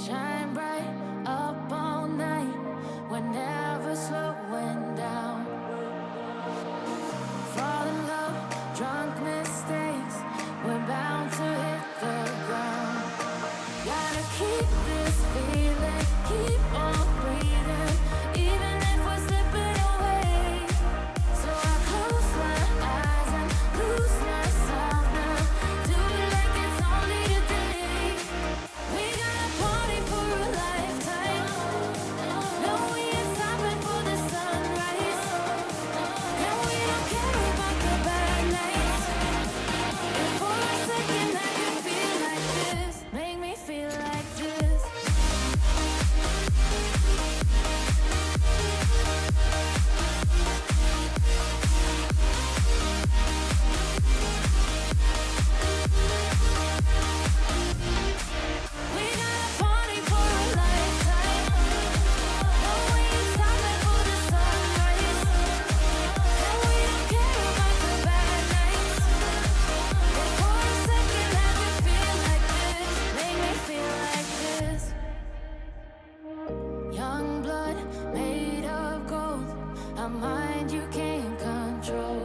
Shine bright up all night, we're never slowing down. Fall in love, drunk mistakes, we're bound to hit the ground. Gotta keep this feeling, keep on breathing, even if we're slipping away. So I close my eyes and lose myself now. Do it like it's only today. We got a party for a lifetime. No, we ain't stopping for the sunrise. And we don't care about the bad nights. If for a second I can feel like this, make me feel like this. We got a party for a lifetime. No, we ain't stopping for the sunrise. And we don't care about the bad nights. If for a second I can feel like this, make me feel like this. Young blood made of gold, a mind you can't control.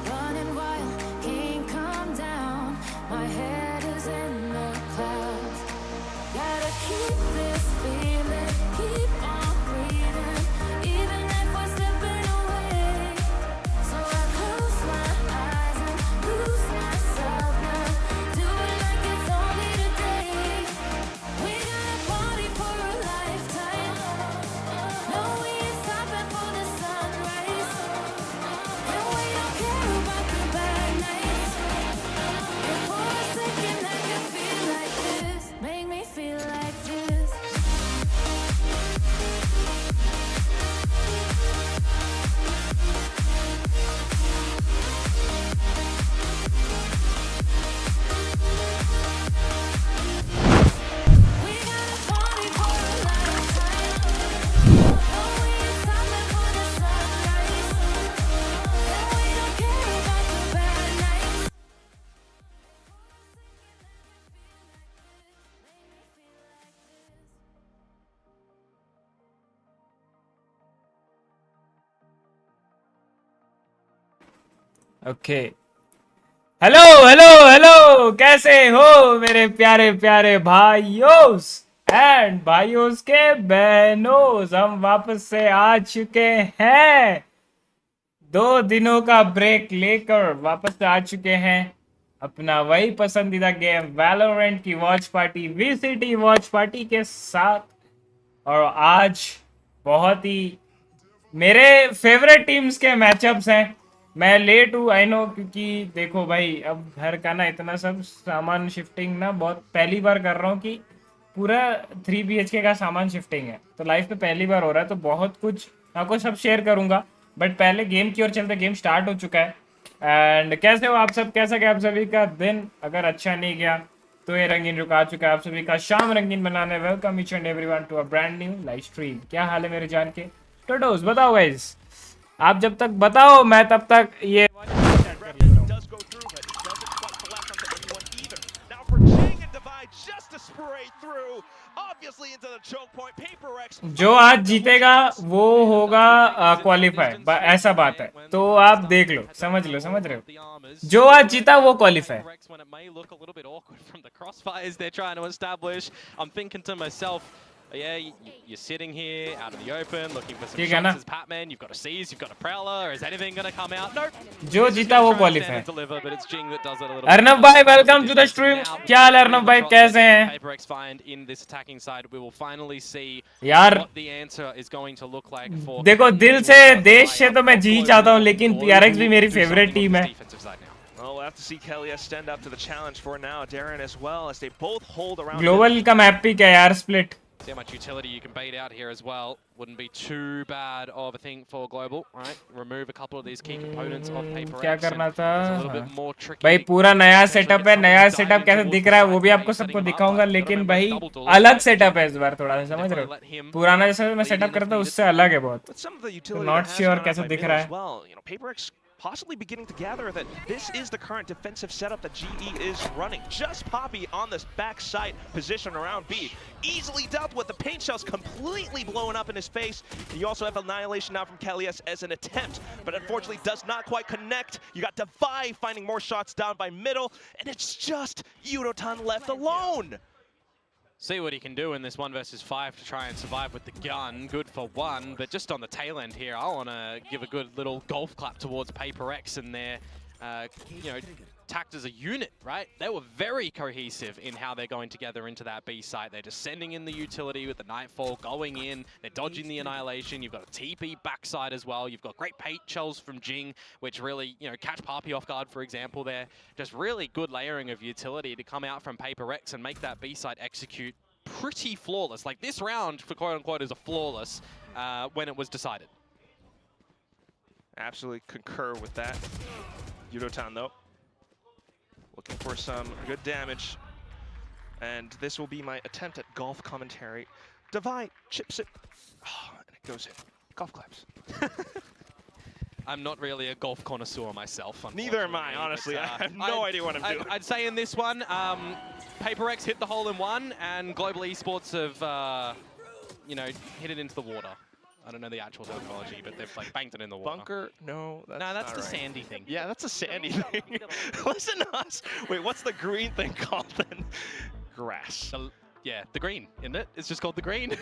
Running wild, can't come down. My head is in the clouds. Gotta keep this feeling, keep on breathing, even if we're slipping away. So I close my eyes and lose myself now. Do it like it's only today. We got a party for a lifetime. No, we ain't stopping for the sunrise. And we don't care about the bad nights. If for a second I can feel like this, make me feel like this. We got a party for a lifetime. No, we ain't stopping for the sunrise. And we don't care about the bad nights. Okay. Hello hello hello, कैसे हो मेरे प्यारे प्यारे भाइयोस and भाइयोस के बहनों, हम वापस से आ चुके हैं। 2 दिनों का ब्रेक लेकर वापस आ चुके हैं अपना वही पसंदीदा गेम वैलोरेंट की watch party, VCT watch party के साथ। और आज बहुत ही मेरे फेवरेट टीम्स के मैचअप्स हैं। मैं लेट हूँ, आई नो, क्योंकि देखो भाई, अब घर का ना इतना सब सामान शिफ्टिंग ना बहुत पहली बार कर रहा हूँ कि पूरा 3 BHK का सामान शिफ्टिंग है, तो लाइफ में पहली बार हो रहा है, तो बहुत कुछ आपको सब शेयर करूंगा। बट पहले गेम की ओर चलते, गेम स्टार्ट हो चुका है। एंड कैसे हो आप सब, कैसा गया आप सभी का दिन? अगर अच्छा नहीं गया तो ये रंगीन रुका चुका है आप सभी का शाम रंगीन बनाने। Welcome each and everyone to a brand new live stream. क्या हाल है मेरे जान के टोटोस? बताओ गाइस, आप जब तक बताओ मैं तब तक ये जो आज जीतेगा वो होगा क्वालिफाई, ऐसा बात है। तो आप देख लो, समझ रहे हो, जो आज जीता वो qualify. Yeah, you're sitting here out in the open looking for some shots as Patman. You've got a seize, you've got a prowler. Is anything going to come out? Nope. जो जीता वो qualify. But it's Jing that does it a little Arnab भाई, welcome to the stream. क्या हाल है अर्नब भाई, कैसे हैं? PRX find in this attacking side. We will finally see यार what the answer is going to look like for. देखो, दिल से देश से तो मैं जी चाहता हूँ, लेकिन PRX भी मेरी फेवरेट टीम है। Well, we'll have to see Kelly stand up to the challenge for now. Darren as well, as they both hold around. Global का मैप पिक है यार, split. See how much utility you can bait out here as well. Wouldn't be too bad of a thing for global, right? Remove a couple of these key components of PRX. क्या करना था? It's a little bit more tricky. भाई पूरा नया setup है, नया setup कैसे दिख रहा है वो भी आपको सबको दिखाऊंगा, लेकिन भाई अलग सेटअप है इस बार, थोड़ा सा समझ रहे हो? पुराना जैसा मैं सेटअप करता था उससे अलग है बहुत, तो नॉट श्योर कैसे दिख रहा है। possibly beginning to gather that this is the current defensive setup that GE is running. Just Poppy on this backside position around B. Easily dealt with, the paint shells completely blowing up in his face. You also have Annihilation now from Kelly's as an attempt, but unfortunately does not quite connect. You got Devi finding more shots down by middle, and it's just Yudotan left alone. See what he can do in this 1 versus 5 to try and survive with the gun. Good for one, but just on the tail end here, I want to give a good little golf clap towards PRX and their, you know, tact as a unit, right? They were very cohesive in how they're going together into that B site. They're just sending in the utility with the Nightfall, going in, they're dodging the Annihilation. You've got a TP backside as well. You've got great paint shells from Jing, which really, you know, catch Poppy off guard, for example. They're just really good layering of utility to come out from PRX and make that B site execute pretty flawless. Like this round, for quote-unquote, is a flawless when it was decided. Absolutely concur with that. Yudotan, though, looking for some good damage. And this will be my attempt at golf commentary. Devi chips it. Oh, and it goes in. Golf claps. I'm not really a golf connoisseur myself, Neither am I, honestly. I have no idea what I'm doing. I'd say in this one, PRX hit the hole in one, and Global Esports have, you know, hit it into the water. I don't know the actual terminology, but they've like banked it in the water. Bunker? No, that's no, that's not the right. sandy thing. Yeah, that's a sandy thing. Listen to us. Wait, what's the green thing called then? Grass. Yeah, the green, isn't it? It's just called the green.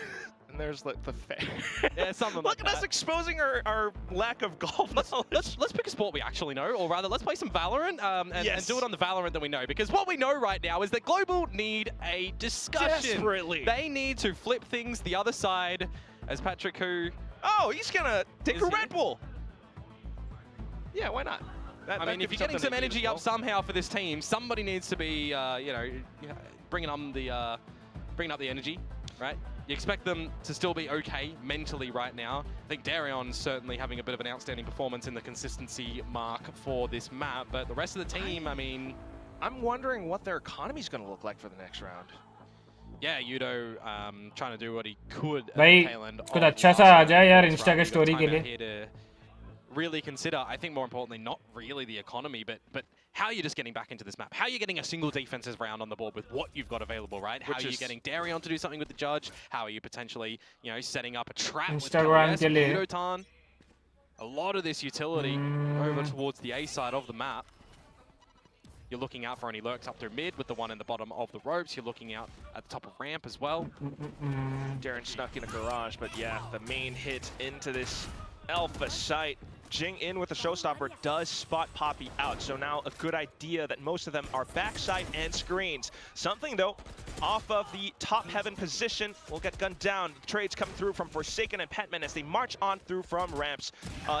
And there's like the fair. Yeah, something Look like at that. us exposing our lack of golf knowledge. Let's pick a sport we actually know, or rather, let's play some Valorant and do it on the Valorant that we know. Because what we know right now is that Global need a discussion. Desperately. They need to flip things the other side, as Patrick, who... Oh, he's gonna take a he? Red Bull. Yeah, why not? I mean, if you're getting some energy up somehow for this team, somebody needs to be, you know, bringing up the energy, right? You expect them to still be okay mentally right now. I think Darion's certainly having a bit of an outstanding performance in the consistency mark for this map, but the rest of the team, I mean... I'm wondering what their economy's going to look like for the next round. Yeah, Yudo trying to do what he could at भाई the tail end कुछ of अच्छा सा आ जाए यार Insta के story के लिए. here to really consider, I think more importantly, not really the economy, but how you're just getting back into this map. How you're getting a single defensive round on the board with what you've got available, right? How are you getting Darion to do something with the judge? How are you potentially, you know, setting up a trap Instagram with के लिए. Yudotan? A lot of this utility over towards the A side of the map. You're looking out for any lurks up through mid with the one in the bottom of the ropes. You're looking out at the top of ramp as well. Darren snuck in a garage, but yeah, the main hit into this alpha site. Jing in with the showstopper does spot Poppy out, so now a good idea that most of them are backside and screens. Something though, off of the top heaven position, will get gunned down. Trades come through from Forsaken and Petman as they march on through from ramps.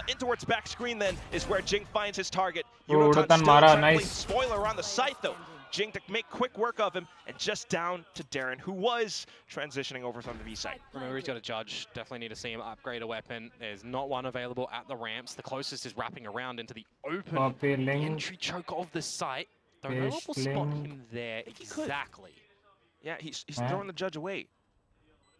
In towards back screen then is where Jing finds his target. Yudotan still trembling. Spoiler on the site though. Jing to make quick work of him, and just down to Darren, who was transitioning over from the B site. Remember, he's got a judge. Definitely need to see him upgrade a weapon. There's not one available at the ramps. The closest is wrapping around into the open the entry choke of the site. Don't know if we'll spot him there exactly. Yeah, he's throwing the judge away.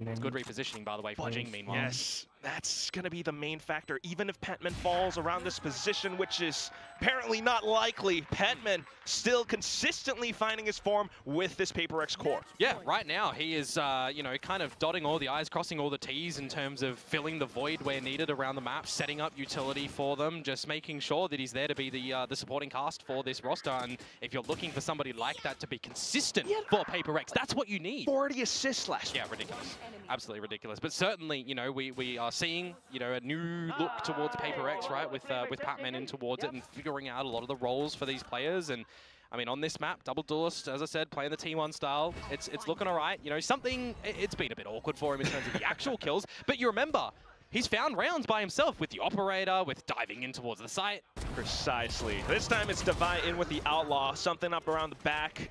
It's good repositioning, by the way, for Jing, meanwhile. Yes, that's going to be the main factor. Even if Petman falls around this position, which is apparently not likely, Petman still consistently finding his form with this PRX core. Yeah, right now he is, you know, kind of dotting all the I's, crossing all the T's in terms of filling the void where needed around the map, setting up utility for them, just making sure that he's there to be the supporting cast for this roster. And if you're looking for somebody like that to be consistent for PRX, that's what you need. 40 assists last year. Yeah, ridiculous. Absolutely ridiculous. But certainly, you know, we are seeing, you know, a new look towards PRX, right, with Patman in towards it and figuring out a lot of the roles for these players. And I mean, on this map, double duelist, as I said, playing the T1 style, it's looking all right. You know, it's been a bit awkward for him in terms of the actual kills. But you remember, he's found rounds by himself with the operator, with diving in towards the site. Precisely. This time it's Devi in with the Outlaw, something up around the back.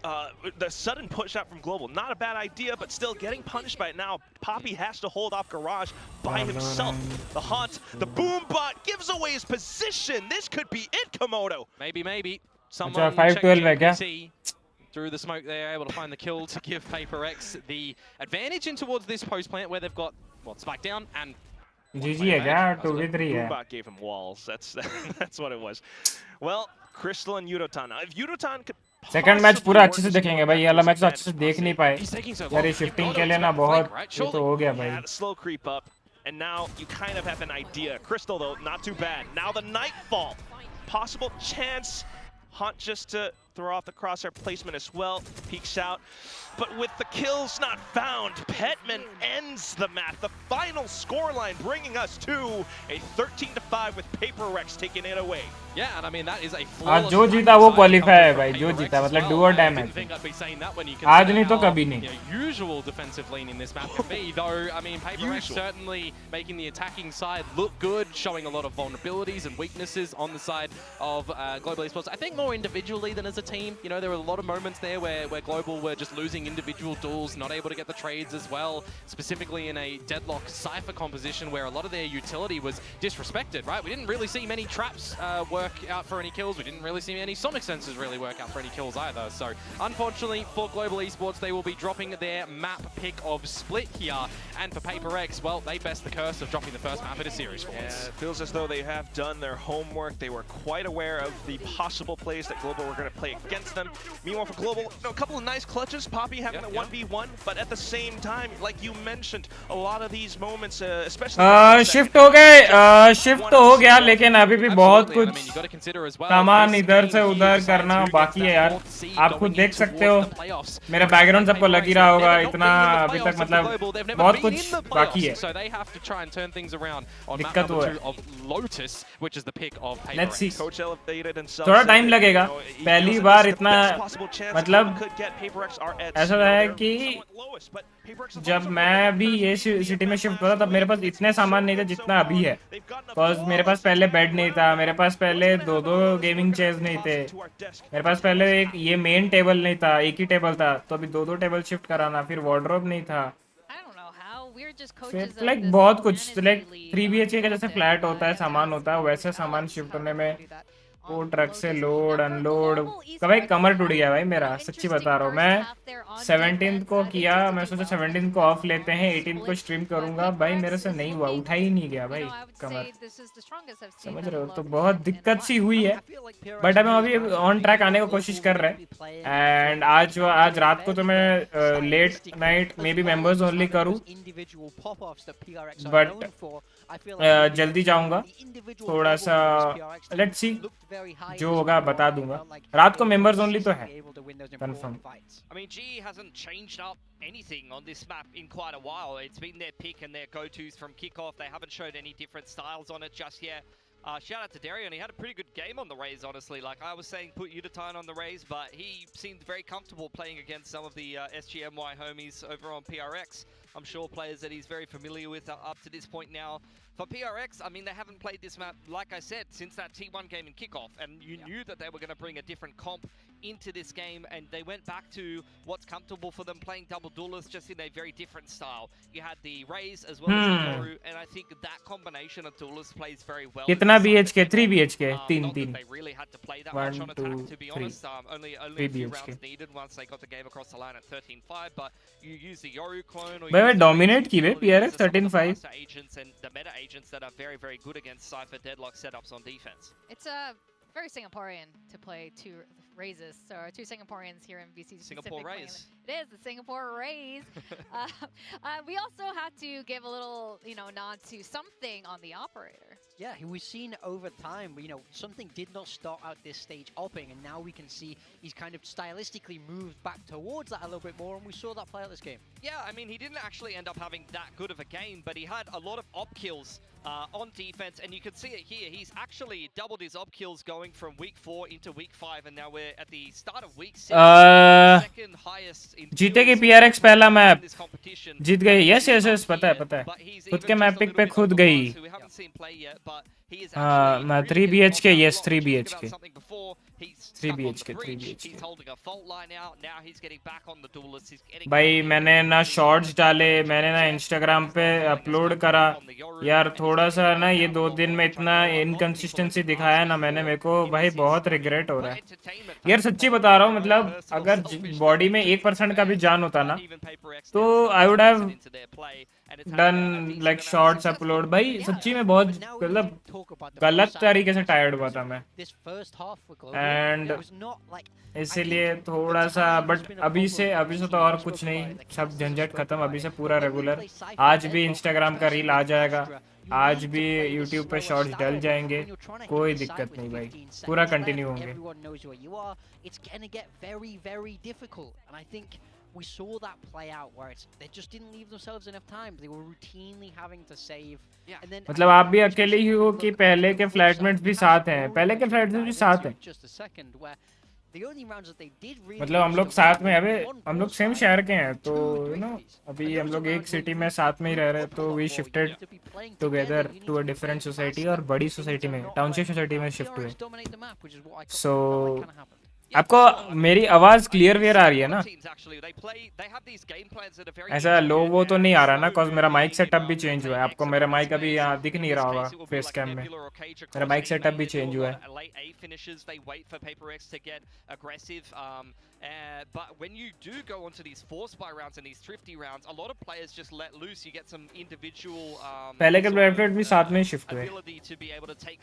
The sudden push out from Global, not a bad idea, but still getting punished by it now. Poppy has to hold off Garage by himself. The Haunt, the Boom Bot gives away his position. This could be it, Komodo. Maybe. Someone checked the through the smoke there, able to find the kill to give PRX the advantage in towards this post plant where they've got, well, Spike down and GG है क्या? 2v3 है. Boombot gave him walls. That's that's what it was. Well, Crystal and Yudotan. Now, if Yudotan could second match पूरा अच्छे से देखेंगे भाई. ये वाला मैच तो अच्छे से देख नहीं पाए यार. ये शिफ्टिंग के लिए ना बहुत ये तो हो गया भाई. Yeah, the slow creep up, and now you kind of have an idea. Crystal though, not too bad. Now the Nightfall, possible chance. Hunt just to throw off the crosshair placement as well. Peeks out, but with the kills not found, Petman ends the map. The final scoreline bringing us to a 13-5 with PRX taking it away. Yeah, and I mean that is a आज जो जीता वो qualify है भाई. जो जीता मतलब do और डाई मैच. आज नहीं तो कभी नहीं. Usual defensive lean in this map can be, though. I mean, PRX certainly making the attacking side look good, showing a lot of vulnerabilities and weaknesses on the side of Global Esports. I think more individually than as a team. You know, there were a lot of moments there where Global were just losing individual duels, not able to get the trades as well. Specifically in a deadlock Cypher composition where a lot of their utility was disrespected. Right, we didn't really see many traps work out for any kills. We didn't really see any sonic sensors really work out for any kills either. So unfortunately for Global Esports, they will be dropping their map pick of Split here. And for PRX, well, they best the curse of dropping the first map in a series for once. Yeah, it feels as though they have done their homework. They were quite aware of the possible plays that Global were going to play against them. Meanwhile for Global, a couple of nice clutches. Poppy having a 1v1, but at the same time, like you mentioned, a lot of these moments, especially shift हो गए. Shift तो हो गया लेकिन अभी भी बहुत कुछ सामान इधर से उधर करना बाकी है यार. आप खुद देख सकते हो. मेरा बैकग्राउंड सबको लग ही रहा होगा. इतना अभी तक मतलब बहुत कुछ बाकी है. दिक्कत वो है. Let's see. थोड़ा टाइम लगेगा. पहली बार इतना मतलब ऐसा है कि जब मैं भी ये सिटी में शिफ्ट हुआ तब मेरे पास इतने सामान नहीं थे जितना अभी है. बिकॉज मेरे पास पहले बेड नहीं था. मेरे पास पहले दो गेमिंग चेयर्स नहीं थे. मेरे पास पहले एक ये मेन टेबल नहीं था. एक ही टेबल था तो अभी दो टेबल शिफ्ट कराना. फिर वार्डरोब नहीं था. फिर लाइक बहुत कुछ. लाइक 3 BHK का जैसे फ्लैट होता है सामान होता है वैसे सामान शिफ्ट होने में वो ट्रक से लोड अनलोड का भाई कमर टूट गया भाई मेरा. सच्ची बता रहा हूँ. मैं 17th को किया. मैं सोचा 17th को ऑफ लेते हैं 18th को स्ट्रीम करूंगा. भाई मेरे से नहीं हुआ. उठा ही नहीं गया भाई कमर. समझ रहे हो. तो बहुत दिक्कत सी हुई है. बट हम अभी ऑन ट्रैक आने की कोशिश कर रहे हैं. एंड आज रात को तो मैं late night maybe members only करूँ. बट जल्दी जाऊंगा थोड़ा सा. लेट्स सी जो होगा बता दूंगा. रात को मेंबर्स ओनली तो है confirm. I mean, G hasn't changed up anything on this map in quite a while. It's been their pick and their go-tos from kickoff. They haven't showed any different styles on it just yet. Shout out to Darion, he had a pretty good game on the Raze, honestly. Like I was saying, put Yudotan on the Raze, but he seemed very comfortable playing against some of the SGMY homies over on PRX. I'm sure players that he's very familiar with up to this point now. For PRX, I mean, they haven't played this map, like I said, since that T1 game in kickoff, and you knew that they were going to bring a different comp into this game, and they went back to what's comfortable for them, playing double duelists, just in a very different style. You had the Raze as well as the Yoru, and I think that combination of duelists plays very well. कितना BHK? 3 BHK. 3. They really had to play that much on attack, to be honest. Only a few rounds needed once they got the game across the line at 13-5, but you use the Yoru clone or you dominate की वे PRX 13-5. agents and the meta agents that are very, very good against Cypher deadlock setups on defense. It's very Singaporean to play two Razes, so two Singaporeans here in VCT. Singapore Raze. It is the Singapore Raze. We also had to give a little, nod to something on the operator. Yeah, we've seen over time, something did not start out this stage opping, and now we can see he's kind of stylistically moved back towards that a little bit more, and we saw that play out this game. Yeah, I mean, he didn't actually end up having that good of a game, but he had a lot of op kills on defense, and you can see it here. He's actually doubled his op kills going from week 4 into week 5, and now we're at the start of week 6. Second highest in जीतेगी PRX पहला map. जीत गई. Yes पता है. खुद के map pick पे खुद गई. हाँ, 3 BHK. Yes, 3 BHK. He's 3 stuck on the BHK, 3 breach. BHK. He's holding a fault line out. Now he's getting back on the duelist. He's getting भाई मैंने ना शॉर्ट्स डाले, मैंने ना इंस्टाग्राम पे अपलोड करा यार, थोड़ा सा ना ये 2 दिन में इतना इनकंसिस्टेंसी दिखाया ना मैंने, मेरे को भाई बहुत रिग्रेट हो रहा है यार, सच्ची बता रहा हूँ। मतलब अगर बॉडी में 1% का भी जान होता ना तो I would have done like shorts upload. भाई सच्ची में बहुत मतलब गलत तरीके से टायर्ड हुआ था मैं, एंड इसीलिए थोड़ा सा, बट अभी से तो और कुछ नहीं, सब झंझट खत्म, अभी से पूरा रेगुलर। आज भी इंस्टाग्राम का रील आ जाएगा, आज भी यूट्यूब पे शॉर्ट्स डल जाएंगे, कोई दिक्कत नहीं भाई, पूरा कंटिन्यू होंगे। We saw that play out where they just didn't leave themselves enough time. They were routinely having to save. And then मतलब आप भी अकेले ही हो कि पहले के फ्लैटमेट्स भी साथ हैं? पहले के फ्लैटमेट्स भी साथ हैं, मतलब हम लोग साथ में, अबे हम लोग सेम शहर के हैं तो यू नो अभी हम लोग एक सिटी में साथ में ही रह रहे हैं, तो we shifted together to a different society, और बड़ी सोसाइटी में, टाउनशिप सोसाइटी में शिफ्ट हुए। सो आपको मेरी आवाज क्लियर वेयर आ रही है ना? ऐसा लो वो तो नहीं आ रहा ना, कॉज मेरा माइक सेटअप भी चेंज हुआ है। आपको मेरा माइक अभी यहाँ दिख नहीं रहा होगा फेस कैम में, मेरा माइक सेटअप भी चेंज हुआ है। But when you do go onto these force buy rounds and these thrifty rounds, a lot of players just let loose. You get some individual पहले के ब्लैकफ्लैट भी साथ में ही शिफ्ट हुए। ability to be able to take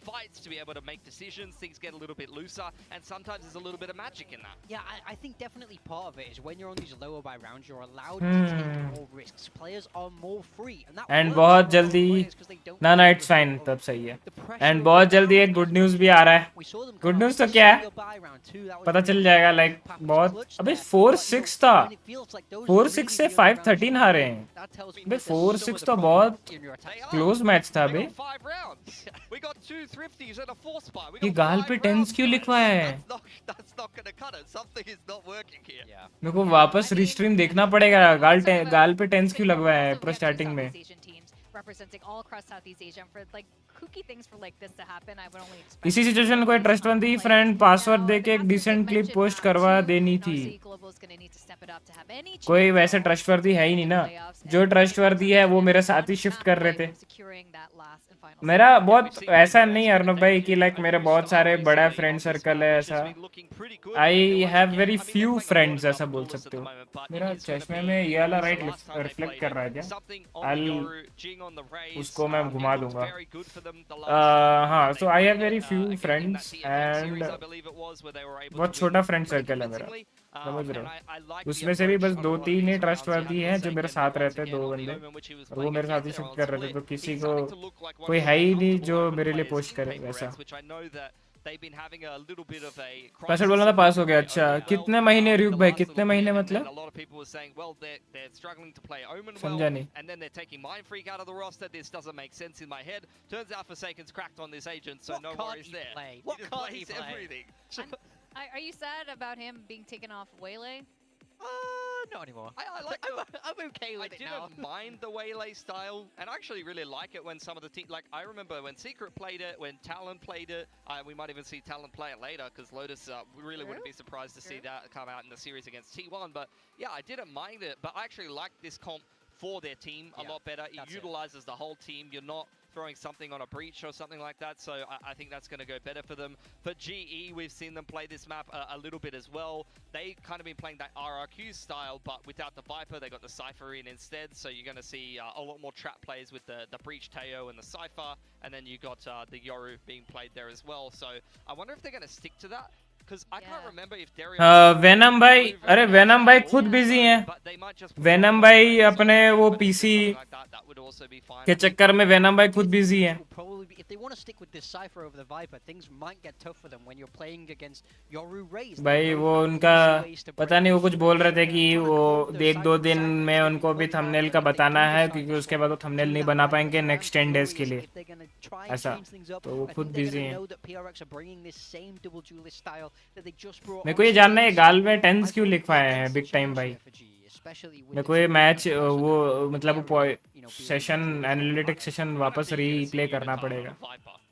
fights, to be able to make decisions. Things get a little bit looser, and sometimes there's a little bit of magic in that. Yeah, I think definitely part of it is when you're on these lower buy rounds, you're allowed to take more risks. Players are more free, and that and works बहुत for जल्दी, players 'cause they don't ना have it's fine, तब सही है। the pressure and of बहुत the जल्दी एक good news भी आ रहा है। We saw them good come news out तो क्या है, single buy round 2, that was पता चल really जाएगा। लाइक Papa's बहुत, clutch अबे there. 4-6 था, When it feels like those 4-6 से really good rounds 5-13 हारे हैं। that tells me अबे that there's some of 4-6 the तो problem बहुत in your attack. They are. Close match था We bay. got 5 rounds. We got 2 thrifties and a force buy. We ये got गाल 5 पे tense rounds, क्यों guys. लिखवाया है? That's not going to cut it. Something is not working here. Yeah. मेरे को वापस रिस्ट्रीम देखना पड़ेगा, गाल पे टेंस क्यों लगवाया है प्रो स्टार्टिंग में। Representing all across Southeast Asia, and for like kooky things for like this to happen, I would only expect. इसी सिचुएशन कोई ट्रस्टवर्दी फ्रेंड पासवर्ड देके एक डिसेंट क्लिप पोस्ट करवा देनी थी। कोई वैसे ट्रस्टवर्दी है ही नहीं ना, जो ट्रस्टवर्दी है वो मेरे साथ ही शिफ्ट कर रहे थे। मेरा बहुत ऐसा नहीं अर्नब भाई कि लाइक मेरे बहुत सारे बड़ा फ्रेंड सर्कल है ऐसा। आई हैव वेरी फ्यू फ्रेंड्स, ऐसा बोल सकते हो। मेरा चश्मे में ये वाला राइट रिफ्लेक्ट कर रहा है क्या? उसको मैं घुमा दूंगा। हाँ, so I have very few friends and बहुत छोटा फ्रेंड सर्कल है मेरा, समझ रहे हो? उसमें से भी बस 2-3 ही ट्रस्टवर्दी हैं जो मेरे साथ रहते हैं, 2 बंदे, और वो मेरे साथ ही शिफ्ट कर रहे थे, तो किसी को कोई है ही नहीं जो मेरे लिए पोस्ट करे वैसा। पासवर्ड बोलना था, पास हो गया। अच्छा, कितने महीने RyuK भाई, कितने महीने मतलब? समझा नहीं। And then they're taking Mind Freak out of the roster. This doesn't make sense in my head. Turns out Forsaken's cracked on this agent, so no worries there. What He can't he plays play? everything. Are you sad about him being taken off Waylay? Not anymore. I like I'm okay I with it now. didn't mind the Waylay style, and I actually really like it when some of the team, like I remember when Secret played it, when Talon played it. We might even see Talon play it later because Lotus we really wouldn't be surprised to see that come out in the series against T1. But yeah, I didn't mind it, but I actually like this comp for their team a lot better. It utilizes the whole team. You're not throwing something on a breach or something like that, so I think that's going to go better for them. For GE, we've seen them play this map a little bit as well. They kind of been playing that RRQ style, but without the Viper, they got the Cypher in instead, so you're going to see a lot more trap plays with the Breach Teo and the Cypher, and then you got the Yoru being played there as well, so I wonder if they're going to stick to that. Because I can't remember if venom भाई, अरे venom भाई खुद busy हैं। Venom भाई अपने वो PC के चक्कर में वेनम भाई खुद बिजी हैं। भाई वो उनका पता नहीं, वो कुछ बोल रहे थे कि वो 1-2 दिन में उनको भी थंबनेल का बताना है, क्योंकि उसके बाद वो थंबनेल नहीं बना पाएंगे नेक्स्ट 10 डेज के लिए, ऐसा। तो वो खुद बिजी हैं। मेरे को ये जानना है गाल में टेंस क्यों लिखवाए हैं बिग टाइम भाई? especially with मेरे the को ये two मैच personnel वो मतलब वो area, you know, being session able to analytics session वापस रीप्ले करना पड़ेगा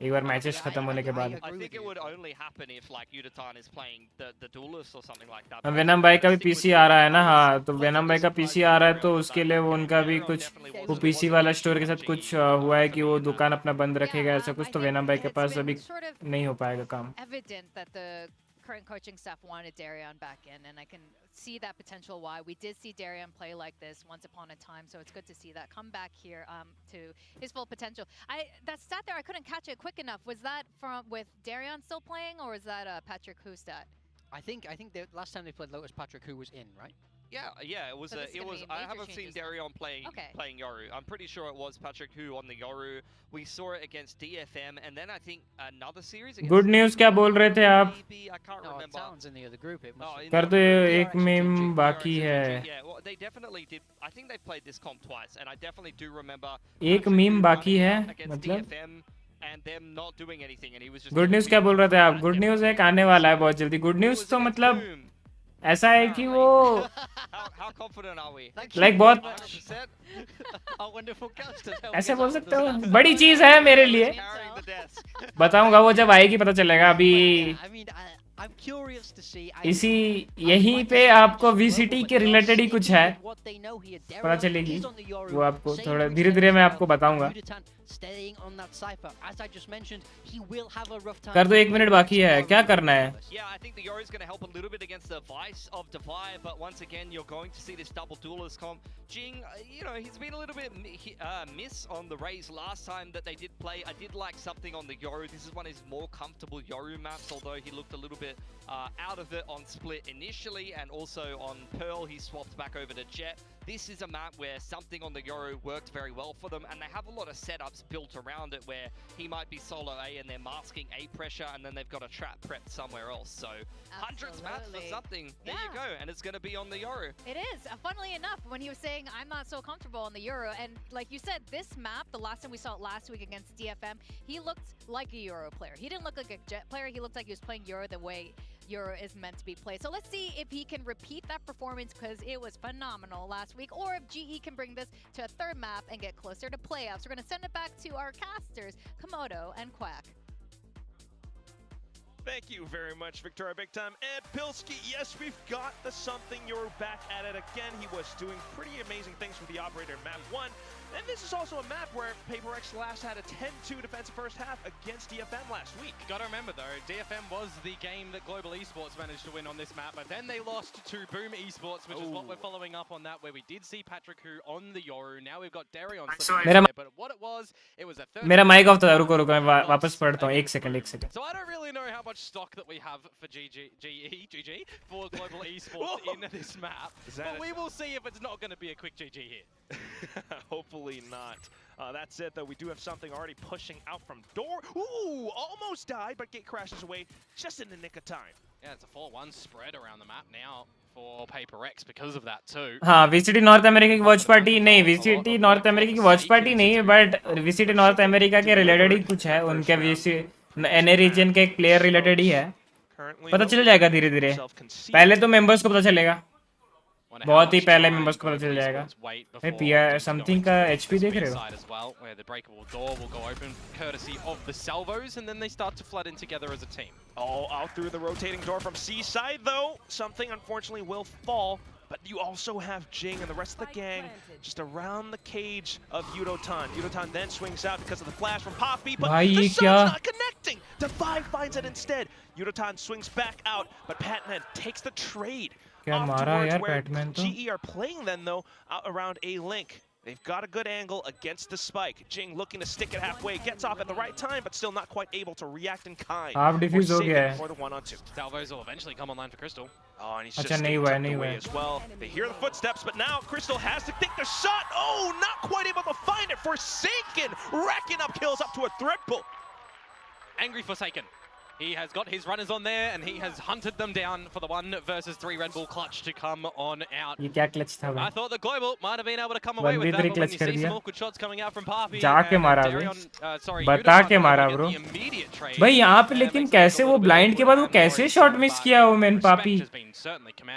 एक बार मैचेस Yeah, खत्म होने के बाद. I think it would only happen if like Udatan is playing the duelist or something like that. Venom भाई का भी Stick with पीसी आ रहा है ना. Duelist. हाँ, तो वेनम भाई का पीसी आ रहा है तो उसके लिए वो उनका भी कुछ वो पीसी वाला स्टोर के साथ कुछ हुआ है कि वो दुकान अपना बंद रखेगा ऐसा कुछ. तो वेनम भाई के पास अभी नहीं हो पाएगा काम. Evident that the current coaching staff wanted Darion back in, and I can see that potential why. We did see Darion play like this once upon a time, so it's good to see that come back here to his full potential. That stat there, I couldn't catch it quick enough. Was that from with Darion still playing, or was that Patrick Hu stat? I think the last time they played Lotus, Patrick Hu was in, right? Yeah, it was. So this is It gonna was. be I major haven't seen changes then. Darion playing Okay. playing Yoru. I'm pretty sure it was Patrick Hu on the Yoru. We saw it against DFM, and then I think another series. Against good news क्या बोल रहे थे आप? maybe, I can't No, remember. Talon's in the other group. It must Oh, have in कर the दो group. एक meme बाकी है. Yeah, well, they definitely did. I think they played this comp twice, and I definitely do remember. एक Patrick meme Hu बाकी running है, out against मतलब? DFM and them not doing anything, and he was just. Good news क्या बोल रहे थे आप? Good news एक आने वाला है बहुत जल्दी. गुड न्यूज़ तो मतलब ऐसा है कि वो How confident are we? Like बहुत 100%? Our wonderful casters. ऐसे बोल सकते हो. बड़ी चीज़ है मेरे लिए. Carrying the desk. बताऊंगा वो जब आएगी पता चलेगा. अभी I mean, I'm curious to see. इसी यहीं पे आपको VCT के रिलेटेड ही कुछ है. पता चलेगी. वो आपको थोड़ा धीरे-धीरे मैं आपको बताऊंगा. Staying on that cipher, as I just mentioned, he will have a rough time. कर दो. 1 मिनट बाकी है. क्या करना है? Yeah, I think the Yoru is going to help a little bit against the Vice of Divide, but once again, you're going to see this double duelist comp. Jing, you know, he's been a little bit miss on the Rays last time that they did play. I did like something on the Yoru. This is one of his more comfortable Yoru maps, although he looked a little bit out of it on Split initially, and also on Pearl, he swapped back over to Jet. This is a map where something on the Yoru worked very well for them, and they have a lot of setups built around it where he might be solo A and they're masking A pressure, and then they've got a trap prepped somewhere else. So hundreds maps for something. There you go, and it's going to be on the Yoru. It is. Funnily enough, when he was saying, I'm not so comfortable on the Euro, and like you said, this map, the last time we saw it last week against DFM, he looked like a Euro player. He didn't look like a Jet player. He looked like he was playing Euro the way Euro is meant to be played. So let's see if he can repeat that performance, because it was phenomenal last week, or if GE can bring this to a third map and get closer to playoffs. We're going to send it back to our casters, Komodo and Quack. Thank you very much, Victoria Big Time. And Pilsky, yes, we've got the something. You're back at it again. He was doing pretty amazing things with the operator in map 1. And this is also a map where PRX last had a 10-2 defensive first half against DFM last week. Gotta remember though, DFM was the game that Global Esports managed to win on this map, but then they lost to Boom Esports, which is what we're following up on that, where we did see Patrick Hu on the Yoru. Now we've got Darion slipping in there, but what it was a third. मेरा mic off था. रुको रुको मैं वापस पढ़ता हूँ. 1 second. So I don't really know how much stock that we have for GG for Global Esports in this map, but we will see if it's not going to be a quick GG here. Hopefully not. That's it, though. We do have something already pushing out from door. Ooh, almost died, but Gate crashes away just in the nick of time. Yeah, it's a 4-1 spread around the map now for PRX because of that too. हाँ, VCT north America की watch party नहीं. VCT north America की watch party नहीं है, but VCT north America के related ही कुछ है. उनके NA रीजन के एक प्लेयर रिलेटेड ही है. पता चल जाएगा धीरे धीरे. पहले तो मेंबर्स को पता चलेगा. बहुत ही पहले मेंबर्स को पता चल जाएगा. भाई PR समथिंग का HP देख रहे हो? Where the breakable door will go open courtesy of the salvos, and then they start to flood in together as a team. All out through the rotating door from C-side, though. Something unfortunately will fall, but you also have Jing and the rest of the gang just around the cage of Yudotan. Yudotan then swings out because of the flash from Poppy, but the sun's not connecting. Divide finds it instead. Yudotan swings back out, but Patman takes the trade. Off towards where GE are playing then, though, out around A-Link. They've got a good angle against the spike. Jing looking to stick it halfway, gets off at the right time, but still not quite able to react in kind. Half diffuse हो गया है. For the 1-on-2. Salvos will eventually come online for Crystal. Oh, and he's just getting tucked away as well. They hear the footsteps, but now Crystal has to take the shot. Oh, not quite able to find it. Forsaken, racking up kills up to a triple. Angry Forsaken. He has got his runners on there, and he has hunted them down for the 1 versus 3 Red Bull clutch to come on out. ये क्या clutch था I भाई? thought the Global might have been able to come away with that, 1v3 but when clutch you कर see दिया। some awkward shots coming out from Papi, जाके मारा बता के मारा ब्रो भाई यहाँ पे। लेकिन कैसे वो ब्लाइंड के बाद वो कैसे शॉट मिस किया वो मैन पापी,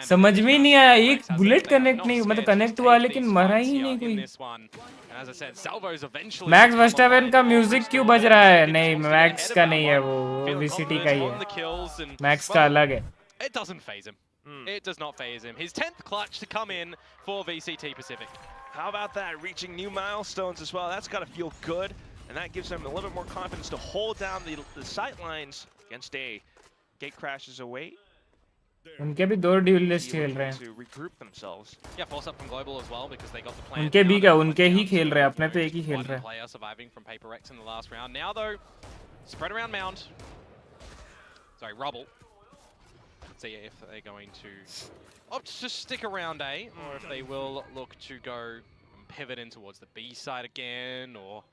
समझ में नहीं आया। एक बुलेट कनेक्ट नहीं, मतलब कनेक्ट हुआ लेकिन मरा ही नहीं कोई। मैक्स वर्स्टापेन का म्यूजिक क्यों बज रहा है? नहीं मैक्स का नहीं है, वो VCT का ही है, मैक्स का अलग है। It doesn't phase him. It does not phase him. His 10th clutch to come in for VCT Pacific. How about that? Reaching new milestones as well. That's got to feel good. And that gives them a little bit more confidence to hold down the sight lines against A. Gate crashes away. उनके भी 2 dualist खेल रहे हैं। To regroup themselves. Yeah, force up from Global as well because they got the plan. उनके भी क्या, उनके ही खेल रहे हैं, अपने तो एक ही खेल रहे हैं। Player surviving from PRX in the last round. Now though, spread around Mound. Sorry, Rubble. Let's see if they're going to opt to stick around A, or if they will look to go and pivot in towards the B side again, or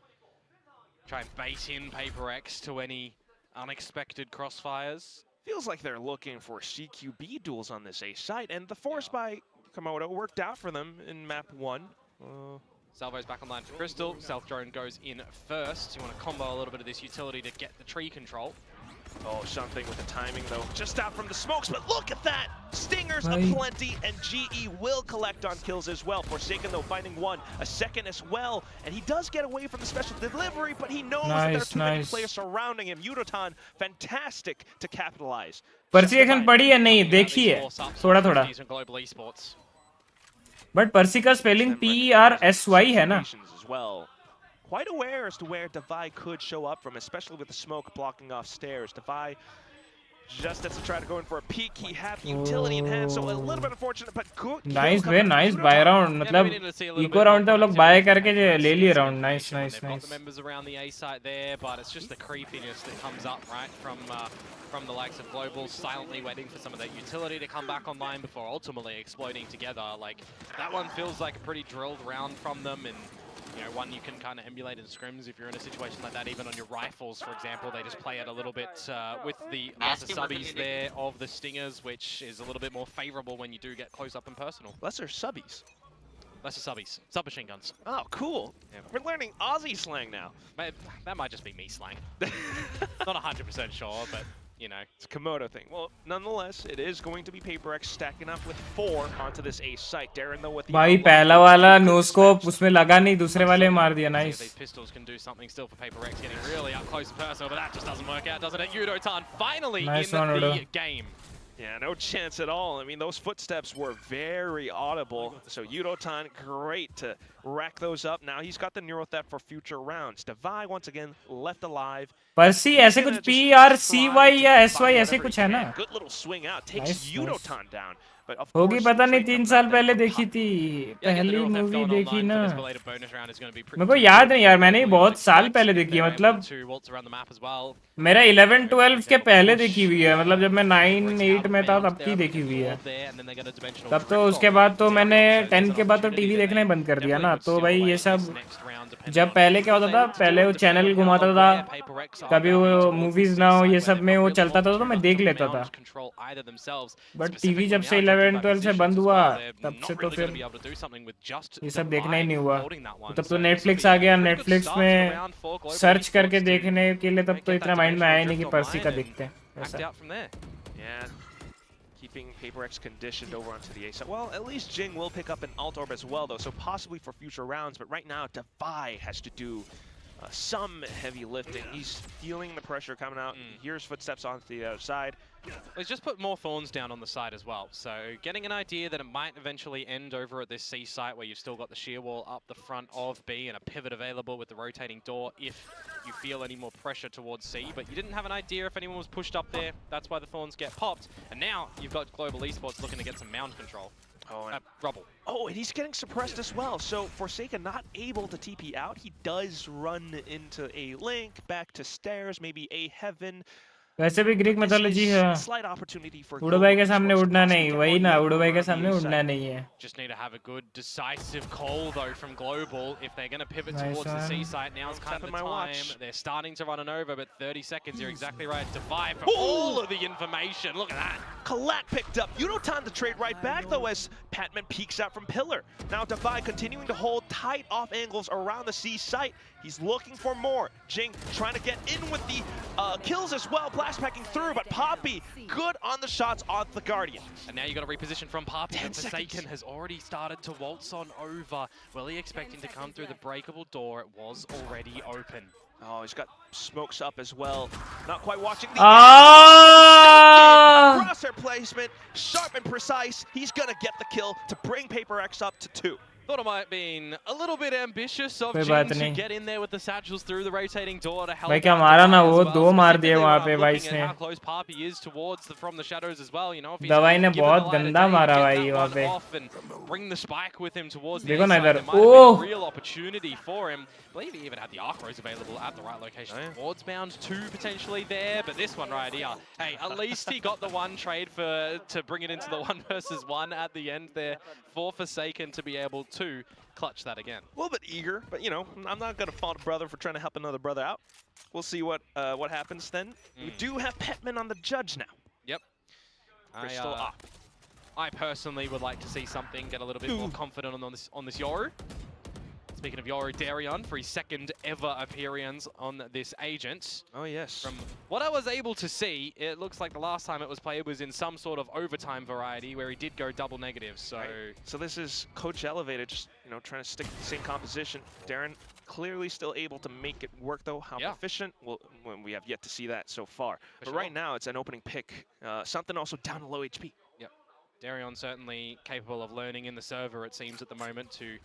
try and bait in PRX to any unexpected crossfires. Feels like they're looking for CQB duels on this A site, and the force by Komodo worked out for them in map 1. Salvo's back online for Crystal. South Drone goes in first. You want to combo a little bit of this utility to get the tree control. Oh, something with the timing though. Just out from the smokes, but look at that! Stingers aplenty, and GE will collect on kills as well. Forsaken though finding one, a second as well, and he does get away from the special delivery, but he knows that there are too many players surrounding him. Yudotan, fantastic to capitalize. Pursed action पढ़ी है नहीं, देखी है थोड़ा थोड़ा, but पर्सी का spelling PRSY है ना। Quite aware as to where Davai could show up from, especially with the smoke blocking off stairs. Davai just has to try to go in for a peek. He had the utility in hand, so a little bit unfortunate, but good. Nice way, nice buy round. मतलब eco round था, वो लोग buy करके ले लिए round. Nice, nice, nice. The members around the A site there, but it's just the creepiness that comes up right from the likes of Global, silently waiting for some of that utility to come back online before ultimately exploding together. Like that one feels like a pretty drilled round from them, and you know, one you can kind of emulate in scrims if you're in a situation like that. Even on your rifles, for example, they just play it a little bit with the lesser subbies there of the Stingers, which is a little bit more favorable when you do get close up and personal. Lesser subbies. Lesser subbies. Submachine guns. Oh, cool. Yeah. We're learning Aussie slang now. That might just be me slang. Not 100% sure, but you know. It's a Komodo thing. Well, nonetheless, it is going to be PRX stacking up with 4 onto this A site. Darren though with the भाई पहला वाला no scope उसमें लगा नहीं, दूसरे वाले मार दिया। Nice. These pistols can do something still for PRX, getting really up close and personal, but that just doesn't work out, doesn't it? Yudotan finally nice in one, the game. Yeah, no chance at all. I mean, those footsteps were very audible. So Yudotan, great to rack those up. Now he's got the Neuro Theft for future rounds. Davai, once again, left alive. पर्सी ऐसे कुछ PRCY या SY ऐसे कुछ है ना? Good little swing out. Takes Yudotan down. होगी पता नहीं, 3 साल पहले देखी थी, पहली मूवी देखी ना। मेरे को याद नहीं यार, मैंने बहुत साल पहले देखी है, मतलब मेरा 11-12 के पहले देखी हुई है, मतलब जब मैं 9-8 में था तब की देखी हुई है। तब तो उसके बाद तो मैंने 10 के बाद तो टीवी देखना ही बंद कर दिया ना। तो भाई ये सब जब पहले क्या होता था, पहले वो चैनल घुमाता था, कभी वो मूवीज ना हो ये सब में वो चलता था तो मैं देख लेता था। बट टीवी जब से 11-12 से बंद हुआ तब से तो फिर ये सब देखना ही नहीं हुआ। तब तो नेटफ्लिक्स आ गया, नेटफ्लिक्स में सर्च करके देखने के लिए तब तो इतना माइंड में आया नहीं कि पर्सी का देखते हैं। Keeping PRX conditioned over onto the A side. Well, at least Jing will pick up an alt orb as well, though, so possibly for future rounds. But right now, Davai has to do some heavy lifting. He's feeling the pressure coming out. He hears footsteps onto the other side. He's just put more thorns down on the side as well. So getting an idea that it might eventually end over at this C site where you've still got the shear wall up the front of B and a pivot available with the rotating door if you feel any more pressure towards C. But you didn't have an idea if anyone was pushed up there. That's why the thorns get popped. And now you've got Global Esports looking to get some mound control. Rubble. Oh, and he's getting suppressed as well. So Forsaken not able to TP out. He does run into a link, back to stairs, maybe a heaven. वैसे भी Greek This mythology is है a slight opportunity for उड़ो भाई Global के सामने Esports to उड़ना possibly नहीं get वही more ना yellow उड़ो भाई के on the सामने A उड़ना side. नहीं है Just need to have a good decisive call though from Global if they're going to pivot Nice towards the C one. site. Now's kind of Tapping the my time. watch. They're starting to run it over, but 30 seconds, you're exactly right. Divide for all of the information. Look at that. Collat picked up. You know, time to trade right back though as Patman peeks out from Pillar. Now Divide continuing to hold tight off angles around the C site. He's looking for more. Jing trying to get in with the kills as well. Blast packing through, but Poppy good on the shots on the Guardian. And now you got to reposition from Poppy. 10 And Forsaken seconds. has already started to waltz on over. Willie expecting to come through the breakable door. It was already open. Oh, he's got smokes up as well. Not quite watching the Ah! crosshair placement, sharp and precise. He's gonna get the kill to bring PRX up to 2. Thought it might have been a little bit ambitious of कोई Jing बात to नहीं। get in there with the satchels through the rotating door to help भाई क्या out मारा ना Divide वो as well. दो मार दिए Specifically वहाँ when पे I'm भाई looking इसने at how close Poppy is towards from the shadows as well. You know, if he's दवाई ने given बहुत the light of गंदा day, मारा get भाई that वहाँ one पे off and bring the spike with him towards the देखो A ना side. इधर There might have been oh a real opportunity for him. I believe he even had the Archros available at the right location. Oh, yeah. Towards bound 2 potentially there, but this one right here. Hey, at least he got the one trade to bring it into the 1 versus 1 at the end there for Forsaken to be able to clutch that again. A little bit eager, but you know, I'm not gonna fault a brother for trying to help another brother out. We'll see what happens then. We do have Petman on the judge now. Yep. Crystal up. I personally would like to see something get a little bit more confident on this Yoru. Speaking of Yoru, Darion for his second ever appearance on this agent. Oh yes. From what I was able to see, it looks like the last time it was played was in some sort of overtime variety where he did go double negative. So, So this is Coach Elevated, just trying to stick to the same composition. Darren clearly still able to make it work though. How proficient? Well, we have yet to see that so far. But right now it's an opening pick. Something also down to low HP. Yep. Darion certainly capable of learning in the server, it seems, at the moment to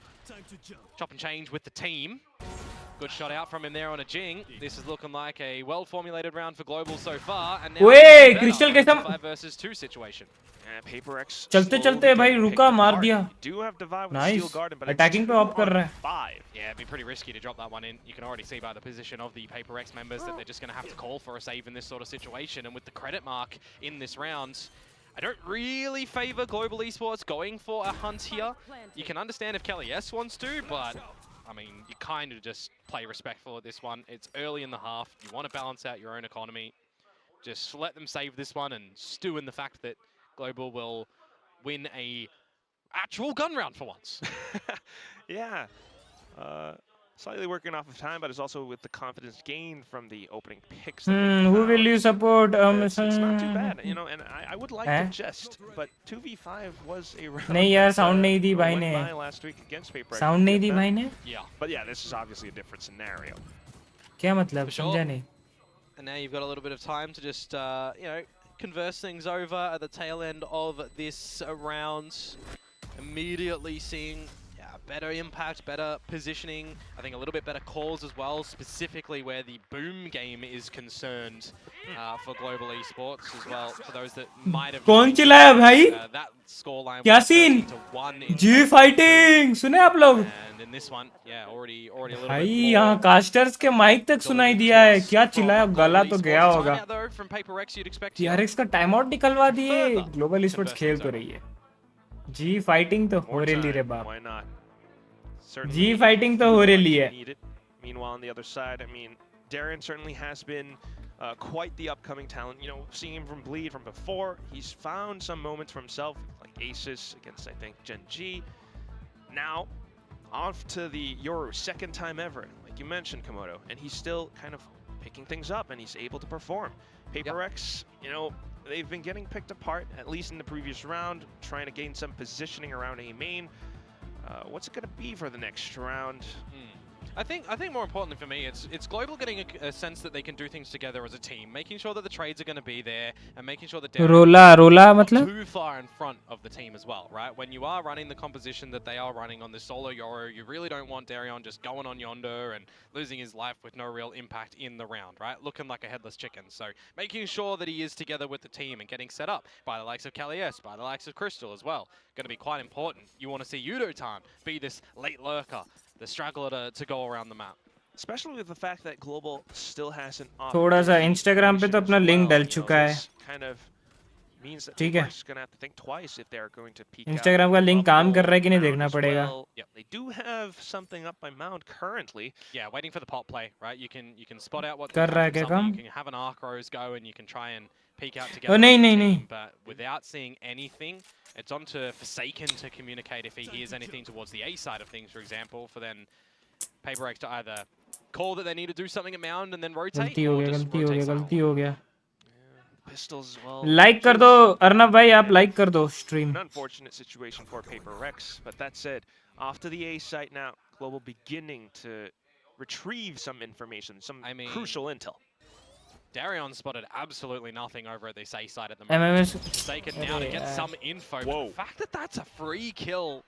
chop and change with the team. Good shot out from him there on a Jing. This is looking like a well-formulated round for Global so far. And now Wait, Crystal के साथ 5 versus 2 situation. PRX चलते भाई रुका मार दिया nice. Attacking पे op कर रहा है Yeah, it'd be pretty risky to drop that one in. You can already see by the position of the PRX members that they're just going to have to call for a save in this sort of situation. And with the credit mark in this round, I don't really favor Global Esports going for a hunt here. You can understand if Kelly S wants to, but I mean, you kind of just play respectful at this one. It's early in the half. You want to balance out your own economy. Just let them save this one and stew in the fact that Global will win a actual gun round for once. Yeah. Slightly working off of time, but it's also with the confidence gained from the opening picks. Who will you support? It's not too bad, and I would like to jest, but 2v5 was a round नहीं यार, that, sound नहीं दी भाई went ने. by last week against PRX. Sound नहीं दी भाई ने. Yeah. But yeah, this is obviously a different scenario. क्या मतलब? Sure. समझा नहीं. And now you've got a little bit of time to just, converse things over at the tail end of this round. Immediately seeing better impact, better positioning, I think a little bit better calls as well, specifically where the boom game is concerned for Global Esports as well. For those that might have कौन चिल्लाया भाई? that scoreline क्या was scene? 13-1 in जी fighting सुने आप लोग? and in this one, yeah, already a little भाई bit more. यहाँ कास्टर्स के माइक तक सुनाई दिया है. क्या चिल्लाया? गला तो गया होगा. Timeout though from PRX, you'd expect PRX का टाइम आउट निकलवा दिए. ग्लोबल esports खेल तो रही है. जी फाइटिंग तो हो रही रे बाप. Why not? जी फाइटिंग तो हो रही है. Meanwhile, on the other side, I mean, Darren certainly has been quite the upcoming talent. You know, seeing him from Bleed from before, he's found some moments for himself, like Aces against, I think, Gen G. Now, off to the Yoru, second time ever, like you mentioned, Komodo, and he's still kind of picking things up, and he's able to perform. PRX, they've been getting picked apart, at least in the previous round, trying to gain some positioning around A main. What's it going to be for the next round? I think more importantly for me, it's Global getting a sense that they can do things together as a team, making sure that the trades are going to be there, and making sure that they're रोला not मतलब? too far in front of the team as well, right? When you are running the composition that they are running on the solo Yoru, you really don't want Darion just going on yonder and losing his life with no real impact in the round, right? Looking like a headless chicken. So making sure that he is together with the team and getting set up by the likes of Kalias, by the likes of Crystal as well, going to be quite important. You want to see Yudotan be this late lurker, the straggler to go around the map. especially with the fact that Global still hasn't. थोड़ा सा Instagram पे तो अपना link डल चुका है. Kind of means that ठीक है. PRX is going to have to think twice if they're going to peek Instagram out का link काम कर रहा है कि नहीं Mount देखना as पड़ेगा. well. Yep. They do have something up by Mount currently. Yeah, waiting for the pop play, right? You can spot out what कर रहा है क्या काम? you can have an arc rose go and you can try and peek out Oh, together. नहीं, as a नहीं, team, नहीं. But without seeing anything, it's on to Forsaken to communicate if he hears anything towards the A side of things, for example, for then PRX to either call that they need to do something at Mound and then rotate, गलती हो or गया, just गलती हो गया, rotate somewhere. गलती हो गया. Pistols as well. Like कर दो अर्नब भाई, आप लाइक कर दो stream. An unfortunate situation for PRX, but that said, off to the A site now. Global beginning to retrieve some information, some crucial intel. Darion spotted absolutely nothing over at this A side at the moment. MMS Forsaken now to get some info. But the fact that that's a free kill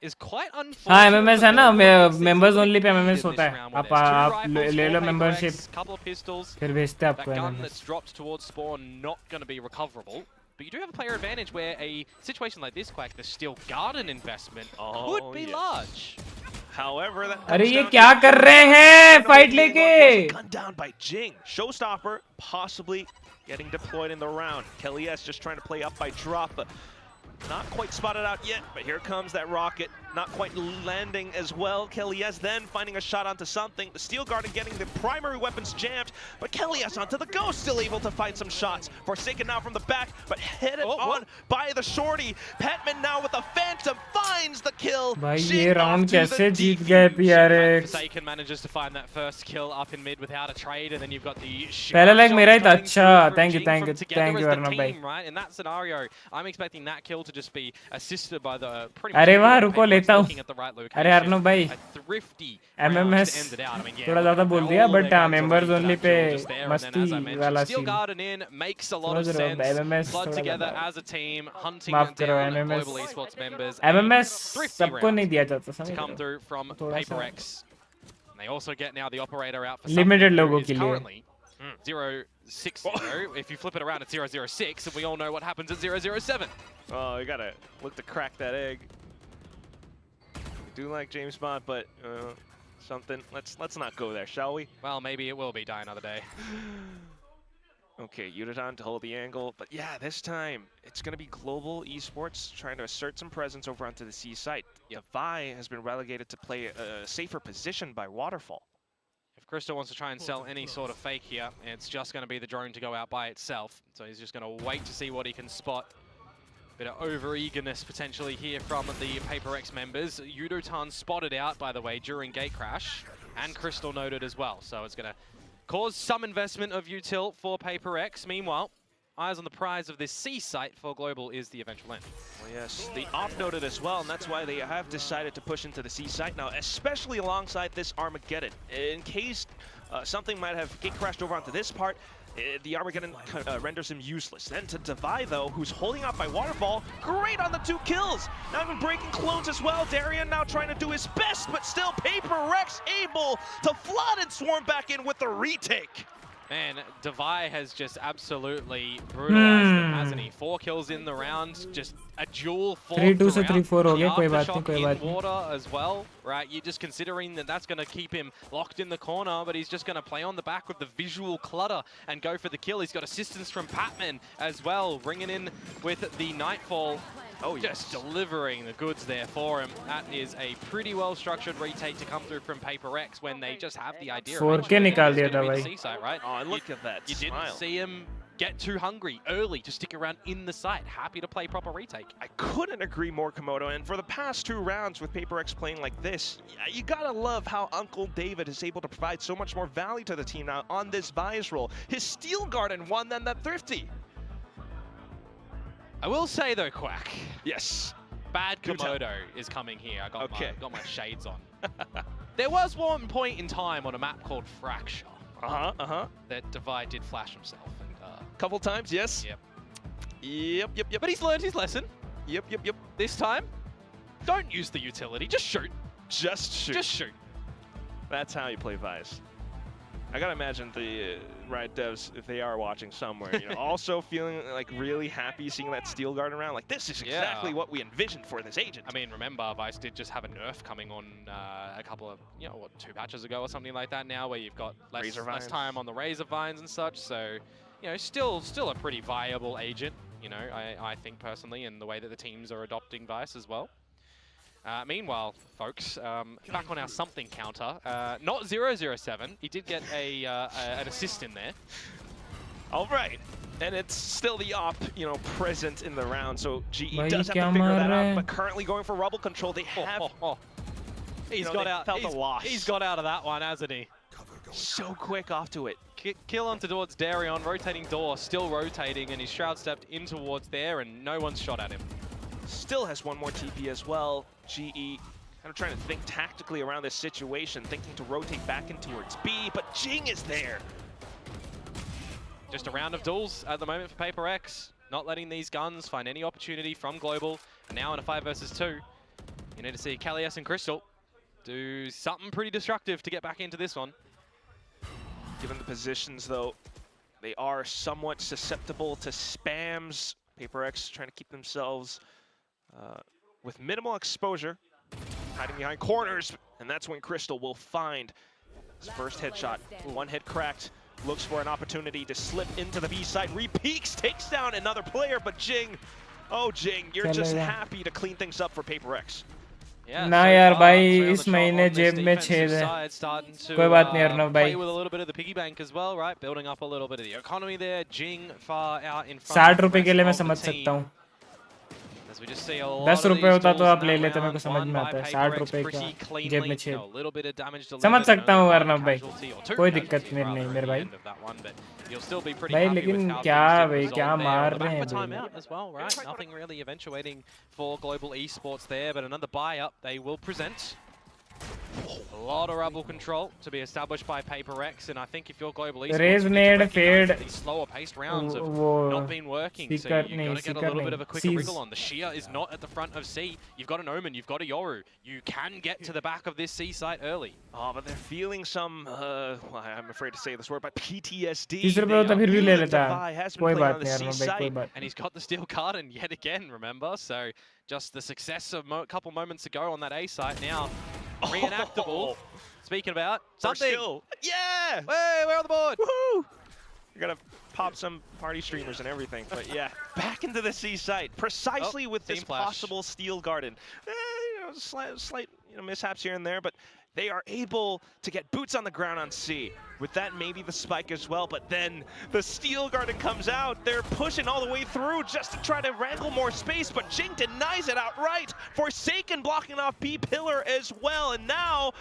is quite unfortunate. हाँ MMS है ना, members only पे MMS होता है. आप ले लो membership. Couple of pistols. फिर भेजते हैं That आपको gun MMS. that's dropped towards spawn not going to be recoverable. But you do have a player advantage where a situation like this, Quack, the steel garden investment could be large. However, that अरे ये क्या कर रहे हैं fight लेके? Gunned down by Jing. Showstopper possibly getting deployed in the round. Kelly S just trying to play up by drop. Not quite spotted out yet, but here comes that rocket. Not quite landing as well. Kelly S then finding a shot onto something. The Steel Garden getting the primary weapons jammed, but Kelly S onto the go, still able to find some shots. Forsaken now from the back, but headed on by the shorty. Petman now with a Phantom finds the kill. भाई ये round कैसे जीत गए PRX? Forsaken manages to find that first kill up in mid without a trade, and then you've got the पहला leg मेरा ही था. अच्छा, thank thank you Arnab भाई. Right, in that scenario, I'm expecting that kill to just be assisted by the pretty अरे वाह, much रुको लेता हूँ. अरे अर्नब भाई, MMS थोड़ा ज़्यादा बोल दिया, but members only पे मस्ती वाला Steel scene. Garden in makes a lot of समझ रहे हो, sense. MMS Blood थोड़ा together ज़्यादा. as a team, hunting माफ करो down MMS. global esports members. MMS Thrifty सबको नहीं दिया जाता, to समझ come रहे हो? through from थोड़ा सा. PRX. And they also get now the operator out for Limited something who लोगों is के लिए. currently 060. If you flip it around, it's 006, and we all know what happens at 007. Oh, you gotta look to crack that egg. We do like James Bond, but something. Let's not go there, shall we? Well, maybe it will be Die Another Day. Okay, Udadan to hold the angle, but yeah, this time it's gonna be Global Esports trying to assert some presence over onto the C site. Yeah, Vi has been relegated to play a safer position by Waterfall. If Crystal wants to try and sell any sort of fake here, it's just going to be the drone to go out by itself. So he's just going to wait to see what he can spot. Bit of over-eagerness potentially here from the PRX members. Udotan spotted out, by the way, during gate crash, and Crystal noted as well. So it's going to cause some investment of util for PRX. Meanwhile, eyes on the prize of this C site for Global is the eventual end. Well, yes, the off noted as well, and that's why they have decided to push into the C site now, especially alongside this Armageddon. In case something might have gate crashed over onto this part, the Armageddon renders him useless. Then to Devi, though, who's holding out by Waterfall, great on the 2 kills. Not even breaking clones as well. Darian now trying to do his best, but still PRX able to flood and swarm back in with the retake. Man, Devi has just absolutely brutalized them, hasn't he? 4 kills in the round, just a duel 3-2 से 3-4 हो The गया, कोई बात नहीं, aftershock कोई in बात नहीं. water as well, right? You're just considering that that's going to keep him locked in the corner, but he's just going to play on the back with the visual clutter and go for the kill. He's got assistance from Patman as well, bringing in with the Nightfall. Oh, just delivering the goods there for him. That is a pretty well-structured retake to come through from PRX when they just have the idea. 4K निकाल दिया था भाई. C-site, right? Oh, and look at that You smile. didn't see him get too hungry early to stick around in the site. Happy to play proper retake. I couldn't agree more, Komodo. And for the past 2 rounds with PRX playing like this, you gotta love how Uncle David is able to provide so much more value to the team now on this Vi's role. His Steel Garden won than that Thrifty. I will say though, Quack. Yes. Bad Komodo is coming here. I got my shades on. There was one point in time on a map called Fracture that Devi did flash himself. And, Couple times, yes. Yep. But he's learned his lesson. Yep. This time, don't use the utility. Just shoot. Just shoot. Just shoot. That's how you play Vice. I gotta imagine the Riot devs, if they are watching somewhere, you know, also feeling like really happy seeing that steel guard around. Like, this is exactly what we envisioned for this agent. I mean, remember, Vice did just have a nerf coming on a couple of, 2 patches ago or something like that now, where you've got less time on the Razor Vines and such. So, still a pretty viable agent, I think personally, in the way that the teams are adopting Vice as well. Meanwhile, folks, back on our something counter, not 007. He did get an assist in there. All right. And it's still the op, present in the round. So GE does have to figure that out. But currently going for rubble control, they have... He's got out. He's got out of that one, hasn't he? So quick off to it. Kill onto towards Darion, rotating door, still rotating, and his Shroud stepped in towards there, and no one's shot at him. Still has one more TP as well. GE kind of trying to think tactically around this situation, thinking to rotate back in towards B, but Jing is there. Just a round of duels at the moment for PRX, not letting these guns find any opportunity from Global. Now in a 5 versus 2, you need to see Kalias and Crystal do something pretty destructive to get back into this one. Given the positions, though, they are somewhat susceptible to spams. PRX trying to keep themselves with minimal exposure, hiding behind corners, and that's when Crystal will find his first headshot. One head cracked, looks for an opportunity to slip into the B side, re-peeks, takes down another player, but Jing, Jing, you're just happy to clean things up for PRX. ना यार भाई इस महीने जेब में छेद है कोई बात नहीं अर्नव भाई 60 रुपए के लिए मैं समझ सकता हूँ 10 रुपए होता तो आप ले लेते, मेरे को समझ में आता है 60 रुपए का जेब में छेद समझ सकता हूँ अर्नव भाई, कोई दिक्कत नहीं मेरे भाई। भाई लेकिन क्या मार रहे हैं भाई। as well, right? Nothing really eventuating for Global Esports there, but another buy up they will present. A lot of rubble control to be established by PRX, and I think if you're Global Esports, these slower paced rounds have not been working, so you've got to get a little bit of a quicker wriggle on. The Shia is not at the front of C. You've got an Omen, you've got a Yoru. You can get to the back of this C site early. Oh, but they're feeling some, well, I'm afraid to say this word, but PTSD. And he's got the steel garden yet again, remember? So just the success of a couple moments ago on that A site now. Reenactable. Speaking about something. Yeah! Hey, we're on the board. Woohoo! You're gonna pop some party streamers and everything, but yeah, back into the C site precisely with this possible steel garden. Slight mishaps here and there, but they are able to get boots on the ground on C. With that, maybe the spike as well, but then the steel garden comes out. They're pushing all the way through just to try to wrangle more space, but Jing denies it outright. Forsaken blocking off B pillar as well, and now,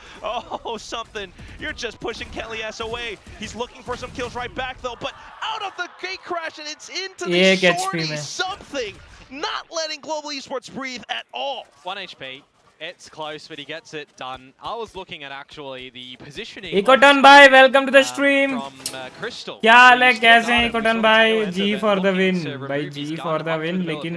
something. You're just pushing Kalias away. He's looking for some kills right back though, but out of the gate crash, and it's into the shorty. Something not letting Global Esports breathe at all. 1 HP. It's close, but he gets it done. I was looking at actually the positioning. Ikotan bhai, welcome to the stream. From Crystal. क्या हाल है, कैसे हैं Ikotan bhai? G for the win, भाई G for the win. लेकिन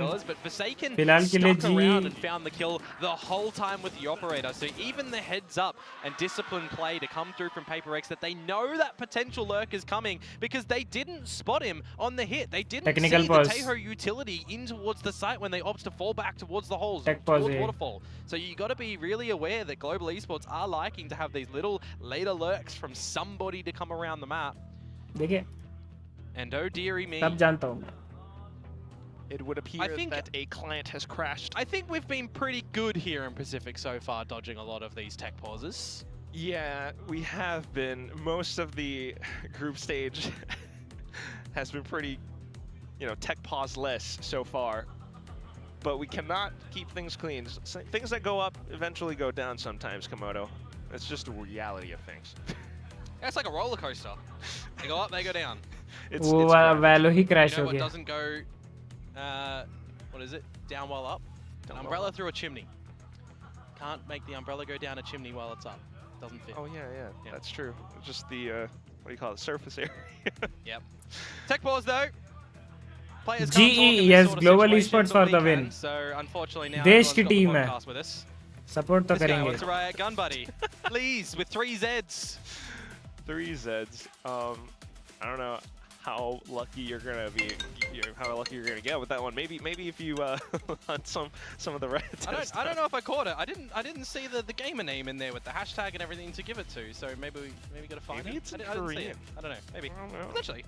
फिलहाल के लिए G found the kill the whole time with the operator. So even the heads up and disciplined play to come through from PRX that they know that potential lurk is coming because they didn't spot him on the hit. They didn't see the Taeho utility in towards the site when they opt to fall back towards the holes, towards waterfall. So you got to be really aware that Global Esports are liking to have these little later lurks from somebody to come around the map. And oh dearie me. It would appear that a client has crashed. I think we've been pretty good here in Pacific so far, dodging a lot of these tech pauses. Yeah, we have been. Most of the group stage has been pretty, tech pause-less so far. But we cannot keep things clean. Things that go up eventually go down sometimes, Komodo. It's just the reality of things. Yeah, it's like a roller coaster. They go up, they go down. It's Valo he crash हो what गया. doesn't go, what is it? Down while up? An umbrella through a chimney. Can't make the umbrella go down a chimney while it's up. Doesn't fit. Oh yeah, that's true. Just the, what do you call it, surface area. Yep. Tech pause though. GE, yes, Global Esports for the win. So unfortunately now देश की team है. Support तो करेंगे. करेंगे. Riot Gun Buddy. Please, with 3 Zs. 3 Zeds. I don't know how lucky you're gonna be, how lucky you're gonna get with that one. Maybe if you hunt some of the Riot. I don't know if I caught it. I didn't see the gamer name in there with the hashtag and everything to give it to. So maybe gotta find Maybe it. it's in I didn't see Korean. it. I don't know. Maybe. I don't know. Potentially.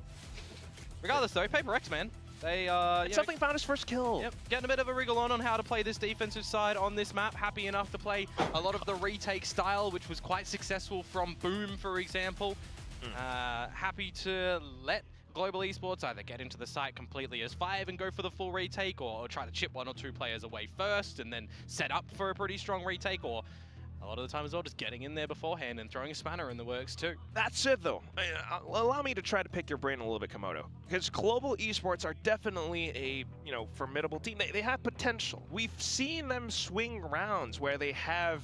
Regardless though, PRX, man. They Something found his first kill. Yep, getting a bit of a wriggle on how to play this defensive side on this map. Happy enough to play a lot of the retake style, which was quite successful from Boom, for example. Happy to let Global Esports either get into the site completely as 5 and go for the full retake, or try to chip 1 or 2 players away first and then set up for a pretty strong retake, or a lot of the time as well just getting in there beforehand and throwing a spanner in the works too. That's it though. Allow me to try to pick your brain a little bit, Komodo. Because Global Esports are definitely a, formidable team. They have potential. We've seen them swing rounds where they have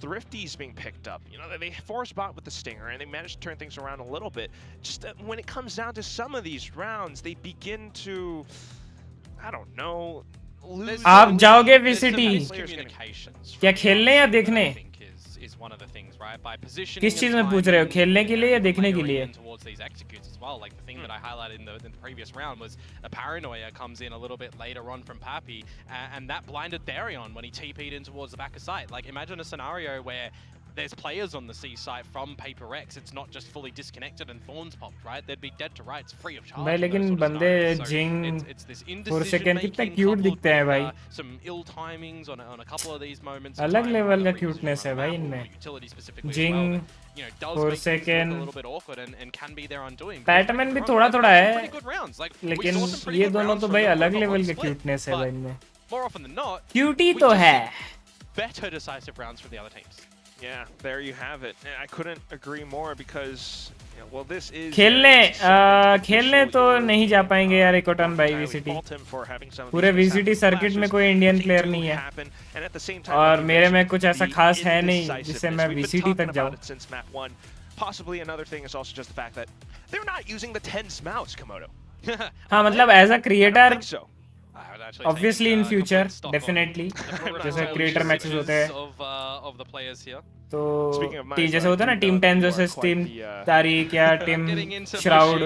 thrifties being picked up. They force bot with the Stinger and they manage to turn things around a little bit. Just when it comes down to some of these rounds, they begin to, I don't know, lose. आप जाओगे VCT? क्या क्या खेलने या देखने? is one of the things, right? By positioning किस चीज में पूछ रहे हो, खेलने के लिए या देखने के लिए? Towards these executes as well. Like the thing that I highlighted in the previous round was a paranoia comes in a little bit later on from Pappy, and that blinded Darion when he TP'd in towards the back of site. Like imagine a scenario where there's players on the C site from PRX. It's not just fully disconnected and thorns popped, right? They'd be dead to rights, free of charge. भाई लेकिन बंदे जिंग 4 second कितना cute दिखते हैं भाई. Some ill timings on a couple of these moments. अलग level का cuteness है भाई इनमें. जिंग 4 second. a little bit awkward and can be their undoing. Batman भी थोड़ा है. Pretty good rounds. Like लेकिन ये दोनों तो भाई अलग लेवल के क्यूटनेस है भाई इनमें. More often than not, cutie तो है. better decisive rounds from the other teams. Yeah, there you have it. And I couldn't agree more because, well, this is... खेलने तो नहीं जा पाएंगे यार इकोटन भाई VCT. पूरे VCT सर्किट में कोई इंडियन प्लेयर नहीं है. और मेरे में कुछ ऐसा खास है नहीं जिससे मैं VCT तक जाऊं. Possibly another thing is also just the fact that they're not using the TENS mouse, Komodo. हाँ मतलब as a creator, So. obviously in future, definitely. जैसे creator matches होते हैं. Of the players here. तो जैसे होता है ना टीम 10 वर्सेस टीम तारीख या टीम श्राउड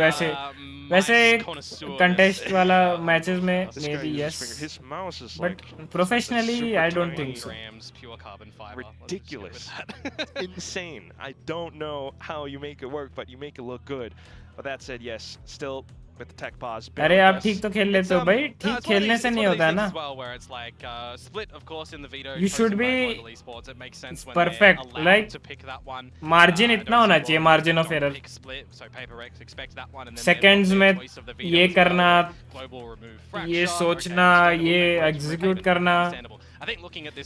वैसे कंटेस्ट वाला मैचेस में may be yes but professionally I don't think so. Ridiculous. Insane. I don't know how you make it work, but you make it look good. But that said, yes, still with the tech pause. अरे आप ठीक तो खेल लेते हो भाई. ठीक खेलने से नहीं होता है ना. You should be perfect. Like margin इतना होना चाहिए, margin of error. Seconds में ये करना, ये सोचना, ये execute करना.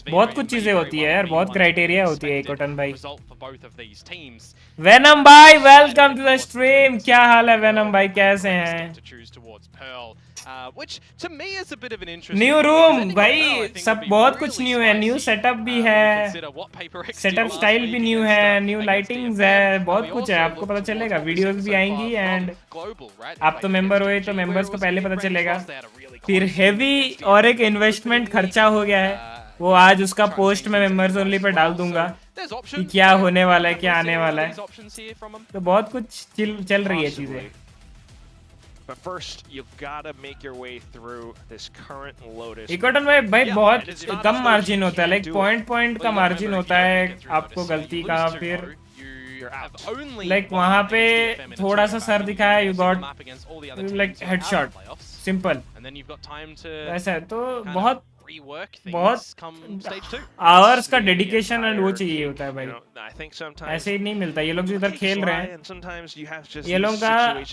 बहुत कुछ चीजें होती है यार, बहुत क्राइटेरिया होती है इकोटन भाई. वेनम भाई वेलकम टू द स्ट्रीम. क्या हाल है वेनम भाई, कैसे हैं? न्यू रूम भाई, सब बहुत कुछ न्यू है. न्यू सेटअप भी है, सेटअप स्टाइल भी न्यू है, न्यू लाइटिंग्स है, बहुत कुछ है. आपको पता चलेगा, वीडियोस भी आएंगी. एंड आप तो मेंबर हुए तो मेंबर्स को पहले पता चलेगा. फिर हेवी और एक इन्वेस्टमेंट खर्चा हो गया है, वो आज उसका पोस्ट में मेंबर्स ओनली पे डाल दूंगा कि क्या होने वाला है, क्या आने वाला है. तो बहुत कुछ चल रही है चीजें. But first, you've got to make your way through this current Lotus. इकोटन में भाई बहुत कम मार्जिन होता है, लाइक पॉइंट का मार्जिन होता है आपको गलती का. फिर लाइक वहाँ पे थोड़ा सा सर दिखाया, you got like headshot, simple. ऐसा है तो बहुत आवर्स का डेडिकेशन एंड वो चाहिए होता है भाई. ऐसे ही नहीं मिलता. ये लोग जो इधर खेल रहे हैं, ये लोग का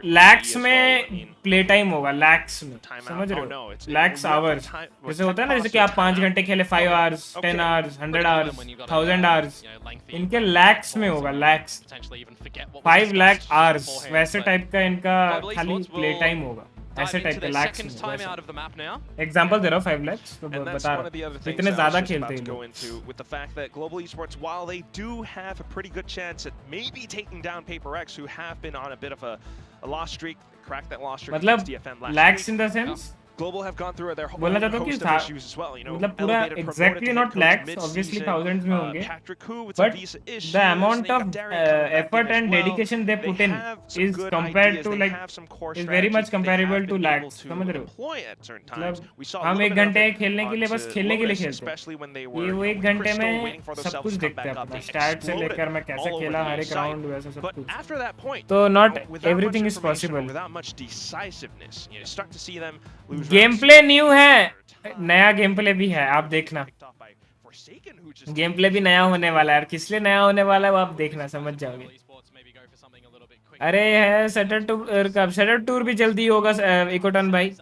लैक्स में प्ले टाइम होगा, लैक्स में, समझ रहे हो? लैक्स आवर्स जैसे होता है ना, जैसे कि आप 5 घंटे खेले, 5 आवर्स, 10 आवर्स, 100 आवर्स, 1000 आवर्स, इनके लैक्स में होगा. लैक्स 5 लाख आवर्स, वैसे टाइप का इनका खाली प्ले टाइम होगा. ऐसे टाइप के लैक्स एग्जांपल दे रहा हूं. 5 lakhs तो बता रहा हूं इतने ज्यादा खेलते हैं लोग. With the fact that Global Esports, while they do have a pretty good chance at maybe taking down PRX, who have been on a bit of a loss streak, crack that loss streak मतलब against DFM last lacks week. in the sense Global have gone through their बोलना own चाहता हूँ कि host of issues as well. You know, मतलब पूरा elevated, promoted exactly to not head coach lakhs, obviously mid-season. thousands में होंगे, Patrick Hu with some but visa issues. the amount They've of got Darian coming back effort in as and well. dedication they put in have some is good compared ideas. to They like have some core is very much strategies that they comparable have to been able lakhs, to समझ रहे हो? employ at certain times. मतलब We saw a हम little एक bit of घंटे it खेलने के लिए बस onto खेलने के लिए Lotus, खेलते हैं। especially when they ये were वो एक with घंटे Crystal में waiting for those सब cells कुछ to come देखते हैं back up. अपना They स्टार्ट से exploded लेकर मैं कैसे all over खेला the हर एक site. राउंड वैसा सब But कुछ। after that point, तो not without everything much is information or possible. without much decisiveness, you start to see them lose game rounds. Play new है, नया गेम प्ले भी है, आप देखना। Picked off by Forsaken, who just game play भी नया होने वाला है, और किस लिए नया होने वाला है वो आप देखना, समझ जाओगे। अरे है शटर टूर का, शटर टूर भी जल्दी होगा इकोटन भाई।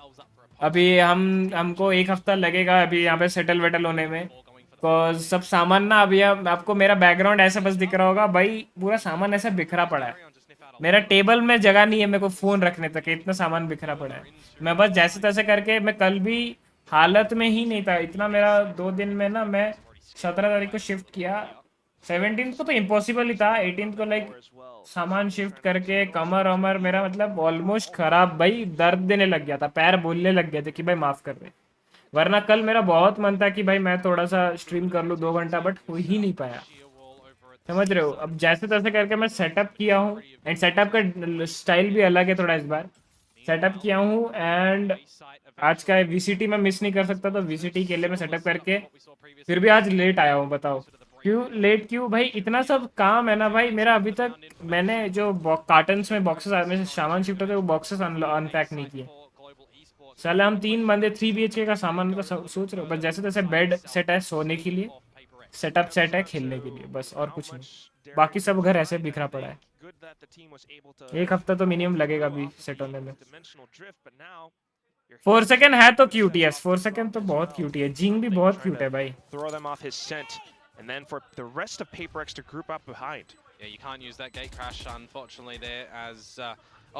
अभी हमको एक हफ्ता लगेगा अभी यहाँ पे सेटल वेटल होने में, बिकॉज सब सामान ना अभी आपको मेरा बैकग्राउंड ऐसा बस दिख रहा होगा भाई, पूरा सामान ऐसा बिखरा पड़ा है, मेरा टेबल में जगह नहीं है मेरे को फ़ोन रखने तक, इतना सामान बिखरा पड़ा है। मैं बस जैसे तैसे करके, मैं कल भी हालत में ही नहीं था इतना, मेरा 2 दिन में ना मैं 17 तारीख को शिफ्ट किया, 17 को तो इम्पॉसिबल ही था, 18 को लाइक सामान शिफ्ट करके कमर वमर मेरा मतलब ऑलमोस्ट खराब भाई, दर्द देने लग गया था, पैर बोलने लग गए थे कि भाई माफ़ कर दे। वरना कल मेरा बहुत मन था कि भाई मैं थोड़ा सा स्ट्रीम कर लूँ 2 घंटा, बट हो ही नहीं पाया, समझ रहे हो। अब जैसे तैसे करके मैं सेटअप किया हूँ, एंड सेटअप का स्टाइल भी अलग है थोड़ा, इस बार सेटअप किया हूँ, एंड आज का VCT मैं मिस नहीं कर सकता, तो VCT के लिए मैं सेटअप करके फिर भी आज लेट आया हूँ। बताओ क्यों लेट, क्यों भाई, इतना सब काम है ना भाई मेरा, अभी तक मैंने जो कार्टन्स में बॉक्सेस में सामान शिफ्ट होते हैं वो बॉक्सेस अनपैक नहीं किए। साले हम 3 बंदे 3 BHK का सामान का सोच रहे हो, बस जैसे तैसे बेड सेट है सोने के लिए, सेटअप सेट है खेलने के लिए, बस और कुछ नहीं, बाकी सब घर ऐसे बिखरा पड़ा है। एक हफ्ता तो मिनिमम लगेगा अभी सेट होने में। 4 सेकंड है तो क्यूट, यस 4 सेकंड तो बहुत क्यूट है, जिंग भी बहुत क्यूट है भाई। Throw them off his scent, and then for the rest of PRX to group up behind. Yeah, you can't use that gate crash, unfortunately, there, as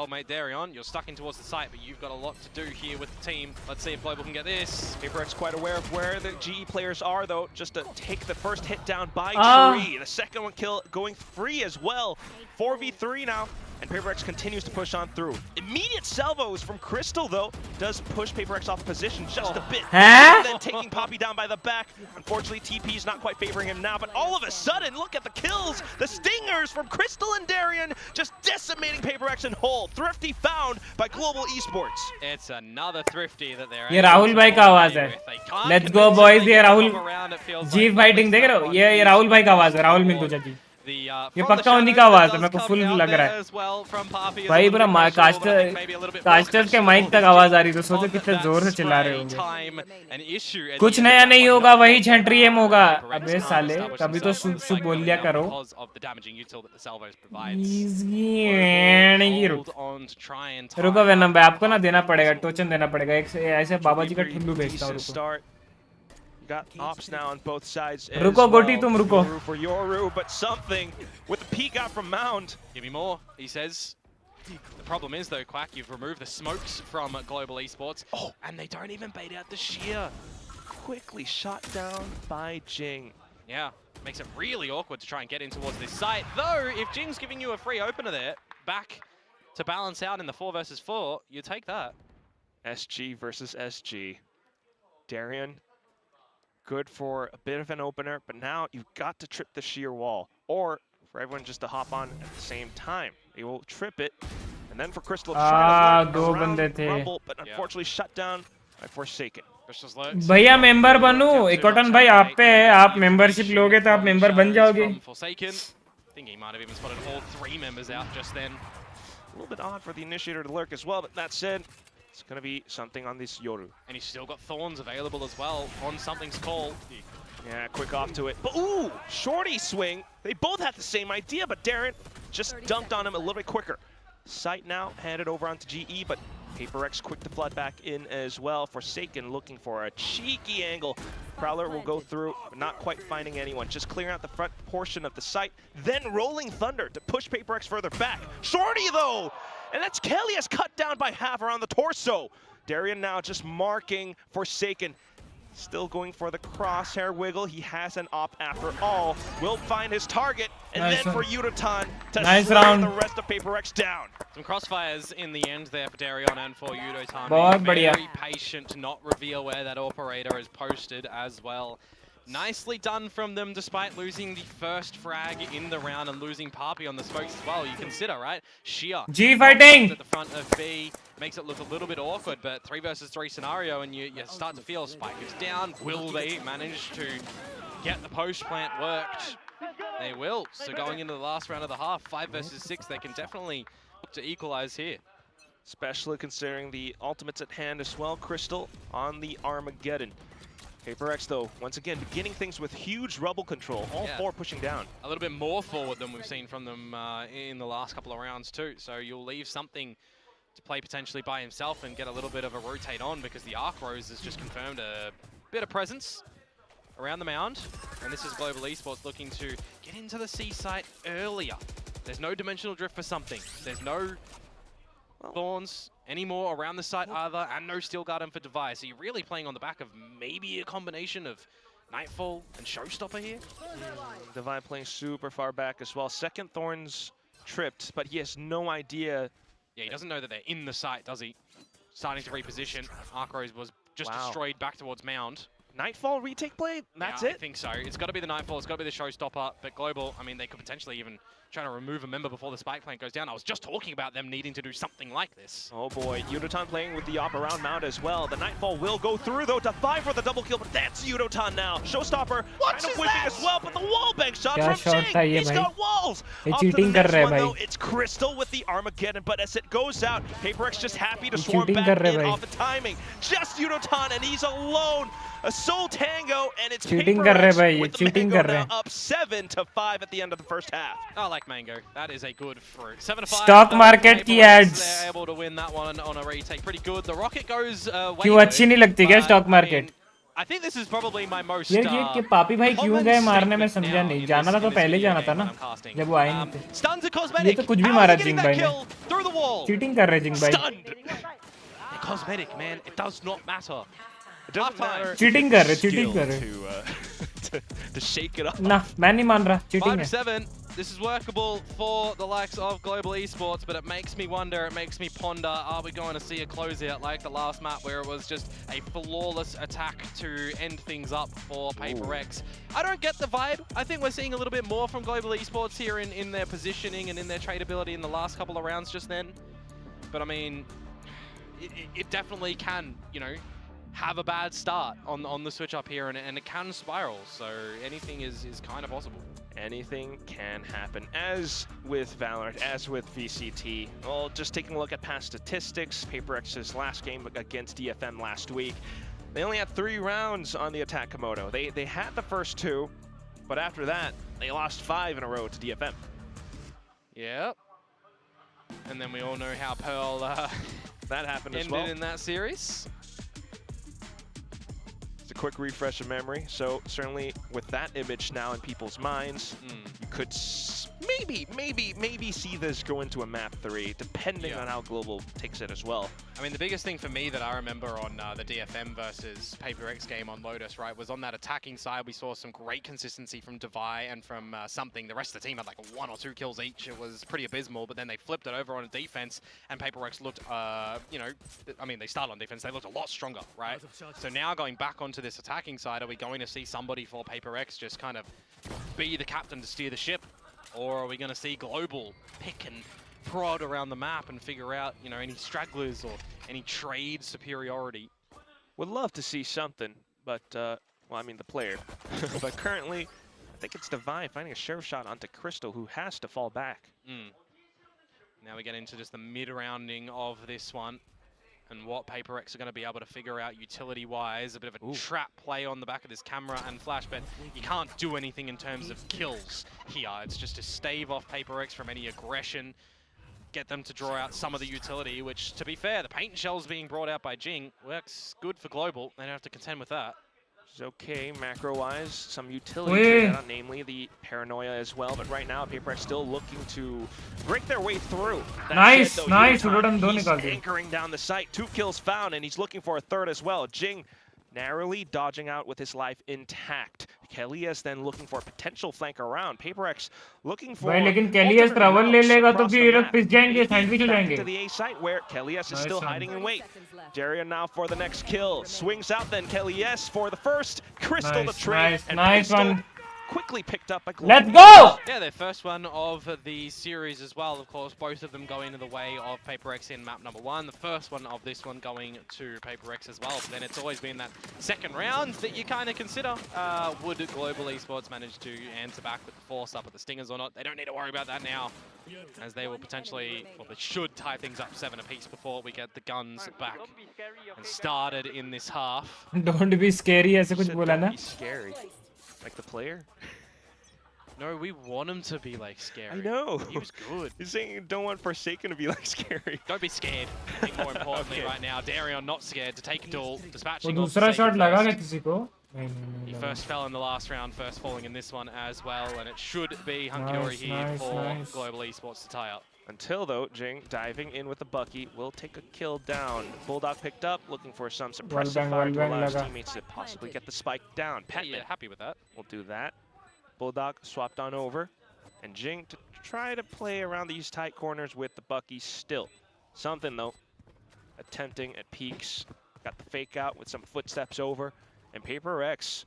oh mate, Darion, you're stuck in towards the site, but you've got a lot to do here with the team. Let's see if Global can get this. PRX quite aware of where the GE players are, though, just to take the first hit down by Tree. The second one kill going free as well. 4v3 now, and PRX continues to push on through. Immediate salvos from Crystal, though, does push PRX off position just a bit. And then taking Poppy down by the back. Unfortunately, TP is not quite favoring him now, but all of a sudden, look at the kills! The stingers from Crystal and Darian just decimating PRX in whole. Thrifty found by Global Esports. It's another Thrifty that they're ये राहुल भाई का आवाज है। Let's go boys, ये Rahul ji fighting देख रहे हो, ये राहुल भाई का आवाज है, राहुल मिंदुजा जी, ये पक्का उन्हीं का आवाज है, मेरे को फुल लग रहा है भाई, पूरा कास्टर के माइक तक आवाज आ रही, तो सोचो कितने जोर से चिल्ला रहे होंगे। कुछ नया नहीं होगा, वही झंट्री एम होगा। अबे साले कभी तो शुभ शुभ बोल लिया करो। रुको वेनम भाई, आपको ना देना पड़ेगा, टोचन देना पड़ेगा, एक ऐसे बाबा जी का ठुल्लू भेजता हूँ। रुको Got ops now on both sides. रुको गोटी तुम रुको। For Yoru, but something with the peek out from Mound. Give me more, he says. The problem is though, Quack, you've removed the smokes from Global Esports, and they don't even bait out the shear. Quickly shot down by Jing. Yeah, makes it really awkward to try and get in towards this site. Though, if Jing's giving you a free opener there, back to balance out in the 4 versus 4, you take that. SG versus SG. Darian, good for a bit of an opener, but now you've got to trip the sheer wall, or for everyone just to hop on at the same time. They will trip it, and then for Crystal to try to दो बंदे थे, rumble, but unfortunately shut down by Forsaken. भैया member बनूं, इकोटन भाई आप पे है, आप membership लोगे तो आप मेंबर बन जाओगे। Think he might have even spotted all 3 members out just then. A little bit odd for the initiator to lurk as well, but that said, it's going to be something on this Yoru. And he's still got Thorns available as well on something's call. Yeah, quick off to it. But ooh, shorty swing. They both had the same idea, but Darren just dunked on him a little bit quicker. Sight now handed over onto GE, but PRX quick to flood back in as well. Forsaken looking for a cheeky angle. Prowler will go through, but not quite finding anyone. Just clearing out the front portion of the site. Then Rolling Thunder to push PRX further back. Shorty though! And that's Kelly has cut down by half around the torso. Darian now just marking Forsaken. Still going for the crosshair wiggle. He has an op after all. Will find his target, and Nice then one. for Yudotan to Nice slow round. the rest of PRX down. Some crossfires in the end there for Darion and for Yudotan. बहुत बढ़िया. Very patient to not reveal where that operator is posted as well. Nicely done from them despite losing the first frag in the round and losing Papi on the smokes as well. You consider, right? Shia G fighting. at the front of B makes it look a little bit awkward, but 3 versus 3 scenario and you start to feel Spike is down. Will they manage to get the post plant worked? They will. So going into the last round of the half, 5 versus 6, they can definitely look to equalize here. Especially considering the ultimates at hand as well. Crystal on the Armageddon. PRX, though, once again, beginning things with huge rubble control. All 4 pushing down. A little bit more forward than we've seen from them in the last couple of rounds too. So you'll leave something to play potentially by himself and get a little bit of a rotate on because the Arc Rose has just confirmed a bit of presence around the mound. And this is Global Esports looking to get into the C site earlier. There's no dimensional drift for something. There's no thorns anymore around the site either, and no Steel Garden for Device. So you're really playing on the back of maybe a combination of Nightfall and Showstopper here? Divine playing super far back as well. Second Thorns tripped, but he has no idea. Yeah, he doesn't know that they're in the site, does he? Starting to reposition. Arcrose was just destroyed back towards Mound. Nightfall retake play? That's yeah, it? I think so. It's got to be the Nightfall, it's got to be the Showstopper, but Global, I mean, they could potentially even try to remove a member before the spike plant goes down. I was just talking about them needing to do something like this. Oh boy, Yudotan playing with the op around Mound as well. The Nightfall will go through though to 5 for the double kill, but that's Yudotan now. Showstopper kind of whipping as well, but the wall bank shot क्या from shot था Jing. ये He's भाई? got walls. ये Off to the cheating कर next रहा है one भाई. though, it's Crystal with the Armageddon, but as it goes out, PRX just happy to ये swarm cheating back कर रहा है in भाई. off the timing. Just Yudotan and he's alone. A soul tango, and it's Cheating कर रहे PRX भाई, with the cheating Mango कर रहे now up 7-5 at the end of the first half. I like Mango. That is a good fruit. 7-5. Stock market की ads. They're able to win that one on a retake. Pretty good. The rocket goes away. क्यों अच्छी नहीं लगती क्या stock market? I think this is probably my most. ये पापी भाई क्यों गए मारने में समझा नहीं. जाना था तो पहले जाना था ना. जब वो आए नहीं थे. Stuns are cosmetic. ये तो कुछ भी मारा जिंग भाई ने. Through the wall. Cheating कर रहे जिंग भाई. Stunned. They're cosmetic, man. It does not matter. It doesn't matter. Cheating कर रहे, cheating कर रहे. To shake it up. ना मैं नहीं मान रहा. Cheating है. 5-7. This is workable for the likes of Global Esports, but it makes me wonder, it makes me ponder, are we going to see a closeout like the last map where it was just a flawless attack to end things up for PRX? I don't get the vibe. I think we're seeing a little bit more from Global Esports here in their positioning and in their tradability in the last couple of rounds just then. But I mean, it definitely can, you know, have a bad start on the switch up here, and it can spiral, so anything is kind of possible. Anything can happen, as with Valorant, as with VCT. Well, just taking a look at past statistics, PRX's last game against DFM last week, they only had 3 rounds on the attack Komodo. They had the first 2, but after that, they lost 5 in a row to DFM. Yep. And then we all know how Pearl that happened as ended well in that series. It's a quick refresh of memory, so certainly with that image now in people's minds, you could maybe see this go into a map 3, depending on how Global takes it as well. I mean, the biggest thing for me that I remember on the DFM versus PRX game on Lotus, right, was on that attacking side, we saw some great consistency from Devi and from Something. The rest of the team had like 1 or 2 kills each. It was pretty abysmal, but then they flipped it over on a defense, and PRX looked, you know, I mean, they started on defense, they looked a lot stronger, right? So now going back onto this attacking side, are we going to see somebody for PRX just kind of be the captain to steer the ship? Or are we going to see Global pick and prod around the map and figure out, you know, any stragglers or any trade superiority? Would love to see something, but, well, I mean the player. But currently, I think it's Devi finding a sheriff shot onto Crystal, who has to fall back. Now we get into just the mid-rounding of this one, and what PRX are going to be able to figure out utility-wise. A bit of a trap play on the back of this camera and flash, but you can't do anything in terms of kills here. It's just to stave off PRX from any aggression, get them to draw out some of the utility, which, to be fair, the paint shells being brought out by Jing works good for Global. They don't have to contend with that. It's okay, macro-wise, some utility, namely the Paranoia as well, but right now, PRX still looking to break their way through. Nice, nice. He's anchoring down the site, 2 kills found, and he's looking for a 3rd as well. Jing narrowly dodging out with his life intact. Kelly's then looking for a potential flank around. PRX looking for भाई लेकिन कैलियस alternate travel ले routes लेगा तो across फिर the ये लोग map. पिस जाएंगे, Maybe sandwich हो back जाएंगे. into the A site where Kelly's is still Nice one. hiding in wait. Darian now for the next kill. Swings out then Kelly's for the first. Crystal Nice, the trade. nice, And nice Crystal one. quickly picked up by Let's Global. go! Yeah, their first one of the series as well, of course. Both of them going in the way of PRX in map number 1. The first one of this one going to PRX as well. But then it's always been that second round that you kind of consider. Would Global Esports manage to answer back with the force up at the Stingers or not? They don't need to worry about that now, as they will potentially, well, they should tie things up 7 apiece before we get the guns back and started in this half. Don't be scary, ऐसे कुछ Said बोला don't ना? be scary. Like the player? No, we want him to be like scary. I know. He was good. You're saying you don't want Forsaken to be like scary. Don't be scared. I think more importantly Okay. right now, Darion not scared to take a duel, वो dispatching off दूसरा shot Forsaken लगा क्या first. किसी को? नहीं, He नहीं, first fell in the last round, first falling in this one as well, and it should be hunky-dory Nice, here nice, for nice. Global Esports to tie up. Until though, Jing diving in with the Bucky will take a kill down. Bulldog picked up, looking for some suppressive bang, fire to wall bang allow his laga. teammates to possibly get the spike down. Petman Yeah, happy with that. will do that. Bulldog swapped on over. And Jing to try to play around these tight corners with the Bucky still. Something though, attempting at peaks. Got the fake out with some footsteps over. And PRX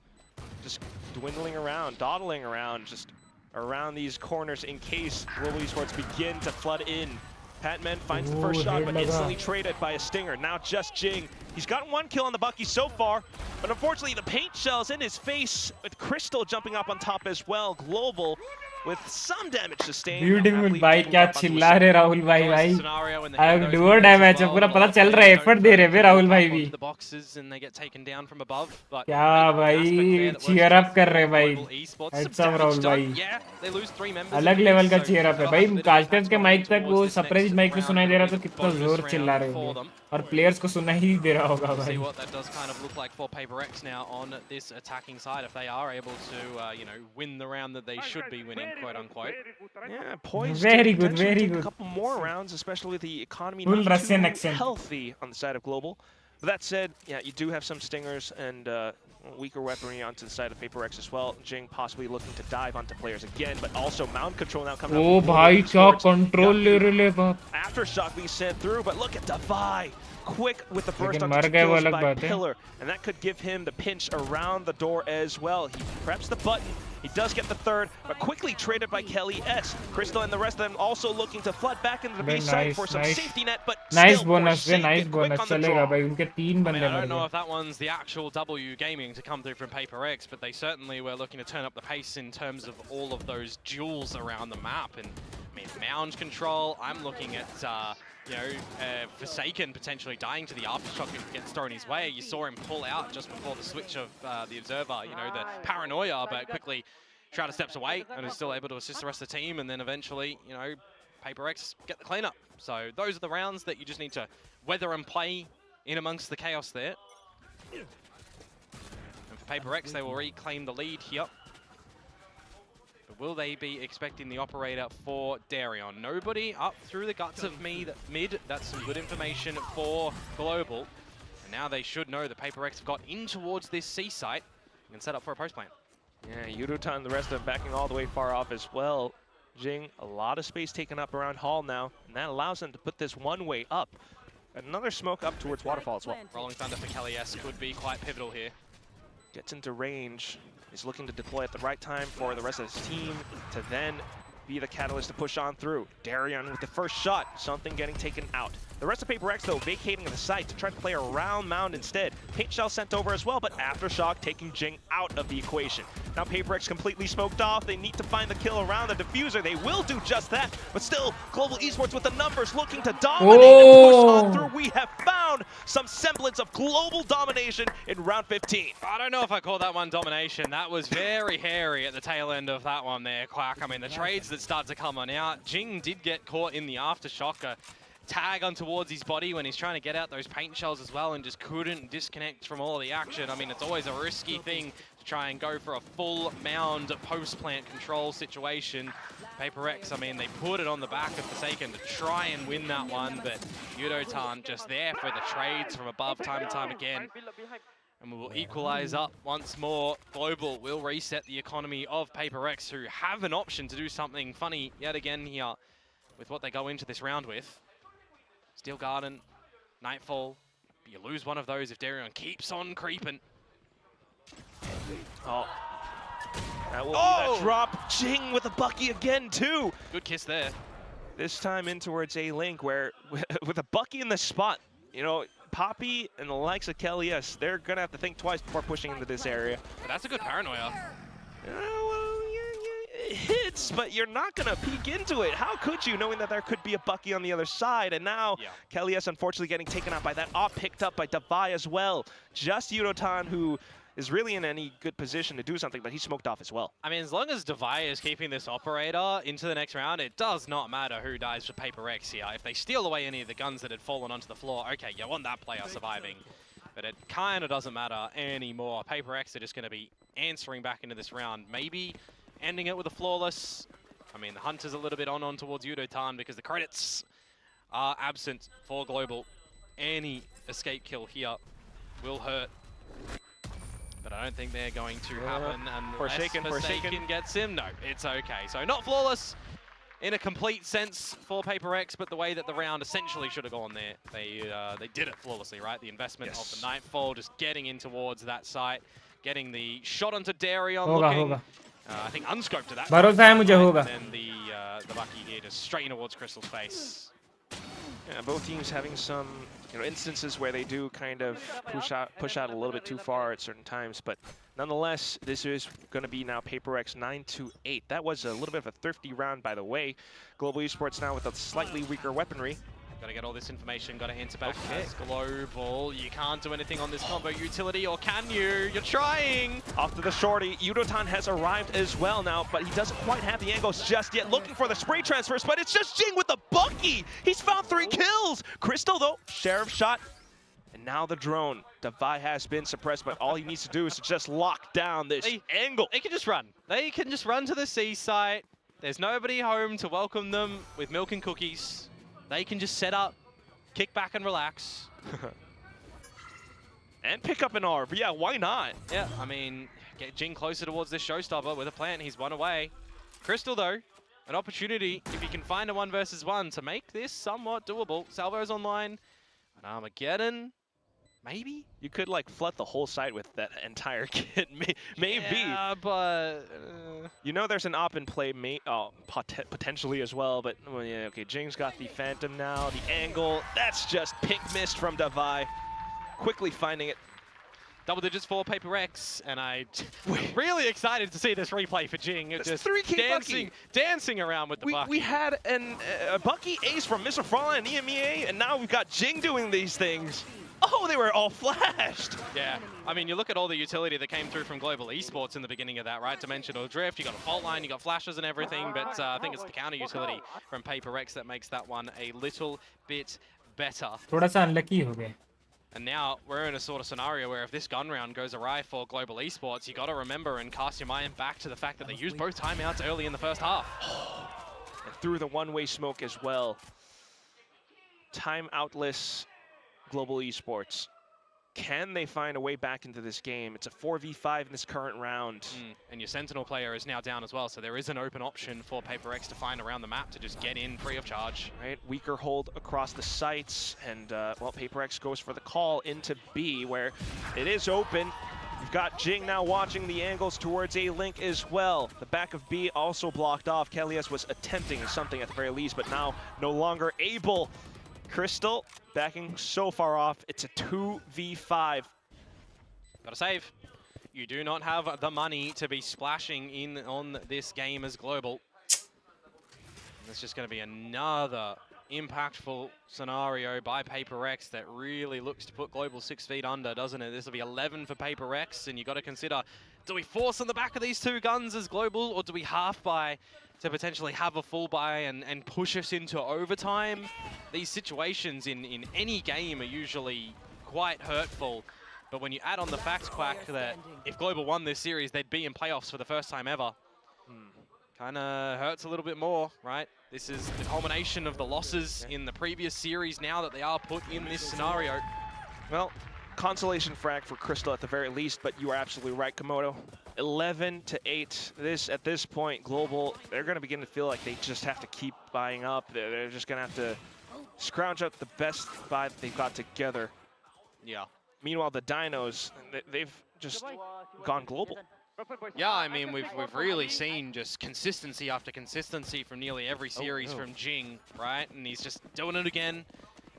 just dwindling around, dawdling around, just around these corners in case Global Esports begin to flood in. Patman finds the first Ooh, shot, hit but laga. instantly traded by a Stinger. Now just Jing. He's gotten 1 kill on the Bucky so far, but unfortunately the paint shell's in his face, with Crystal jumping up on top as well. Global with some damage sustained. Beautiful Happily भाई, to क्या move up onto a चिल्ला रहे राहुल भाई Always a भाई. scenario when they I have have those duo moments damage as है, well. पूरा A lot पता of चल players रहा है, don't effort दे रहे turn हैं राहुल up भाई onto भी. the boxes and they get taken down from above. But क्या great भाई, aspect there that works cheer up with कर रहे हैं भाई. Global Esports. Heads Some up damage Rahul done. भाई. Yeah, they lose 3 members. अलग in लेवल this, का so cheer up है they'll भाई. have a bit of casters impact के going माइक तक towards वो this सेपरेट next माइक में round. सुनाई दे रहा It'll तो be a कितना bonus जोर चिल्ला round रहे for होंगे. them. और प्लेयर्स को सुनाई ही दे रहा होगा See भाई. what that does kind of look like for PRX now on this attacking side, if they are able to, you know, win the round that they should be winning, quote unquote. Yeah, poised Very to good, potentially very take good. a couple more rounds, especially with the economy Full not Russian too accent. healthy on the side of Global. But that said, yeah, you do have some Stingers and weaker weaponry onto the side of PRX as well. Jing possibly looking to dive onto players again, but also mound control now coming ओ up. from भाई Global क्या Esports. Control Got ले the रहे ले बाप. Aftershock being sent through, but look at Defy. Quick with the burst लेकिन onto मर 2 गए वो kills अलग by बात है. Pillar, and that could give him the pinch around the door as well. He preps the button, he does get the third, but quickly traded by Kelly S. Crystal and the rest of them also looking to flood back into the B Very site nice, for some nice. safety net, but Nice still bonus पे, Forsaken nice quick bonus on the चलेगा draw. भाई. उनके 3 I mean, बंदे I मर don't know गए. if that one's the actual W gaming to come through from PRX, but they certainly were looking to turn up the pace in terms of all of those duels around the map. And I mean, mound control, I'm looking at, you know, Forsaken potentially dying to the aftershock if it gets thrown his way. You saw him pull out just before the switch of the Observer, you know, the paranoia, but quickly Shrouder steps away and is still able to assist the rest of the team, and then eventually, you know, PRX get the cleanup. So those are the rounds that you just need to weather and play in amongst the chaos there. And for PRX, they will reclaim the lead here. But will they be expecting the operator for Darion? Nobody up through the guts of mid. That's some good information for Global. And now they should know that PRX have got in towards this C site and set up for a post plant. Yeah, Yudotan and the rest of them backing all the way far off as well. Jing, a lot of space taken up around Hall now, and that allows them to put this one way up. Another smoke up towards Waterfall as well. Rolling Thunder for Kelly S could be quite pivotal here. Gets into range, is looking to deploy at the right time for the rest of his team to then be the catalyst to push on through. Darion with the first shot, something getting taken out. The rest of PRX, though, vacating the site to try to play around Mound instead. Paint Shell sent over as well, but Aftershock taking Jing out of the equation. Now PRX completely smoked off. They need to find the kill around the diffuser. They will do just that, but still, Global Esports with the numbers looking to dominate and push on through. We have found some semblance of global domination in round 15. I don't know if I call that one domination. That was very hairy at the tail end of that one there, Quack. I mean, the trades that start to come on out. Jing did get caught in the Aftershock. Tag on towards his body when he's trying to get out those paint shells as well, and just couldn't disconnect from all of the action. I mean, it's always a risky thing to try and go for a full mound post-plant control situation. PRX, I mean, they put it on the back of Forsaken to try and win that one, but Yudotan just there for the trades from above time and time again. And we will equalize up once more. Global will reset the economy of PRX, who have an option to do something funny yet again here with what they go into this round with. Steel Garden, Nightfall. But you lose one of those if Darion keeps on creeping. Oh. That will be that drop. Jing with a Bucky again, too. Good kiss there. This time in towards A-Link, where with a Bucky in the spot, you know, Poppy and the likes of Kelly's, they're going to have to think twice before pushing into this area. But that's a good paranoia. It hits, but you're not going to peek into it. How could you, knowing that there could be a Bucky on the other side? And now Kelly's unfortunately getting taken out by that op, picked up by Davai as well. Just Yudotan, who is really in any good position to do something, but he's smoked off as well. I mean, as long as Davai is keeping this operator into the next round, it does not matter who dies for PRX here. If they steal away any of the guns that had fallen onto the floor, okay, you want that player surviving. But it kind of doesn't matter anymore. PRX are just going to be answering back into this round. Maybe ending it with a flawless. I mean, the Hunter's a little bit on towards Yudotan because the credits are absent for Global. Any escape kill here will hurt. But I don't think they're going to happen unless Forsaken gets him. No, it's okay. So not flawless in a complete sense for PRX, but the way that the round essentially should have gone there, they did it flawlessly, right? The investment of the Nightfall, just getting in towards that site, getting the shot onto Darion, looking, I think unscoped to that. भरोसा है मुझे होगा. And then the Bucky here just straight towards Crystal's face. Yeah, both teams having some instances where they do kind of push out a little bit too far at certain times, but nonetheless, this is going to be now PRX 9-8. That was a little bit of a thrifty round, by the way. Global Esports now with a slightly weaker weaponry. Got to get all this information, got to answer back as Global. You can't do anything on this combo utility, or can you? You're trying! Off to the shorty. Yudotan has arrived as well now, but he doesn't quite have the angles just yet. Looking for the spray transfers, but it's just Jing with the Bucky! He's found 3 kills! Crystal, though, Sheriff shot. And now the drone. Davai has been suppressed, but all he needs to do is to just lock down this angle. They can just run. They can just run to the C site. There's nobody home to welcome them with milk and cookies. They can just set up, kick back and relax. And pick up an ARB. Yeah, why not? Yeah, I mean, get Jing closer towards this showstopper with a plant. He's one away. Crystal, though, an opportunity, if he can find a 1 versus 1, to make this somewhat doable. Salvo's online. An Armageddon, maybe? You could, like, flood the whole site with that entire kit. Maybe. Yeah, but... You know there's an op in play, potentially as well, but well, yeah, okay, Jing's got the Phantom now, the angle. That's just pick missed from Davai. Quickly finding it. Double digits for PRX, and I'm really excited to see this replay for Jing. It's just 3K dancing around with the Bucky. We had a Bucky ace from Mr. Frala and EMEA, and now we've got Jing doing these things. Oh, they were all flashed. Yeah, I mean, you look at all the utility that came through from Global Esports in the beginning of that, right? Dimensional Drift, you got a fault line, you got flashes and everything, but I think it's the counter utility from PRX that makes that one a little bit better. थोड़ा सा unlucky हो गए. And now we're in a sort of scenario where if this gun round goes awry for Global Esports, you got to remember and cast your mind back to the fact that they used both timeouts early in the first half. And through the one-way smoke as well. Timeoutless Global Esports. Can they find a way back into this game? It's a 4v5 in this current round. And your Sentinel player is now down as well, so there is an open option for PRX to find around the map to just get in free of charge. Right, weaker hold across the sites, and well, PRX goes for the call into B, where it is open. You've got Jing now watching the angles towards A-Link as well. The back of B also blocked off. Kelly's was attempting something at the very least, but now no longer able. Crystal backing so far off. It's a 2v5. Gotta save. You do not have the money to be splashing in on this game as Global. And it's just going to be another impactful scenario by PRX that really looks to put Global 6 feet under, doesn't it? This will be 11 for PRX, and you got to consider, do we force on the back of these 2 guns as Global, or do we half buy to potentially have a full buy and push us into overtime? These situations in any game are usually quite hurtful, but when you add on the fact, Quack, that if Global won this series, they'd be in playoffs for the first time ever. Kind of hurts a little bit more, right? This is the culmination of the losses in the previous series now that they are put in this scenario. Well, consolation frag for Crystal at the very least, but you are absolutely right, Komodo. 11-8. At this point, Global, they're going to begin to feel like they just have to keep buying up. They're just going to have to scrounge up the best buy that they've got together. Yeah. Meanwhile, the Dinos, they've just gone global. Yeah, I mean, we've really seen just consistency after consistency from nearly every series from Jing, right? And he's just doing it again,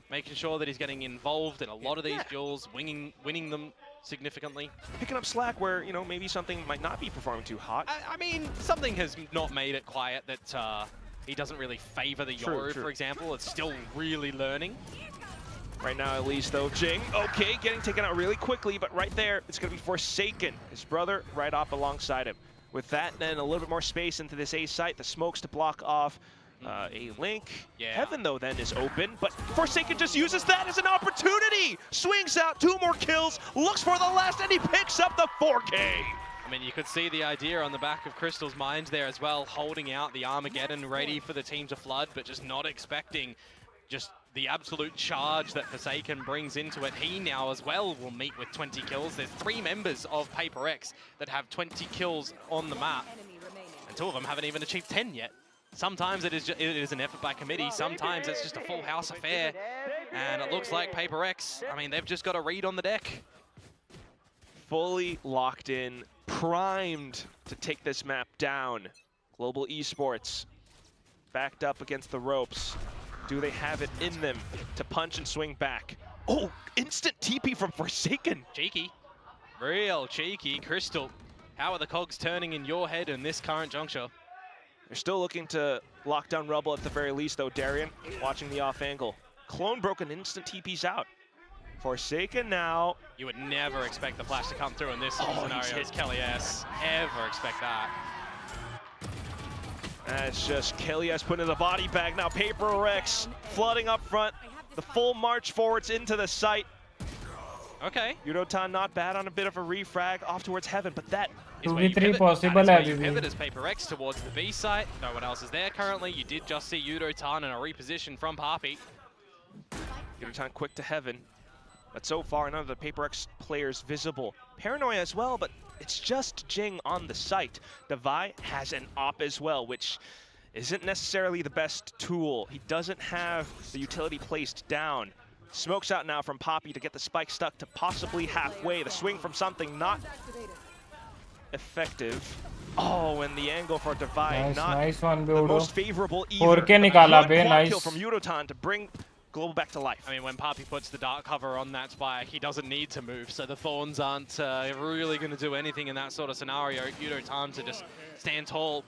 making sure that he's getting involved in a lot of these duels, winning them significantly. Picking up slack where, you know, maybe something might not be performing too hot. I mean, something has not made it quiet that he doesn't really favor the Yoru, for example. It's still really learning. Right now, at least, though, Jing, okay, getting taken out really quickly, but right there, it's going to be Forsaken, his brother, right off alongside him. With that, then a little bit more space into this A site, the smokes to block off a link. Heaven, though, then is open, but Forsaken just uses that as an opportunity! Swings out, 2 more kills, looks for the last, and he picks up the 4K! I mean, you could see the idea on the back of Crystal's mind there as well, holding out the Armageddon, ready for the team to flood, but just not expecting just the absolute charge that Forsaken brings into it. He now as well will meet with 20 kills. There's 3 members of PRX that have 20 kills on the map, and 2 of them haven't even achieved 10 yet. Sometimes it is an effort by committee, sometimes it's just a full house affair, and it looks like PRX, I mean, they've just got a read on the deck. Fully locked in, primed to take this map down. Global Esports, backed up against the ropes. Do they have it in them to punch and swing back? Oh, instant TP from Forsaken. Cheeky, real cheeky. Crystal, how are the cogs turning in your head in this current juncture? They're still looking to lock down Rubble at the very least, though. Darian watching the off angle. Clone broken, instant TP's out. Forsaken now. You would never expect the flash to come through in this scenario as Kelly S. Ever expect that. That's just Kelly S put in the body bag. Now PRX flooding up front. The full march forwards into the site. Okay. Yudotan not bad on a bit of a refrag off towards Heaven, but that is where you pivot. possible That is where you pivot as PRX towards the B site. No one else is there currently. You did just see Yudotan in a reposition from Papi. Yudotan quick to Heaven. But so far, none of the PRX players visible. Paranoia as well, but it's just Jing on the site. Devi has an op as well, which isn't necessarily the best tool. He doesn't have the utility placed down. Smokes out now from Poppy to get the spike stuck to possibly halfway. The swing from something not effective. Oh, and the angle for Devi not the most favorable either. Quad kill from Yudotan to bring Global back to life. I mean, when Papi puts the dark cover on that spike, he doesn't need to move, so the Thorns aren't really going to do anything in that sort of scenario. Yudotan to just stand tall.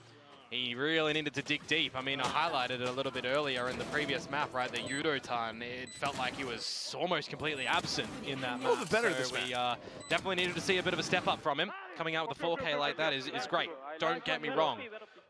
He really needed to dig deep. I mean, I highlighted it a little bit earlier in the previous map, right? The Yudotan, it felt like he was almost completely absent in that map. We definitely needed to see a bit of a step up from him. Coming out with a 4K like that is great. Don't get me wrong.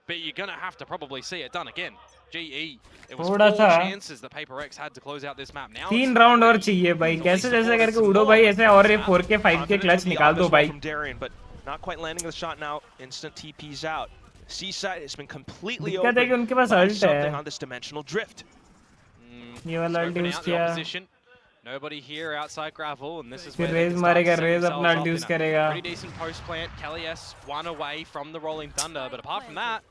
But you're going to have to probably see it done again. GE. It was 4 chances that PRX had to close out this map. Now 3 round और चाहिए भाई कैसे जैसे करके उड़ो भाई ऐसे और ये 4K 5K क्लच निकाल दो भाई. Darian, but not quite landing the shot now. Instant TP's out. Seaside has been completely open है कि उनके पास ult something on this dimensional drift. ये वाला ult यूज किया. Nobody here outside gravel, and this is where Raze मारेगा, Raze अपना ult use करेगा. Pretty decent post plant. Kelly S 1 away from the Rolling Thunder, but apart from that,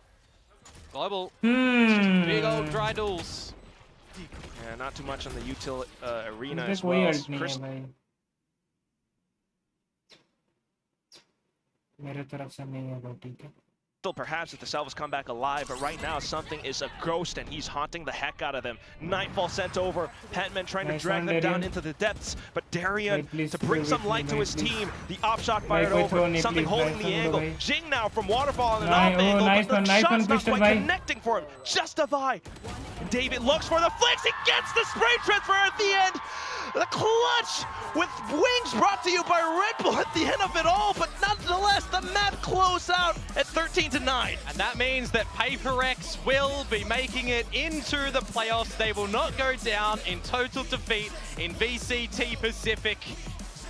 Global, just big old dry duels. Yeah, not too much on the util arena as well. मेरे तरफ से नहीं है वो ठीक है. Perhaps if the Salvas come back alive, but right now something is a ghost and he's haunting the heck out of them. Nightfall sent over, Hetman trying to drag them down into the depths, but Darian to bring some light to his team. The op shot fired over, something holding the angle. Jing now from Waterfall on an off angle, but the shot's not quite connecting for him. Just a Vi. David looks for the flicks, he gets the spray transfer at the end. The clutch with wings brought to you by Red Bull at the end of it all, but nonetheless, the map closed out at 13-9. And that means that PRX will be making it into the playoffs. They will not go down in total defeat in VCT Pacific.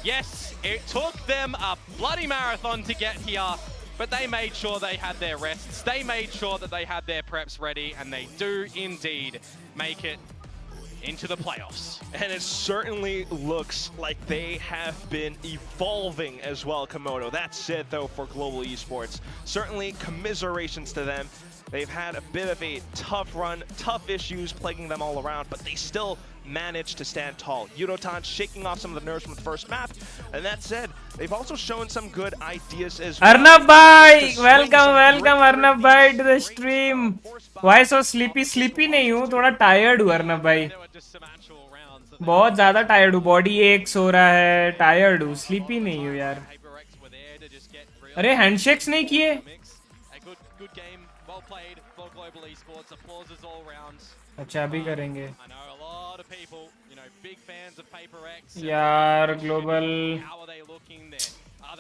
Yes, it took them a bloody marathon to get here, but they made sure they had their rests. They made sure that they had their preps ready, and they do indeed make it into the playoffs. And it certainly looks like they have been evolving as well, Komodo. That's it, though, for Global Esports. Certainly, commiserations to them. They've had a bit of a tough run, tough issues plaguing them all around, but they still managed to stand tall. Yunotan shaking off some of the nerves from the first map. And that said, they've also shown some good ideas as well. Arnab bhai, welcome Arnab bhai to the stream. Why so sleepy? Sleepy नहीं हूँ, थोड़ा tired हूँ Arnab bhai. There were just some actual rounds that they बहुत ज़्यादा tired हूँ, body aches हो रहा है, tired हूँ, sleepy नहीं हूँ यार. PRX were there to just get real अरे handshakes नहीं किए? mix. A good game, well played for Global Esports. Applauses all round. अच्छा अभी करेंगे. I know a lot of people, you know, big fans of PRX. यार global. How are they looking there?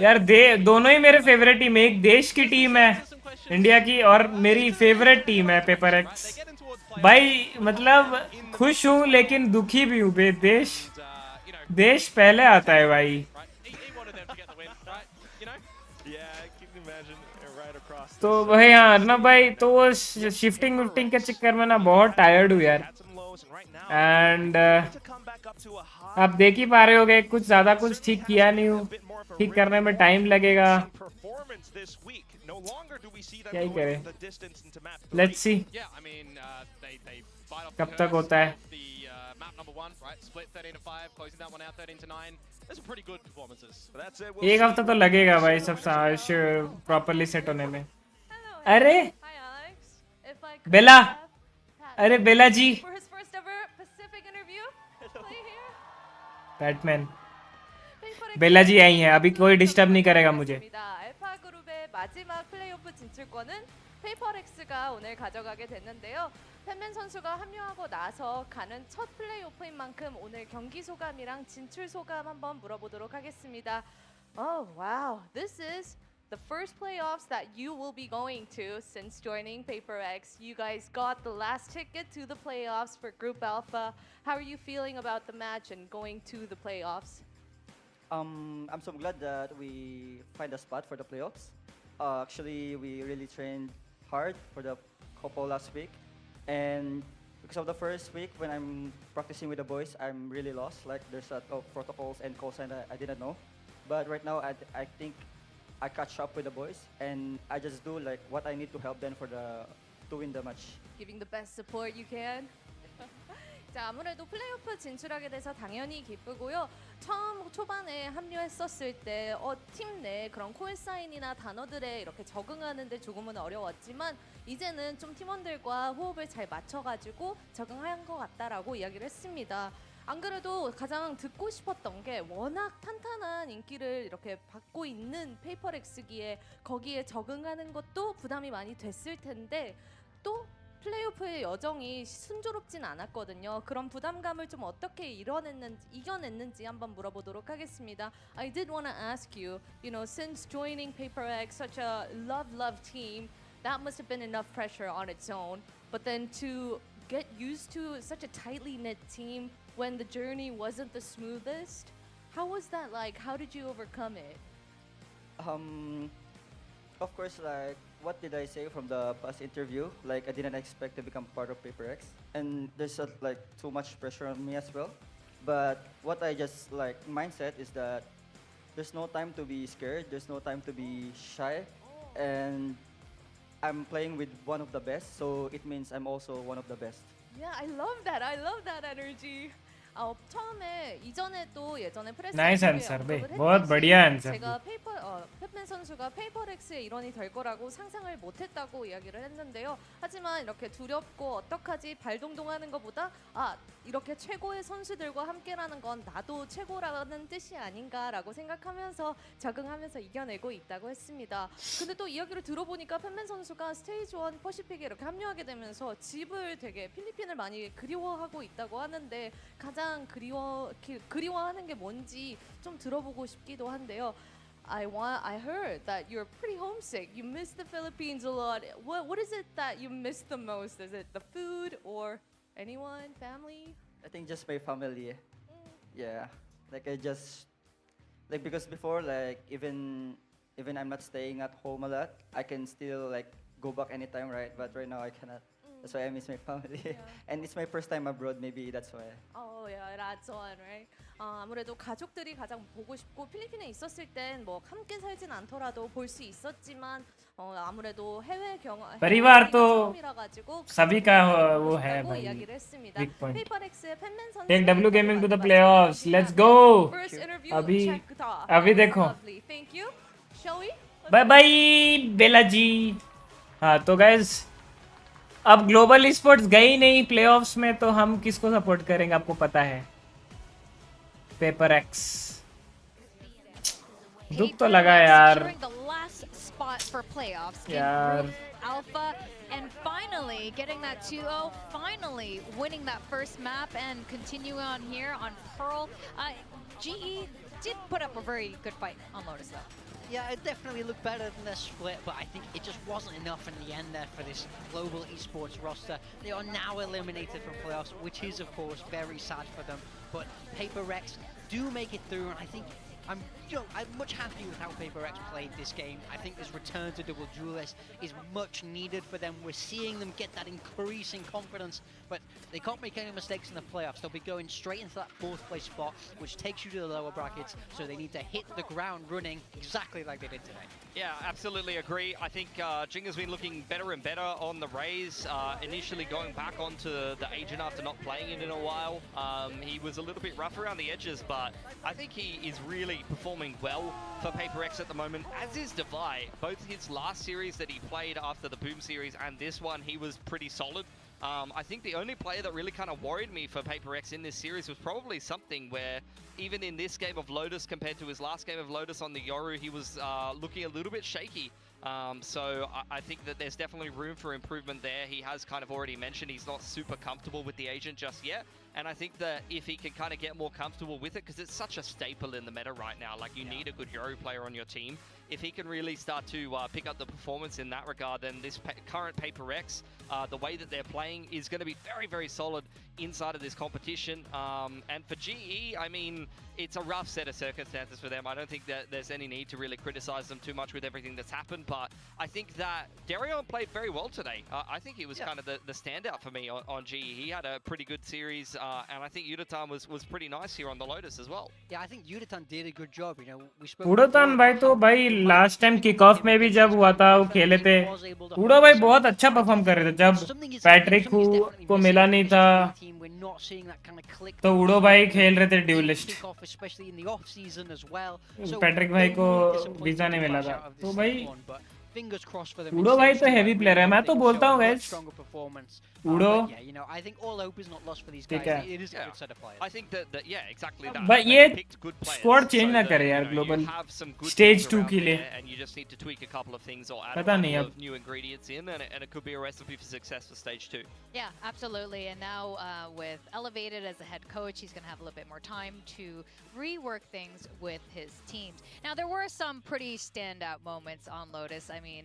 यार दोनों ही मेरे favourite team है. एक देश की टीम है इंडिया की और मेरी फेवरेट टीम है पेपर एक्स. भाई मतलब खुश हूँ लेकिन दुखी भी हूँ. देश पहले आता है भाई. तो भाई हाँ अर्नब भाई तो वो शिफ्टिंग विफ्टिंग के चक्कर में ना बहुत टायर्ड हूँ यार. एंड आप देख ही पा रहे होगे कुछ ज़्यादा कुछ ठीक किया नहीं हूँ. ठीक करने में टाइम लगेगा. क्या ही करें. लेट्स सी कब तक होता है. एक हफ्ता तो लगेगा भाई सब प्रॉपरली सेट होने में. अरे बेला, अरे बेला जी, बैटमैन बेला जी आई हैं. अभी कोई डिस्टर्ब नहीं करेगा मुझे. 알파 그룹의 마지막 플레이오프 진출권은 페이퍼렉스가 오늘 가져가게 됐는데요. 팬맨 선수가 합류하고 나서 가는 첫 플레이오프인 만큼 오늘 경기 소감이랑 진출 소감 한번 물어보도록 하겠습니다. Oh wow, this is the first playoffs that you will be going to since joining PaperX. You guys got the last ticket to the playoffs for Group Alpha. How are you feeling about the match and going to the playoffs? I'm so glad that we find a spot for the playoffs. Actually, we really trained hard for the couple last week, and because of the first week when I'm practicing with the boys, I'm really lost. Like there's a lot of protocols and calls and I didn't know. But right now, I think I catch up with the boys, and I just do like what I need to help them to win the match. Giving the best support you can. 자, 아무래도 플레이오프 진출하게 돼서 당연히 기쁘고요. 처음 초반에 합류했었을 때 팀 내 그런 콜사인이나 단어들에 이렇게 적응하는데 조금은 어려웠지만 이제는 좀 팀원들과 호흡을 잘 맞춰가지고 적응한 것 같다라고 이야기를 했습니다. 안 그래도 가장 듣고 싶었던 게 워낙 탄탄한 인기를 이렇게 받고 있는 페이퍼렉스기에 거기에 적응하는 것도 부담이 많이 됐을 텐데 또 플레이오프의 여정이 순조롭진 않았거든요. 그런 부담감을 좀 어떻게 이겨냈는지 한번 물어보도록 하겠습니다. I did want to ask you, since joining PaperX, such a love team, that must have been enough pressure on its own. But then to get used to such a tightly knit team when the journey wasn't the smoothest, how was that like? How did you overcome it? Of course, like what did I say from the past interview? Like I didn't expect to become part of PaperX, and there's like too much pressure on me as well. But what I just like mindset is that there's no time to be scared. There's no time to be shy, and I'm playing with one of the best, so it means I'm also one of the best. Yeah, I love that. I love that energy. 처음에 이전에도 예전에 프레스 Nice answer, भाई. बहुत बढ़िया answer. 제가 펫맨 선수가 페이퍼렉스의 일원이 될 거라고 상상을 못했다고 이야기를 했는데요. 하지만 이렇게 두렵고 어떡하지 발동동하는 것보다 이렇게 최고의 선수들과 함께라는 건 나도 최고라는 뜻이 아닌가라고 생각하면서 적응하면서 이겨내고 있다고 했습니다. 근데 또 이야기를 들어보니까 펫맨 선수가 스테이지 1 퍼시픽에 이렇게 합류하게 되면서 집을 되게 필리핀을 많이 그리워하고 있다고 하는데 가장 그리워하는 게 뭔지 좀 들어보고 싶기도 한데요. I heard that you're pretty homesick. You miss the Philippines a lot. What is it that you miss the most? Is it the food or anyone, family? I think just my family. Yeah, like I just because before even I'm not staying at home a lot. I can still go back anytime, right? But right now I cannot. That's why I miss my family. And it's my first time abroad, maybe that's why. Oh, yeah, that's one, right? 아무래도 가족들이 가장 보고 싶고 필리핀에 있었을 땐 뭐 함께 살진 않더라도 볼 수 있었지만 아무래도 해외 경험 परिवार तो 처음이라 가지고 सभी का वो है 싶다고 भाई 이야기를 했습니다. weak point. 페이퍼렉스의 팬맨 선수 Take W Gaming to the playoffs. Let's go. First interview अभी checked off. अभी That's देखो lovely. Thank you. Shall we? Bye bye Bela ji. हाँ तो गाइज अब ग्लोबल स्पोर्ट्स गए ही नहीं प्लेऑफ्स में तो हम किसको सपोर्ट करेंगे आपको पता है. Paper x. दुख तो लगा यार. Securing the last spot for playoffs in यार. Group Alpha and finally getting that 2-0, finally winning that first map and continuing on here on Pearl. GE did put up a very good fight on Lotus though. Yeah, it definitely looked better than their split, but I think it just wasn't enough in the end there for this global esports roster. They are now eliminated from playoffs, which is of course very sad for them. But PRX do make it through, and I think I'm much happier with how PRX played this game. I think this return to double duelist is much needed for them. We're seeing them get that increasing confidence, but they can't make any mistakes in the playoffs. They'll be going straight into that 4th place spot, which takes you to the lower brackets, so they need to hit the ground running exactly like they did today. Yeah, absolutely agree. I think Jing has been looking better and better on the Rays. Initially going back onto the agent after not playing it in a while. He was a little bit rough around the edges, but I think he is really performing well for PRX at the moment, as is Devi. Both his last series that he played after the Boom series and this one, he was pretty solid. I think the only player that really kind of worried me for PRX in this series was probably something where even in this game of Lotus compared to his last game of Lotus on the Yoru, he was looking a little bit shaky. So I think that there's definitely room for improvement there. He has kind of already mentioned he's not super comfortable with the agent just yet. And I think that if he can kind of get more comfortable with it, because it's such a staple in the meta right now, like you need a good Yoru player on your team. If he can really start to pick up the performance in that regard, then this current PRX, the way that they're playing is going to be very, very solid inside of this competition. And for GE, I mean, it's a rough set of circumstances for them. I don't think that there's any need to really criticize them too much with everything that's happened, but I think that Darion played very well today. I think he was kind of the standout for me on GE. He had a pretty good series, and I think Udatan was pretty nice here on the Lotus as well. Yeah, I think Udatan did a good job. You know, we spoke. उड़ोतन भाई तो भाई last time kick off में भी जब हुआ था वो खेले थे. उड़ो भाई बहुत अच्छा परफॉर्म कर रहे थे जब पैट्रिक को मिला नहीं था तो उड़ो भाई खेल रहे थे ड्यूलिस्ट. पैट्रिक भाई को वीजा नहीं मिला था तो भाई उड़ो भाई तो हेवी प्लेयर है. मैं तो बोलता हूँ गाइस उड़ो ठीक है. I think that yeah, exactly that. But ये Picked good players, squad change so ना that, करे you यार know, global you have some good stage things 2 के around लिए. there, and you just need to tweak a couple of things or add a पता नहीं couple अब. of new ingredients in, and it could be a recipe for success for stage 2. Yeah, absolutely. And now with Elevated as a head coach, he's going to have a little bit more time to rework things with his teams. Now, there were some pretty standout moments on Lotus. I mean,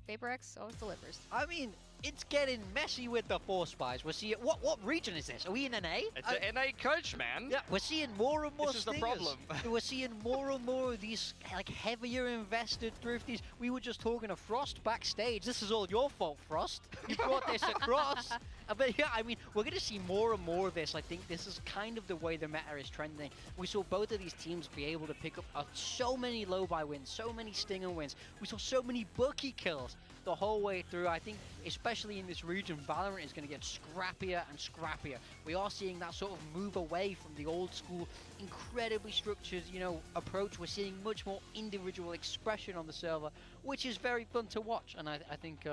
PRX always delivers. I mean, it's getting messy with the Force Spies. We're seeing what region is this? Are we in NA? It's an NA coach, man. Yeah, we're seeing more and more. This is the problem. We're seeing more and more of these like heavier invested thrifties. We were just talking to Frost backstage. This is all your fault, Frost. You brought this across. But yeah, I mean, we're going to see more and more of this. I think this is kind of the way the meta is trending. We saw both of these teams be able to pick up so many low-buy wins, so many stinger wins. We saw so many bookie kills the whole way through. I think, especially in this region, Valorant is going to get scrappier and scrappier. We are seeing that sort of move away from the old school, incredibly structured, approach. We're seeing much more individual expression on the server, which is very fun to watch. And I think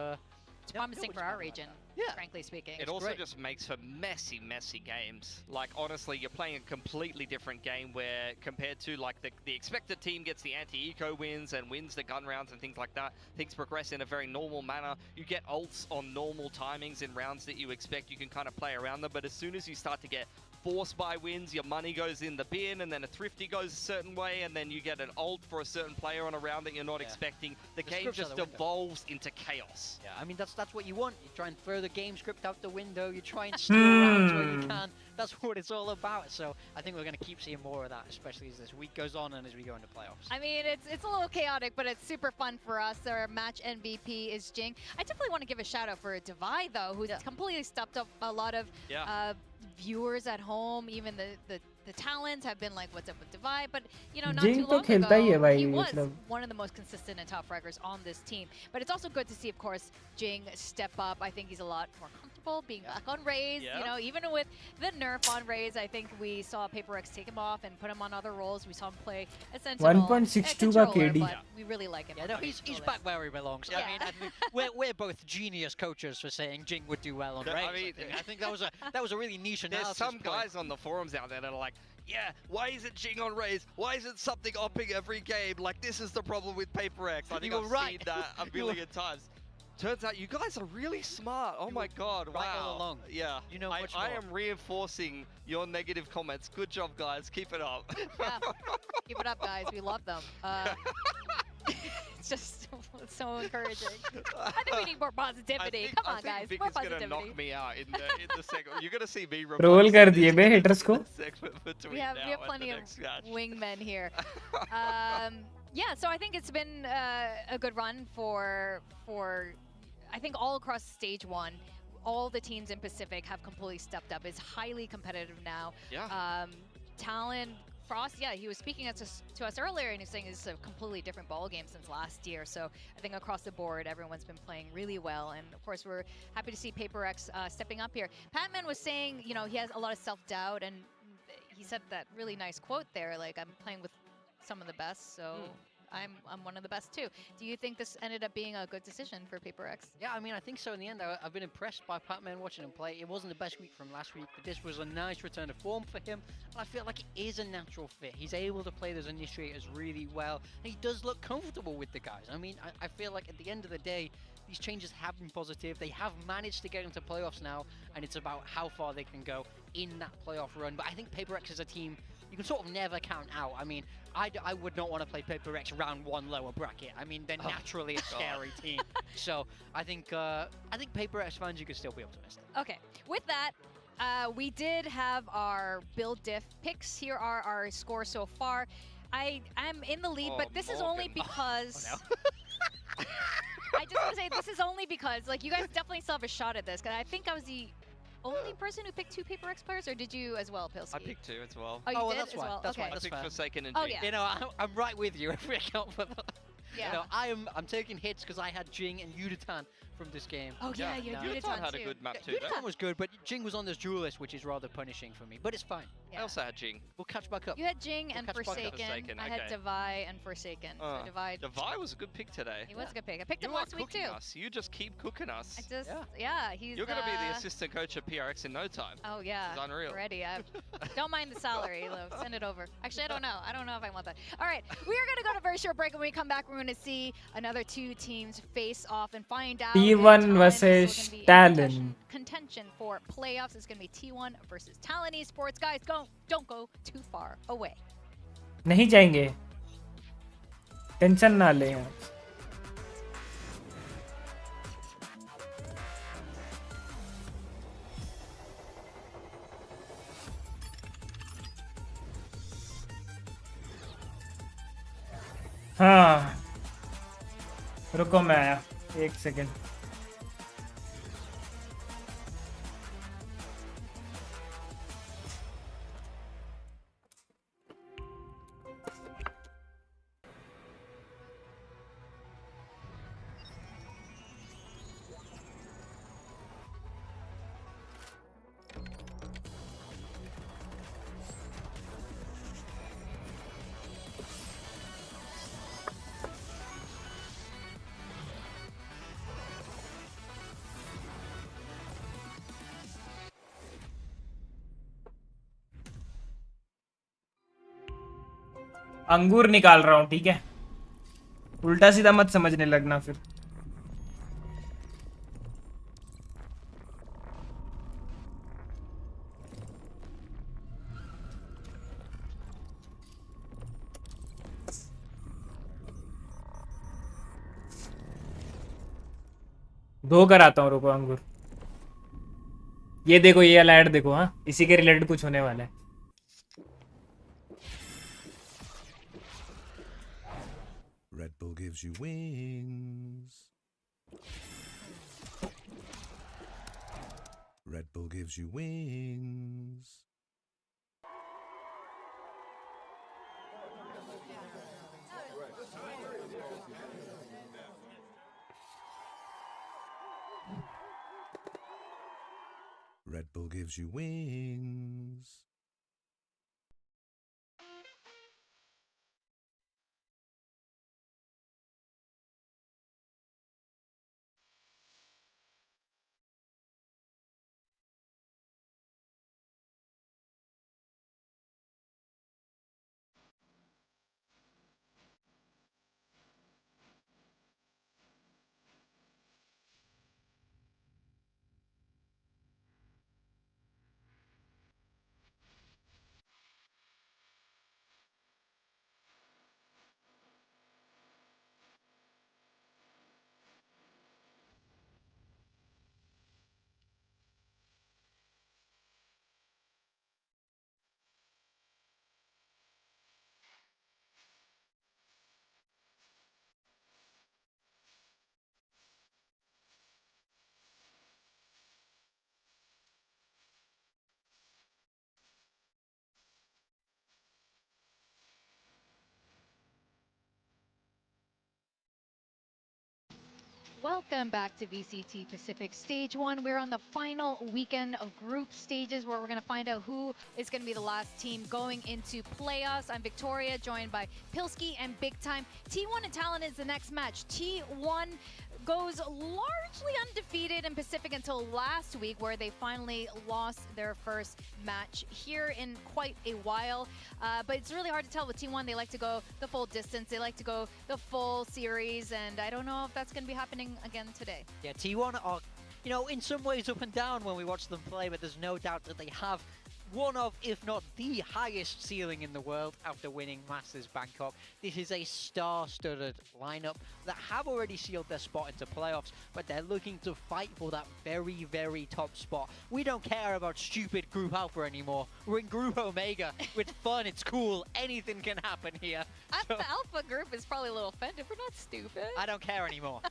it's promising for our region, frankly speaking. It also just makes for messy, messy games. Like, honestly, you're playing a completely different game where, compared to, like, the expected team gets the anti-eco wins and wins the gun rounds and things like that. Things progress in a very normal manner. You get ults on normal timings in rounds that you expect. You can kind of play around them. But as soon as you start to get force buy wins, your money goes in the bin, and then a thrifty goes a certain way, and then you get an ult for a certain player on a round that you're not expecting. The game script's out just the window. evolves into chaos. Yeah, I mean, that's what you want. You try and throw the game script out the window. You try and steal rounds where you can. That's what it's all about. So I think we're going to keep seeing more of that, especially as this week goes on and as we go into playoffs. I mean, it's a little chaotic, but it's super fun for us. Our match MVP is Jing. I definitely want to give a shout out for Divide, though, who's completely stepped up a lot of viewers at home. Even the talents have been like, what's up with Divide? But, you know, not Jing too तो long खेलता ही है ago, भाई, he was मतलब। one of the most consistent and top fraggers on this team. But it's also good to see, of course, Jing step up. I think he's a lot more comfortable being back on Raze. You know, even with the nerf on Raze, I think we saw PaperX take him off and put him on other roles. We saw him play a Sentinel, 1.62 a का controller, KD. but we really like him. Yeah, no, he's back where he belongs. I mean, I think we're both genius coaches for saying Jing would do well on Raze. I think that was a really niche analysis. There's some guys on the forums out there that are like, yeah, why isn't Jing on Raze? Why isn't something opping every game? Like, this is the problem with PaperX. I think I've seen that a million times. Turns out you guys are really smart. Oh my god, right wow. all along. Yeah, You know much I more. am reinforcing your negative comments. Good job, guys. Keep it up. Yeah. Keep it up, guys. We love them. It's just so encouraging. I think we need more positivity. Come on, guys. Vic More is gonna positivity. knock me out in the segment. You're gonna see me Roll कर दिए बे haters को. segment between We have now and plenty the of next match. wingmen here. Yeah, so I think it's been a good run for I think all across stage one. All the teams in Pacific have completely stepped up. It's highly competitive now. Yeah. Talon, Frost, yeah, he was speaking to us earlier, and he's saying it's a completely different ball game since last year. So I think across the board, everyone's been playing really well, and of course, we're happy to see PaperX stepping up here. Patman was saying, you know, he has a lot of self-doubt, and he said that really nice quote there, like, I'm playing with some of the best, so I'm one of the best too. Do you think this ended up being a good decision for PaperX? Yeah, I mean, I think so in the end. I've been impressed by Patman watching him play. It wasn't the best week from last week, but this was a nice return to form for him. And I feel like it is a natural fit. He's able to play those initiators really well. And he does look comfortable with the guys. I mean, I feel like at the end of the day, these changes have been positive. They have managed to get into playoffs now, and it's about how far they can go in that playoff run. But I think PaperX is a team you can sort of never count out. I mean, I would not want to play PaperX round one lower bracket. I mean, they're naturally a scary team. So I think PaperX fans, you could still be optimistic. Okay, with that, we did have our build diff picks. Here are our scores so far. I'm in the lead, but this is only because... I just want to say this is only because, like, you guys definitely still have a shot at this, because I think I was the only person who picked 2 PaperX players, or did you as well, Pilsky? I picked 2 as well. Oh, you well, did that's as fine. well? That's okay. fine. I picked Forsaken and Oh, Jing. yeah. You know, I'm right with you if we account for that. Yeah. You know, I'm taking hits because I had Jing and Yudatan from this game. Oh, yeah, you no. did Yudatan had too. a good map too. Yudatan was good, but Jing was on this duelist, which is rather punishing for me. But it's fine. Yeah. I also had Jing. We'll catch back up. You had Jing and catch back up. Forsaken. I had okay. Divide and Forsaken. So Divide. Divide was a good pick today. He was a good pick. I picked You him are last week cooking too. us. You just keep cooking us. I just, yeah, he's. You're gonna be the assistant coach at PRX in no time. Oh yeah, This is unreal. Ready. Don't mind the salary. Look, send it over. Actually, I don't know. I don't know if I want that. All right, we are gonna go to a very short break. And when we come back, we're gonna see another 2 teams face off and find out. if T1 Talon is versus still gonna be in Talon. Contention for playoffs. It's gonna be T1 versus Talon Esports. Guys, don't go too far away. नहीं जाएंगे, tension ना ले आप. हाँ, रुको मैं आया 1 second. अंगूर निकाल रहा हूँ, ठीक है? उल्टा सीधा मत समझने लगना फिर. धो कर आता हूँ, रुको अंगूर। ये देखो, ये वाला ऐड देखो। हाँ, इसी के रिलेटेड कुछ होने वाला है। Red Bull gives you wings. Red Bull gives you wings. Red Bull gives you wings. Welcome back to VCT Pacific Stage 1. We're on the final weekend of group stages where we're going to find out who is going to be the last team going into playoffs. I'm Victoria, joined by Pilski and Big Time. T1 and Talon is the next match. T1 goes largely undefeated in Pacific until last week, where they finally lost their first match here in quite a while. But it's really hard to tell with T1. They like to go the full distance. They like to go the full series, and I don't know if that's going to be happening again today. Yeah, T1 are, you know, in some ways up and down when we watch them play, but there's no doubt that they have one of, if not the highest ceiling in the world after winning Masters Bangkok. This is a star-studded lineup that have already sealed their spot into playoffs, but they're looking to fight for that very, very top spot. We don't care about stupid Group Alpha anymore. We're in Group Omega. It's fun, it's cool, anything can happen here. The Alpha group is probably a little offended. We're not stupid. I don't care anymore.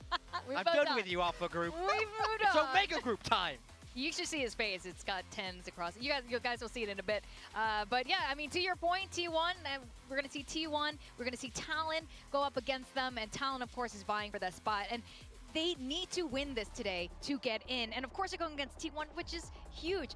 We've I'm moved done on. with you, Alpha Group. We've moved It's on. Omega Group time. You should see his face. It's got 10s across. You guys will see it in a bit. But yeah, I mean, to your point, T1, we're going to see T1. We're going to see Talon go up against them. And Talon, of course, is vying for that spot. And they need to win this today to get in. And of course, they're going against T1, which is huge.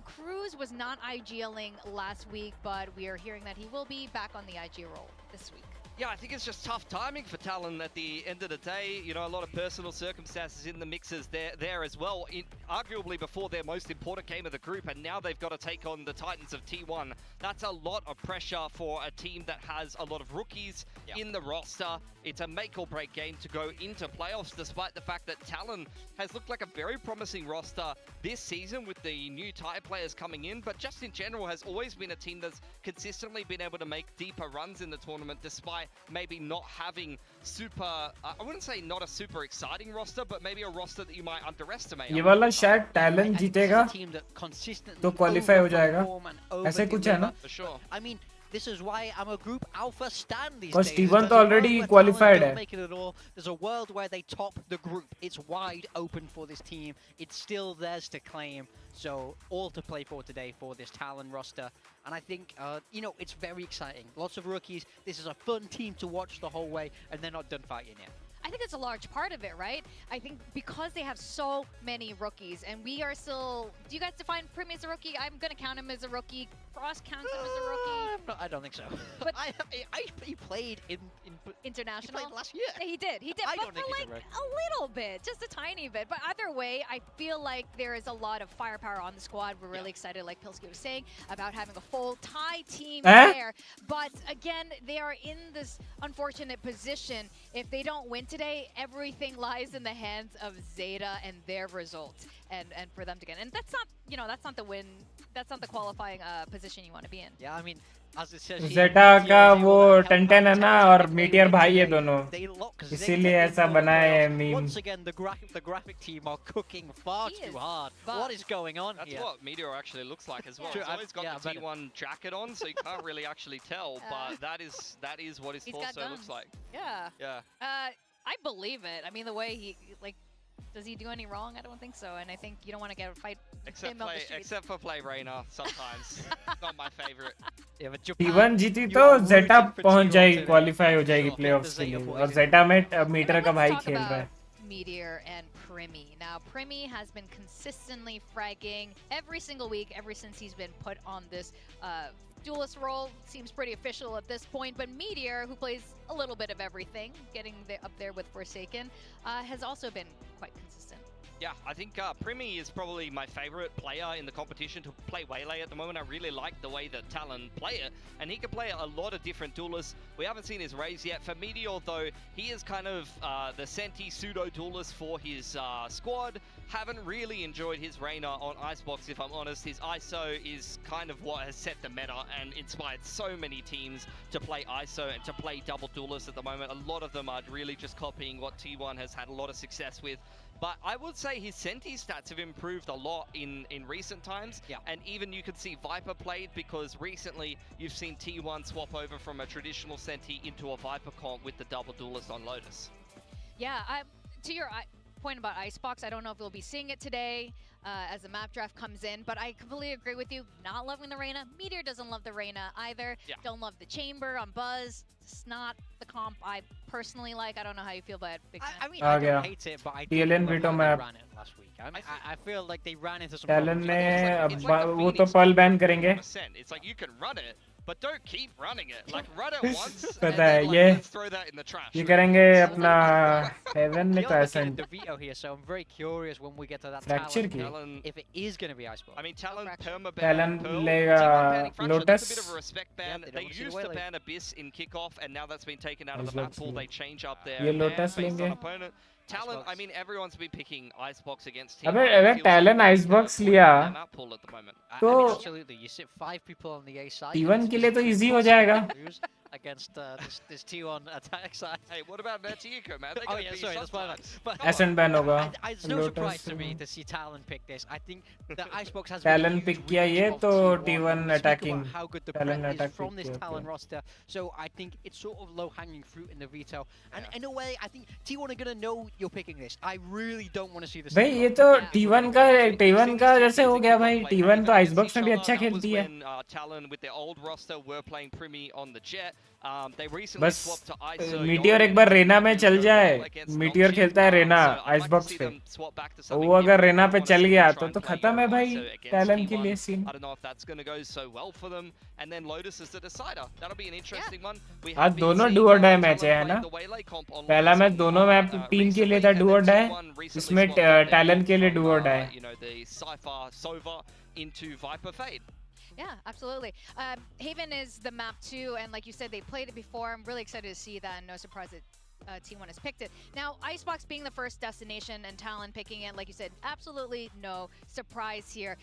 Cruz was not IGLing last week, but we are hearing that he will be back on the IG role this week. Yeah, I think it's just tough timing for Talon at the end of the day. You know, a lot of personal circumstances in the mixes there as well. Arguably before their most important game of the group, and now they've got to take on the Titans of T1. That's a lot of pressure for a team that has a lot of rookies in the roster. It's a make or break game to go into playoffs, despite the fact that Talon has looked like a very promising roster this season with the new Thai players coming in, but just in general has always been a team that's consistently been able to make deeper runs in the tournament, despite maybe not having super, I wouldn't say not a super exciting roster, but maybe a roster that you might underestimate. ये वाला शायद talent जीतेगा तो qualify हो जाएगा, ऐसे कुछ है ना? For sure. I mean, this is why I'm a Group Alpha stan these Because days. T1 तो There's a already world where qualified Talon है. don't make it at all. There's a world where they top the group. It's wide open for this team. It's still theirs to claim. So all to play for today for this Talon roster. And I think, you know, it's very exciting. Lots of rookies. This is a fun team to watch the whole way, and they're not done fighting yet. I think that's a large part of it, right? I think because they have so many rookies, and we are still... Do you guys define Primi as a rookie? I'm going to count him as a rookie. Frost counts him as a rookie. I don't think so. But he played in international? He played last year. Yeah, he did. I But don't think for he's like a rookie. a little bit, just a tiny bit. But either way, I feel like there is a lot of firepower on the squad. We're really excited, like Pilski was saying, about having a full Thai team there. But again, they are in this unfortunate position. If they don't win today, everything lies in the hands of Zeta and their results, and for them to get. And that's not, you know, that's not the win. That's not the qualifying position you want to be in. Yeah, I mean, as it says here, Zeta Meteor का is वो able to help 10-10 है out ना, Talon और if they meteor win भाई है today. दोनों, They lock इसीलिए Zeta ऐसा into the बनाया है playoffs. Meme. Once again, the graphic team are cooking far He too is hard. buff. What is going on That's here? what Meteor actually looks like as well. True, He's always got yeah, the I bet T1 jacket on, so you can't really actually tell, but that is what his He's got torso looks guns. like. Yeah. Yeah. I believe it. I mean, the way he like, does he do any wrong? I don't think so. And I think you don't want to get a fight Except him on the streets. except for play Reyna sometimes. Not my favorite. Yeah, but Japan, T1 जीती you तो are Zeta rooting for पहुंच T1 जाएगी, today. Qualify हो जाएगी Sure, playoffs the के Zeta लिए. boys और in Zeta में But मीटर का let's भाई talk खेल रहा है. about Meteor and Primi. Now, Primi has been consistently fragging every single week ever since he's been put on this duelist role. Seems pretty official at this point, but Meteor, who plays a little bit of everything, getting up there with Forsaken, has also been quite consistent. Yeah, I think Primi is probably my favorite player in the competition to play Waylay at the moment. I really like the way that Talon play it, and he can play a lot of different duelists. We haven't seen his raise yet. For Meteor, though, he is kind of the Senti pseudo-duelist for his squad. Haven't really enjoyed his Reyna on Icebox, if I'm honest. His ISO is kind of what has set the meta and inspired so many teams to play ISO and to play double duelists at the moment. A lot of them are really just copying what T1 has had a lot of success with. But I would say his Senti stats have improved a lot in recent times. Yeah. And even you could see Viper played, because recently you've seen T1 swap over from a traditional Senti into a Viper comp with the double duelist on Lotus. Yeah, to your point about Icebox, I don't know if we'll be seeing it today as the map draft comes in, but I completely agree with you. Not loving the Reyna. Meteor doesn't love the Reyna either. Yeah. Don't love the Chamber on Buzz. It's not the comp I personally like. I don't know how you feel about it, Big Fan. I mean, uh I गया. don't hate it, but I do TLN love veto how they map. ran it last week. I feel like they ran into some talon problems. ने It's अब like the वो तो Phoenix Perl ban करेंगे. 100%. It's like you can run it, but don't keep running it. Like run it once and पता then है, like, ये- let's throw that in the trash. ये really. करेंगे अपना हेवन ने They are looking कैसेंट at the veto here, so I'm very curious when we get to that fracture Talon, की. Talon, if it is going to be Icebox. I mean, Talon Fracture. permaban Talon Pearl, लेगा T1 banning Fracture, that's a bit Lotus. of a respect ban. they don't They wanna see the used to Waylay. ban Abyss in kickoff, and now that's been taken out of the Icebox map pool. ले. They change up their ये ban Lotus based on लेंगे. opponent. Talon, Icebox. I mean, everyone's been picking Icebox against T1. अबे It अगर feels Talon like it's Icebox the point लिया, in their map pool at the moment. I तो- mean, absolutely. You sit 5 people on the A side. T1 it's के लिए तो just easy हो impossible जाएगा. to lose against this T1 attack side. Hey, what about Vertigo, man? They're Oh gonna yeah, beat sorry, that's my bad. sometimes. But Ascent ban होगा. it's no surprise Lotus to me to see Talon pick this. I think the Icebox has Talon been a huge pick किया weakness ये of तो T1. T1 We speak attacking. about how good the Talon prep attack is from pick this किया, Talon okay. roster. So I think it's sort of low-hanging fruit in the veto. And in a way, I think T1 are gonna know you're picking this. I really don't want to see this. भाई ये तो T1 का जैसे हो गया भाई. T1 तो Icebox में भी अच्छा खेलती है. When Talon with their old roster were playing Primi on the Jet. They recently बस swapped to ISO. मीटियर एक बार रेना में चल जाए. मीटियर खेलता है रेना आइसबॉक्स पे. वो अगर रेना पे चल गया तो खत्म है भाई टैलेंट के लिए scene. I don't know if that's going to go so well for them. And then Lotus is the decider. That'll be an interesting one. We आज have been दोनों seeing, डू और डाई Talon मैच है play ना. the Waylay comp on पहला Lotus match on दोनों match team के लिए था डू और डाई. इसमें टैलेंट के लिए डू और die. You know, the Cypher Sova into Viper Fade. Yeah, absolutely. Haven is the map too, and like you said, they played it before. I'm really excited to see that, and no surprise that T1 has picked it. Now, Icebox being the first destination and Talon picking it, like you said, absolutely no surprise here.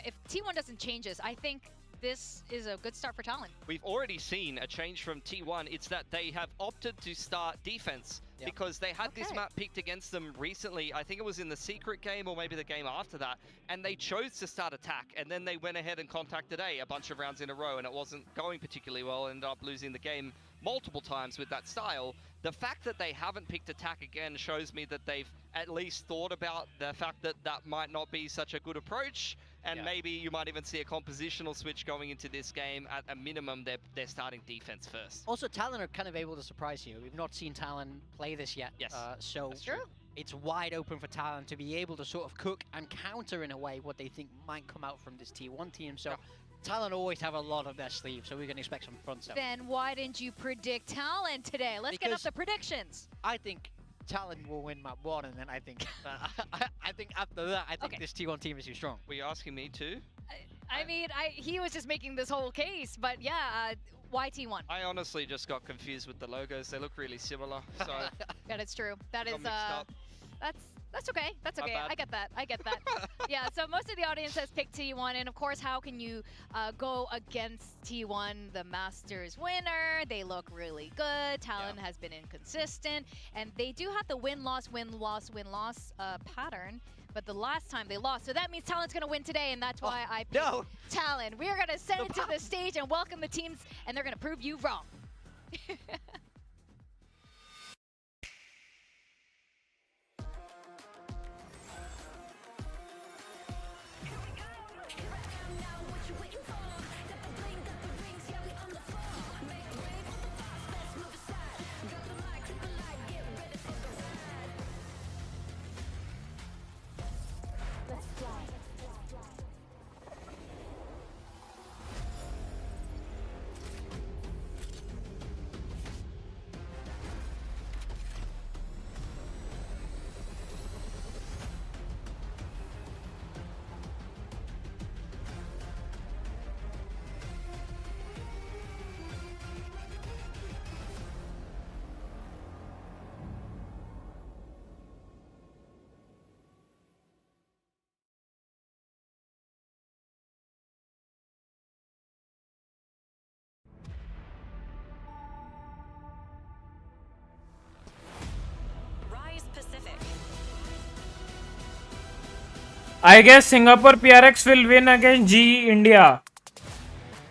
If T1 doesn't change this, I think this is a good start for Talon. We've already seen a change from T1. It's that they have opted to start defense because they had this map picked against them recently. I think it was in the secret game or maybe the game after that. And they chose to start attack. And then they went ahead and contacted A bunch of rounds in a row. And it wasn't going particularly well. Ended up losing the game multiple times with that style. The fact that they haven't picked attack again shows me that they've at least thought about the fact that that might not be such a good approach. And maybe you might even see a compositional switch going into this game. At a minimum, they're starting defense first. Also, Talon are kind of able to surprise you. We've not seen Talon play this yet. Yes, so that's true. It's wide open for Talon to be able to sort of cook and counter in a way what they think might come out from this T1 team. So Talon always have a lot of their sleeves, so we can expect some fun stuff. Then why didn't you predict Talon today? Let's get up the predictions. I think Talon will win map 1, and then I think I think after that, I think this T1 team is too strong. Were you asking me too? I mean, he was just making this whole case, but yeah, why T1? I honestly just got confused with the logos. They look really similar. So Yeah, that's true. That is got mixed up. That's okay. That's My okay. bad. I get that. I get that. Yeah, so most of the audience has picked T1, and of course, how can you go against T1, the Masters winner? They look really good. Talon has been inconsistent, and they do have the win-loss, win-loss, win-loss pattern. But the last time they lost, so that means Talon's going to win today, and that's why I picked Talon. We're going to send it to the stage and welcome the teams, and they're going to prove you wrong. I guess Singapore PRX will win against GE India.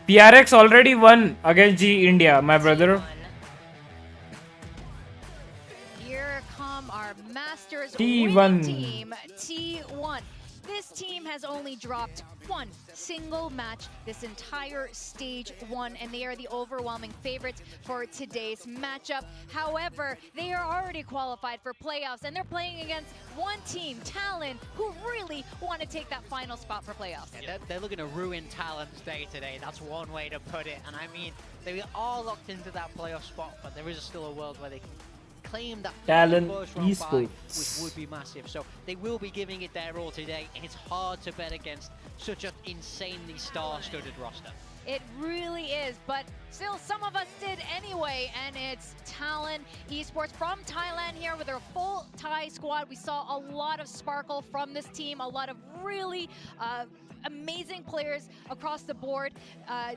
PRX already won against GE India, my brother. Here come our Masters T1. winning team, T1. This team has only dropped one single match this entire stage 1, and they are the overwhelming favorites for today's matchup. However, they are already qualified for playoffs, and they're playing against one team, Talon, who really want to take that final spot for playoffs. Yeah, they're looking to ruin Talon's day today. That's one way to put it. And I mean, they are locked into that playoff spot, but there is still a world where they can claim that Talon first round bye, which Esports. would be massive. So they will be giving it their all today, and it's hard to bet against such an insanely star-studded roster. It really is, but still some of us did anyway, and it's Talon Esports from Thailand here with their full Thai squad. We saw a lot of sparkle from this team, a lot of really amazing players across the board.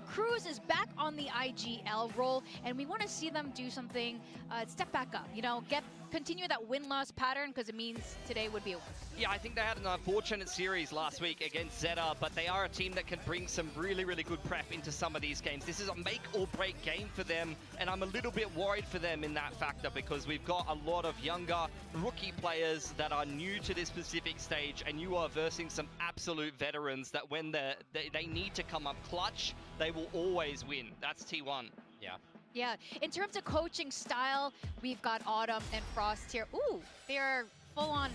Cruz is back on the IGL role, and we want to see them do something, step back up, you know, continue that win-loss pattern, because it means today would be a win. Yeah, I think they had an unfortunate series last week against Zeta, but they are a team that can bring some really, really good prep into some of these games. This is a make or break game for them, and I'm a little bit worried for them in that factor, because we've got a lot of younger rookie players that are new to this specific stage, and you are versing some absolute veterans that when they need to come up clutch, they will always win. That's T1. Yeah. Yeah, in terms of coaching style, we've got Autumn and Frost here. Ooh, they are full-on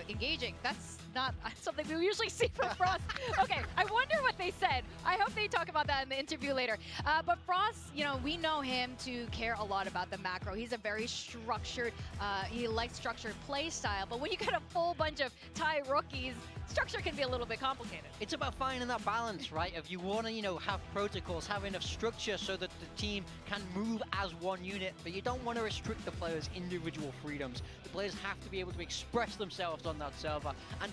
engaging. That's not something we usually see from Frost. Okay, I wonder what they said. I hope they talk about that in the interview later. But Frost, you know, we know him to care a lot about the macro. He's a very structured, he likes structured play style. But when you get a full bunch of Thai rookies, structure can be a little bit complicated. It's about finding that balance, right? If you want to, you know, have protocols, have enough structure so that the team can move as one unit, but you don't want to restrict the players' individual freedoms. The players have to be able to express themselves on that server. And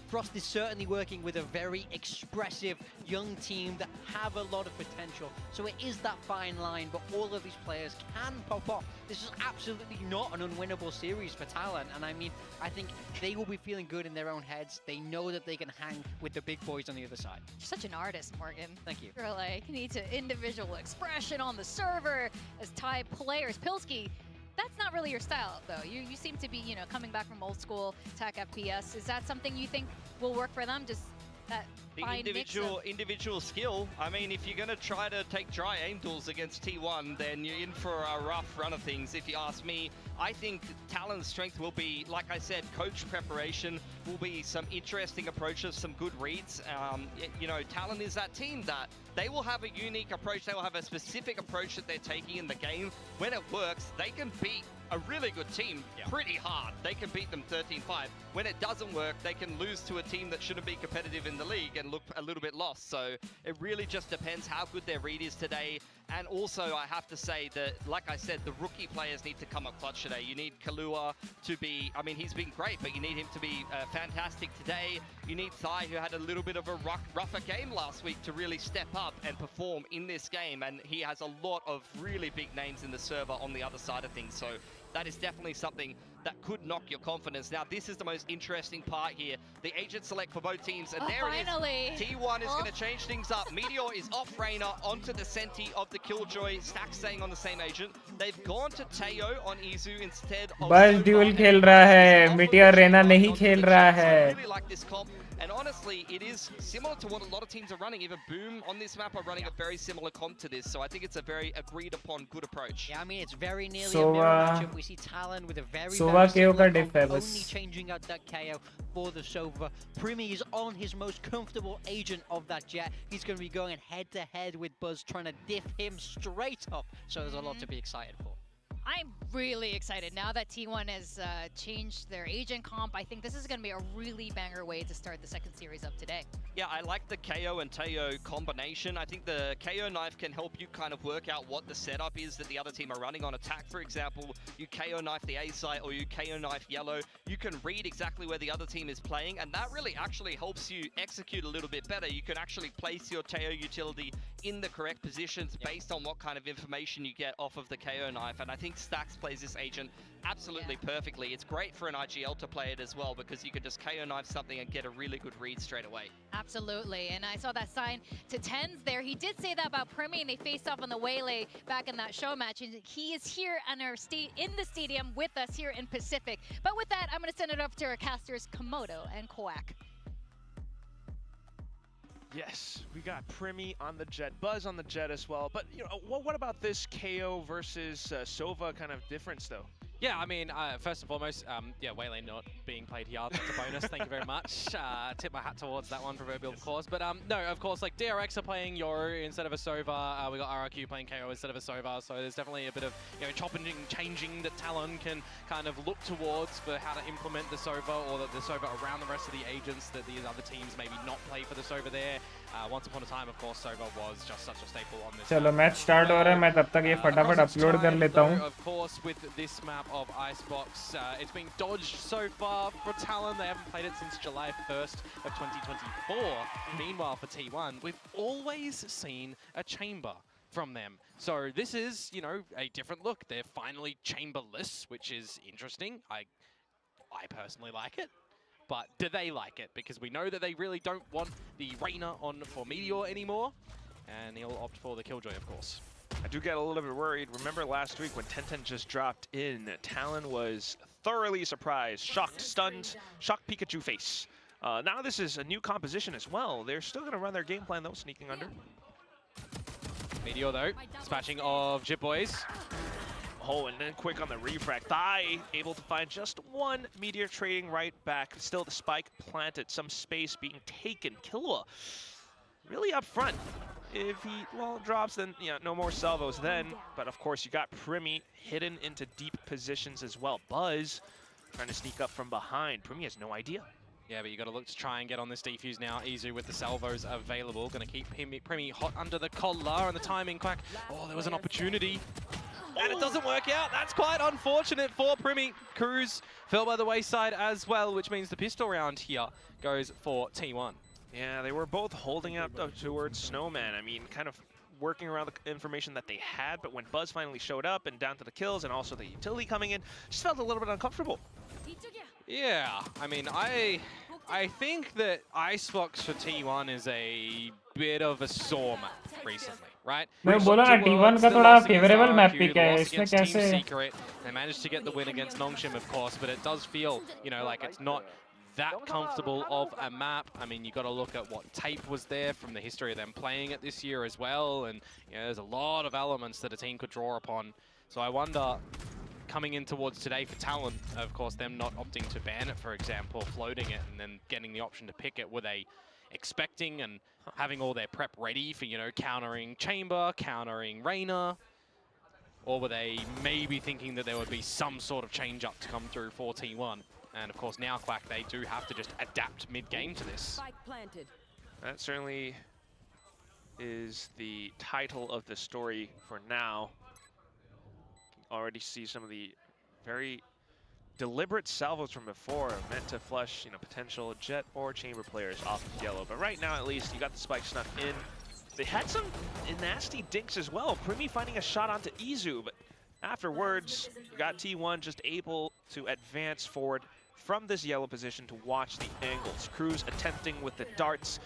Frost is certainly working with a very expressive young team that have a lot of potential. So it is that fine line, but all of these players can pop off. This is absolutely not an unwinnable series for Talon. And I mean, I think they will be feeling good in their own heads. They know that they can hang with the big boys on the other side. You're such an artist, Morgan. Thank you. You're like, you need to individual expression on the server as Thai players. Pilsky, that's not really your style, though. You seem to be, you know, coming back from old school tech FPS. Is that something you think will work for them? Just that The fine mix of individual skill. I mean, if you're going to try to take dry aim tools against T1, then you're in for a rough run of things, if you ask me. I think Talon's strength will be, like I said, coach preparation, will be some interesting approaches, some good reads. You know, Talon is that team that they will have a unique approach. They will have a specific approach that they're taking in the game. When it works, they can beat a really good team pretty hard. They can beat them 13-5. When it doesn't work, they can lose to a team that shouldn't be competitive in the league and look a little bit lost. So it really just depends how good their read is today. And also, I have to say that, like I said, the rookie players need to come up clutch today. You need Kalua to be, I mean, he's been great, but you need him to be fantastic today. You need Thai, who had a little bit of a rougher game last week, to really step up and perform in this game. And he has a lot of really big names in the server on the other side of things. So that is definitely something that could knock your confidence. Now, this is the most interesting part here. The agent select for both teams, and there finally. it is. T1 is going to change things up. Meteor is off Reina onto the Senti of the Killjoy. Stack staying on the same agent. They've gone to Teo on Izu instead of बस dual खेल रहा है, meteor Raina नहीं खेल रहा है. I really like this comp. And honestly, it is similar to what a lot of teams are running. Even Boom on this map are running a very similar comp to this. So I think it's a very agreed upon good approach. Yeah, I mean, it's very nearly Sova- a mirror matchup. We see Talon with a very Sova KO का similar diff comp, है only बस. changing out that KO for the Sova. Primi is on his most comfortable agent of that Jet. He's going to be going head-to-head with Buzz, trying to diff him straight up. So there's a lot to be excited for. I'm really excited now that T1 has changed their agent comp. I think this is going to be a really banger way to start the second series up today. Yeah, I like the KO and Teo combination. I think the KO knife can help you kind of work out what the setup is that the other team are running on attack. For example, you KO knife the A site or you KO knife yellow. You can read exactly where the other team is playing, and that really actually helps you execute a little bit better. You can actually place your Teo utility in the correct positions based on what kind of information you get off of the KO knife, and I think Stax plays this agent absolutely perfectly. It's great for an IGL to play it as well, because you can just KO knife something and get a really good read straight away. Absolutely, and I saw that sign to tens there. He did say that about Primi, and they faced off on the Waylay back in that show match, and he is here in our in the stadium with us here in Pacific. But with that, I'm going to send it up to our casters, Komodo and Koak. Yes, we got Primi on the Jet, Buzz on the Jet as well. But you know, what about this KO versus Sova kind of difference, though? Yeah, I mean, first and foremost, yeah, Waylay not being played here, that's a bonus. Thank you very much. Tip my hat towards that one, proverbial, of course. But no, of course, like DRX are playing Yoru instead of a Sova. We got RyuK playing KO instead of a Sova. So there's definitely a bit of, you know, chopping and changing that Talon can kind of look towards for how to implement the Sova, or the Sova around the rest of the agents that these other teams maybe not play for the Sova there. Once upon a time, of course, Sova was just such a staple on this. चलो match start हो रहा है, मैं तब तक ये फटाफट upload कर लेता हूँ. Of course, with this map of Icebox, it's been dodged so far for Talon. They haven't played it since July 1st of 2024. Meanwhile, for T1, we've always seen a chamber from them. So this is, you know, a different look. They're finally chamberless, which is interesting. I personally like it. But do they like it? Because we know that they really don't want the Reina on for Meteor anymore. And he'll opt for the Killjoy, of course. I do get a little bit worried. Remember last week when 10-10 just dropped in, Talon was thoroughly surprised, shocked, stunned, shocked Pikachu face. Now this is a new composition as well. They're still going to run their game plan though, sneaking under. Meteor though, dispatching of Jip Boys. Oh, and then quick on the refract. Thai able to find just one Meteor trading right back. Still the spike planted, some space being taken. Killua really up front. If he, well, drops, then, yeah, no more salvos then. But of course, you got Primi hidden into deep positions as well. Buzz trying to sneak up from behind. Primi has no idea. Yeah, but you got to look to try and get on this defuse now. Izu with the salvos available. Going to keep Primi hot under the collar, and the timing quack. Oh, there was an opportunity. And it doesn't work out. That's quite unfortunate for Primi. Cruz fell by the wayside as well, which means the pistol round here goes for T1. Yeah, they were both holding up towards Snowman. I mean, kind of working around the information that they had, but when Buzz finally showed up and down to the kills and also the utility coming in, just felt a little bit uncomfortable. Yeah, I mean, I think that Icebox for T1 is a bit of a sore map recently, right? मैं बोला ना T1 का थोड़ा favorable map pick है, इसमें कैसे? They managed to get the win against Nongshim, of course, but it does feel, you know, like it's not that comfortable of a map. I mean, you got to look at what tape was there from the history of them playing it this year as well, and you know, there's a lot of elements that a team could draw upon. So I wonder, coming in towards today for Talon, of course, them not opting to ban it, for example, floating it and then getting the option to pick it, were they expecting and having all their prep ready for, you know, countering Chamber, countering Reina? Or were they maybe thinking that there would be some sort of change up to come through for T1? And of course, now Quack, they do have to just adapt mid-game to this. That certainly is the title of the story for now. You can already see some of the very deliberate salvos from before meant to flush, potential jet or chamber players off of yellow. But right now, at least, you got the spike snuck in. They had some nasty dinks as well. Primi finding a shot onto Izu, but afterwards, you got T1 just able to advance forward from this yellow position to watch the angles. Cruz attempting with the darts,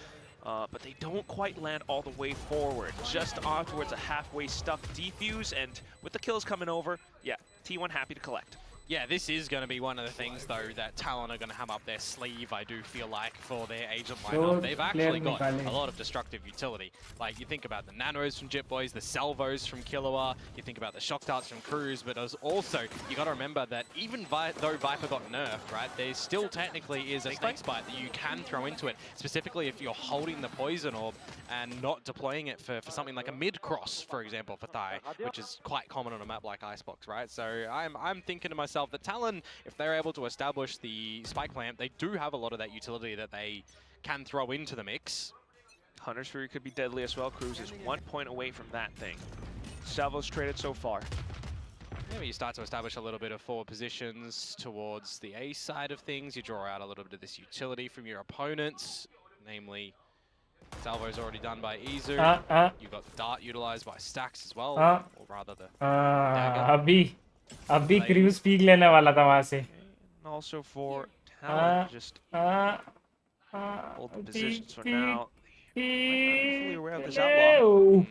but they don't quite land all the way forward. Just off towards a halfway stuffed defuse, and with the kills coming over, yeah, T1 happy to collect. Yeah, this is going to be one of the things, though, that Talon are going to have up their sleeve, I do feel like, for their agent lineup. They've actually got a lot of destructive utility. Like, you think about the nanos from Jit Boys, the salvos from Killua, you think about the shock darts from Cruz, but also, you got to remember that even though Viper got nerfed, right, there still technically is a snake bite that you can throw into it, specifically if you're holding the poison orb and not deploying it for something like a mid-cross, for example, for Thai, which is quite common on a map like Icebox, right? So I'm thinking to myself, that Talon, if they're able to establish the spike plant, they do have a lot of that utility that they can throw into the mix. Hunter's Fury could be deadly as well. Cruz is 1 point away from that thing. Salvo's traded so far. Maybe you start to establish a little bit of forward positions towards the A side of things. You draw out a little bit of this utility from your opponents, namely Salvo's already done by Izu. You've got Dart utilized by Stacks as well, or rather the dagger. अभी cruise peak लेने वाला था वहां से. Also for Talon, just hold the positions for now. Fully aware of this outlaw.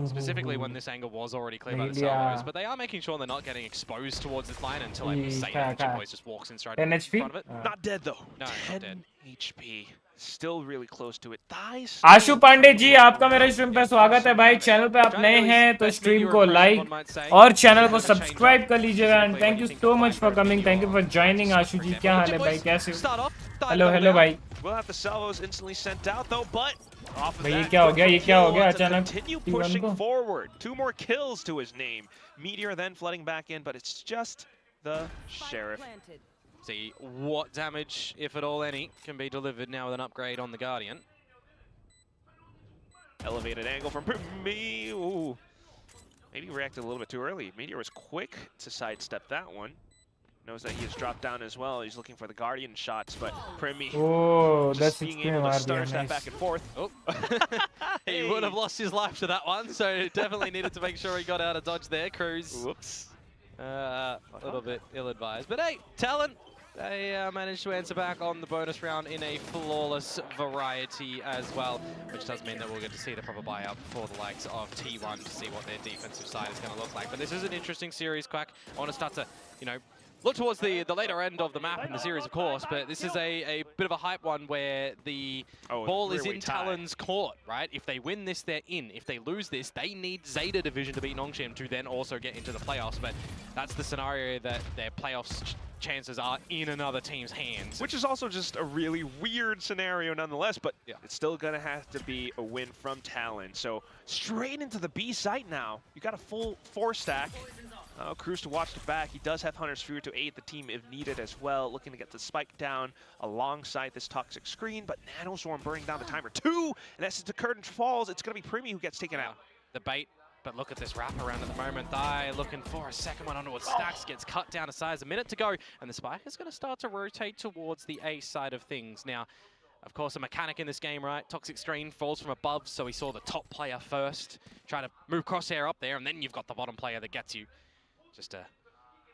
Specifically when this angle was already clear by the salvos, but they are making sure they're not getting exposed towards this line until like say Jit Boys just walks in straight in front of it. Not dead though. No, 10 not dead. HP. Still really close to it. Thighs. आशु पांडे जी, आपका मेरे stream पे स्वागत है भाई. Channel पे आप नए हैं तो स्ट्रीम को लाइक और चैनल को सब्सक्राइब कर लीजिएगा. And thank you so much for coming. Thank you for joining. Ashu ji क्या हाल है भाई, कैसे हो? हेलो हेलो भाई. We'll have the salvos instantly sent out though, but off of भाई ये that, क्या हो गया, ये क्या हो गया अचानक? continue pushing forward. 2 more kills to his name. Meteor then flooding back in, but it's just the Sheriff. See what damage, if at all any, can be delivered now with an upgrade on the Guardian. Elevated angle from me. Ooh. Maybe reacted a little bit too early. Meteor was quick to sidestep that one. Knows that he has dropped down as well. He's looking for the Guardian shots, but Primi just being able to stutter step back and forth. Oh. He would have lost his life to that one, so definitely needed to make sure he got out of dodge there, Cruz. Whoops. A little bit ill-advised. But hey, Talon, they managed to answer back on the bonus round in a flawless variety as well, which does mean that we'll get to see the proper buyout for the likes of T1 to see what their defensive side is going to look like. But this is an interesting series, Quack. I want to start to, look towards the later end of the map in the series, of course, but this is a bit of a hype one where the ball is in Talon's court, right? If they win this, they're in. If they lose this, they need Zeta Division to beat Nongshim to then also get into the playoffs, but that's the scenario that their playoffs chances are in another team's hands. Which is also just a really weird scenario nonetheless, but it's still going to have to be a win from Talon. So straight into the B site now. You got a full 4-stack. Cruz to watch the back. He does have Hunter's Fury to aid the team if needed as well. Looking to get the spike down alongside this toxic screen, but Nanoswarm burning down the timer too. And as the curtain falls, it's going to be Primi who gets taken out. The bait. But look at this wraparound at the moment. Thai looking for a second one onto Stacks, gets cut down to size. A minute to go, and the spike is going to start to rotate towards the A side of things. Now, of course, a mechanic in this game, right? Toxic Strain falls from above, so we saw the top player first. Try to move Crosshair up there, and then you've got the bottom player that gets you. Just a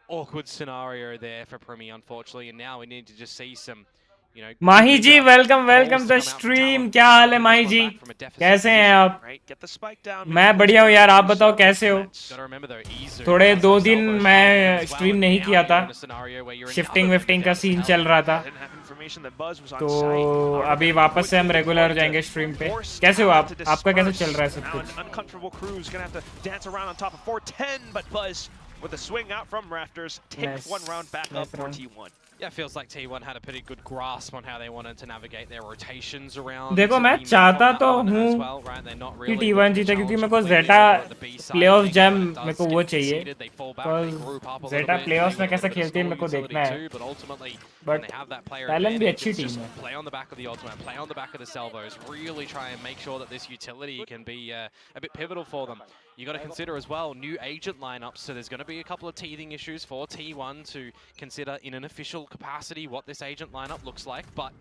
awkward scenario there for Primi, unfortunately, and now we need to just see some, Mahi ji welcome the stream. क्या हाल है माही जी, कैसे हैं आप? मैं बढ़िया हूँ यार, आप बताओ कैसे हो? थोड़े 2 दिन मैं स्ट्रीम नहीं किया था, शिफ्टिंग विफ्टिंग का सीन चल रहा था, तो अभी वापस से हम रेगुलर हो जाएंगे स्ट्रीम पे. कैसे हो आप? आपका कैसे चल रहा है सब कुछ? With a swing out from rafters, takes 1 round back up for T1. Yeah, it feels like T1 had a pretty good grasp on how they wanted to navigate their rotations around. देखो मैं चाहता तो हूँ कि T1 जीते क्योंकि मेरे को Zeta playoffs jam मेरे को वो चाहिए because Zeta playoffs में कैसे खेलती है मेरे को देखना है but TLN भी अच्छी टीम है. Play on the back of the ultimate, play on the back of the salvos, really try and make sure that this utility can be a bit pivotal for them. You got to consider as well new agent lineups, so there's going to be a couple of teething issues for T1 to consider in an official capacity what this agent lineup looks like. But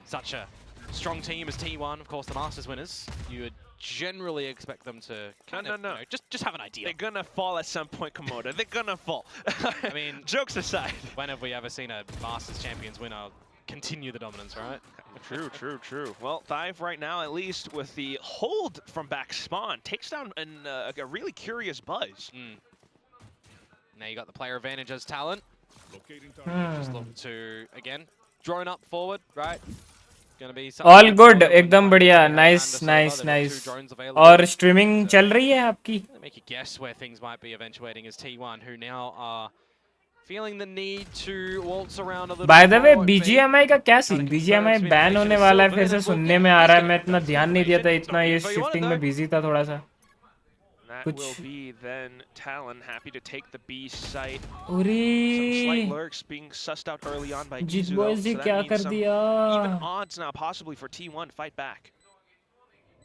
such a strong team as T1, of course, the Masters winners, you would generally expect them to kind of, you know, just have an idea. They're gonna fall at some point, Komodo. They're gonna fall. I mean, jokes aside, when have we ever seen a Masters Champions winner continue the dominance, right? True. Well, Thive right now, at least with the hold from back spawn, takes down a really curious Buzz. Now you got the player advantage as Talent. Just look to, again, drone up forward, right? Gonna be All good, एकदम बढ़िया, nice. और streaming चल रही है आपकी? Make you guess where things might be eventuating as T1, who now are feeling the need to waltz around a little. By the way, BGMI का क्या scene? BGMI ban होने वाला है, फिर से सुनने में आ रहा है. मैं इतना ध्यान नहीं दिया था, इतना ये शिफ्टिंग में बिजी था थोड़ा सा. That will be then Talon happy to take the B site. Some slight lurks being sussed out early on by Gizu, though, so that means some even odds now possibly for T1 to fight back.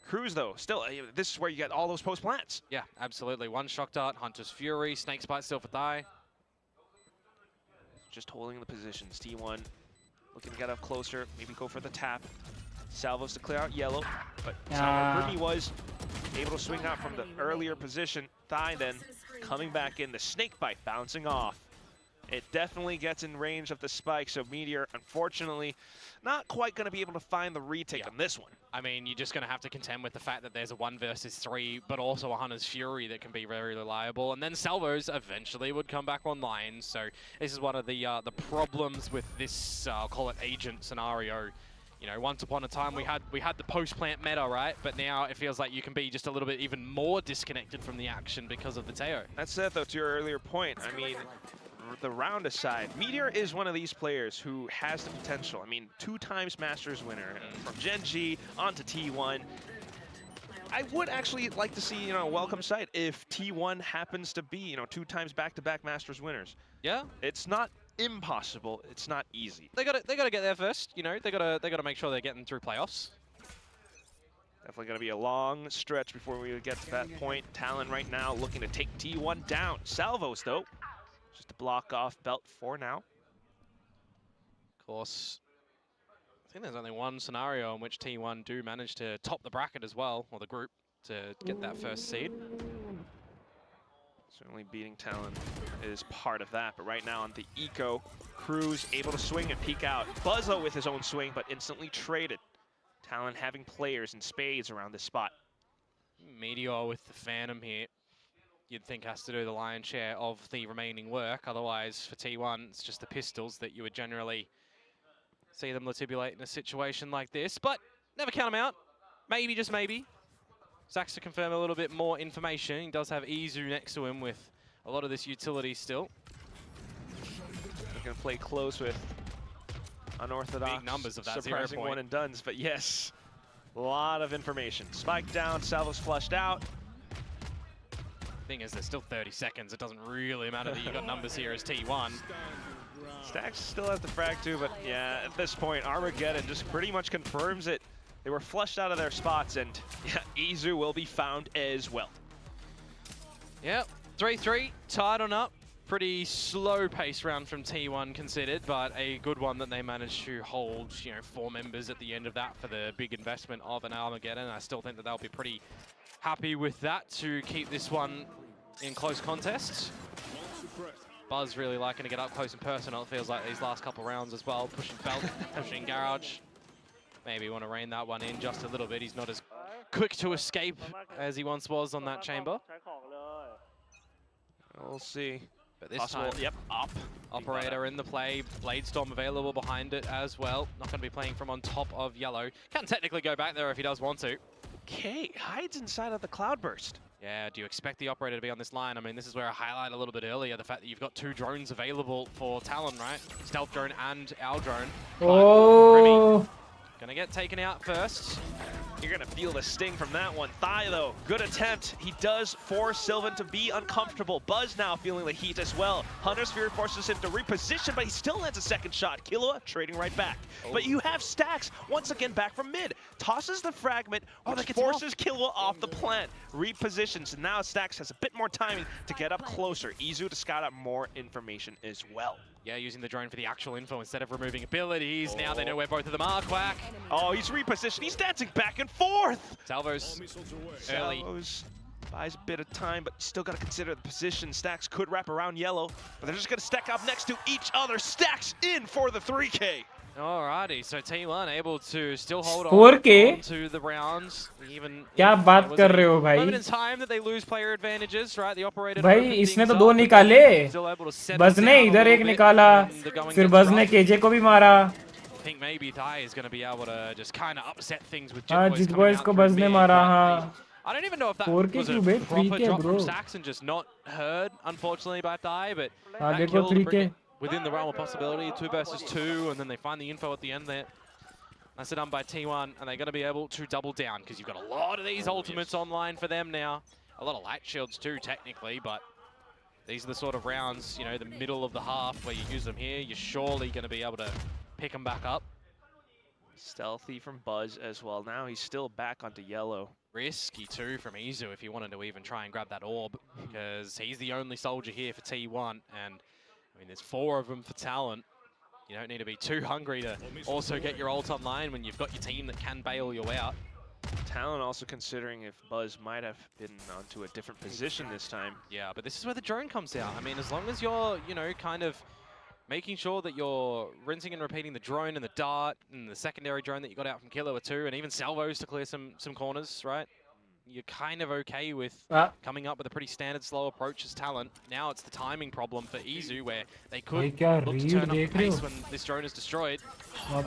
Cruz though, still, this is where you get all those post plants. Yeah, absolutely. One shock dart, Hunter's Fury, Snake's Bite still for Thigh. Just holding the positions. T1 looking to get up closer, maybe go for the tap. Salvos to clear out yellow, but Rumi was able to swing out from the earlier position. Thigh then coming back in, the snake bite bouncing off. It definitely gets in range of the spike, so Meteor, unfortunately, not quite going to be able to find the retake on this one. I mean, you're just going to have to contend with the fact that there's a 1 versus 3, but also a Hunter's Fury that can be very reliable. And then Salvos eventually would come back online, so this is one of the problems with this, I'll call it agent scenario. You know, once upon a time we had the post-plant meta, right? But now it feels like you can be just a little bit even more disconnected from the action because of the Teo. That's it, though, to your earlier point. I mean, the round aside, Meteor is one of these players who has the potential. I mean, 2 times Masters winner, from Gen G onto T1. I would actually like to see, you know, a welcome sight if T1 happens to be, you know, 2 times back-to-back Masters winners. Yeah. It's not impossible. It's not easy. They gotta get there first. You know, they gotta make sure they're getting through playoffs. Definitely gonna be a long stretch before we would get to that point. Talon right now looking to take T1 down. Salvos though, just to block off Belt for now. Of course, I think there's only one scenario in which T1 do manage to top the bracket as well, or the group, to get that first seed. Certainly beating Talon is part of that, but right now on the Eco, Cruz able to swing and peek out. Buzzo with his own swing, but instantly traded. Talon having players in spades around this spot. Meteor with the Phantom here, you'd think has to do the lion's share of the remaining work. Otherwise, for T1, it's just the pistols that you would generally see them latibulate in a situation like this. But never count them out. Maybe, just maybe. Zax to confirm a little bit more information. He does have Izu next to him with a lot of this utility still. They're going to play close with unorthodox, big numbers of that surprising one and dones, but yes, a lot of information. Spike down, Salvos flushed out. Thing is, there's still 30 seconds. It doesn't really matter that you got numbers here as T1. Stax still has the frag too, but yeah, at this point, Armageddon just pretty much confirms it. They were flushed out of their spots, and yeah, Izu will be found as well. Yep, 3-3, tied on up. Pretty slow pace round from T1 considered, but a good one that they managed to hold, you know, 4 members at the end of that for the big investment of an Armageddon. I still think that they'll be pretty happy with that to keep this one in close contests. Buzz really liking to get up close and personal, it feels like these last couple rounds as well. Pushing Belt, pushing Garage. Maybe want to rein that one in just a little bit. He's not as quick to escape as he once was on that chamber. We'll see. But this time, yep, up. Operator in the play, Bladestorm available behind it as well. Not going to be playing from on top of yellow. Can technically go back there if he does want to. RyuK hides inside of the Cloudburst. Yeah, do you expect the operator to be on this line? I mean, this is where I highlight a little bit earlier the fact that you've got 2 drones available for Talon, right? Stealth drone and our drone. Oh. Gonna get taken out first. You're gonna feel the sting from that one. Thigh though, good attempt. He does force Sylvan to be uncomfortable. Buzz now feeling the heat as well. Hunter's Fury forces him to reposition, but he still lands a second shot. Killua trading right back. But you have Stacks once again back from mid. Tosses the fragment, which forces Killua off the plant. Repositions, and now Stacks has a bit more timing to get up closer. Izu to scout out more information as well. Yeah, using the drone for the actual info instead of removing abilities. Now they know where both of them are, Quack. Oh, he's repositioned. He's dancing back and forth. Salvos early. Salvos buys a bit of time, but still got to consider the position. Stacks could wrap around yellow, but they're just going to stack up next to each other. Stacks in for the 3K. Alrighty, so T1 able to still hold Score on to the rounds. Even क्या बात कर रहे हो भाई? moment in time that they lose player advantages, right? The operator. भाई इसने तो 2 निकाले. बज ने इधर एक निकाला. फिर बज ने केजे को भी मारा. I think maybe Thai is going to be able to just kind of upset things with हाँ Jit जित बॉयज को बज ने मारा हाँ. I don't even know if that 4K was a क्यों बे? proper 3K drop bro. from Stacks and just not heard, unfortunately, by Thai, but हाँ that देखो kill to bring 3K. it within the realm of possibility, 2 versus 2, and then they find the info at the end there. That's it done by T1, and they're going to be able to double down because you've got a lot of these ultimates online for them now. A lot of light shields too, technically, but these are the sort of rounds, you know, the middle of the half where you use them here. You're surely going to be able to pick them back up. Stealthy from Buzz as well. Now he's still back onto yellow. Risky too from Izu if he wanted to even try and grab that orb, because he's the only soldier here for T1, and I mean, there's 4 of them for Talent. You don't need to be too hungry to also get your ult online when you've got your team that can bail you out. Talent also considering if Buzz might have been onto a different position this time. Yeah, but this is where the drone comes out. I mean, as long as you're, you know, kind of making sure that you're rinsing and repeating the drone and the dart and the secondary drone that you got out from Killua too, and even salvos to clear some corners, right? You're kind of okay with coming up with a pretty standard slow approach as Talent. Now it's the timing problem for Izu, where they could look to turn up the pace when this drone is destroyed.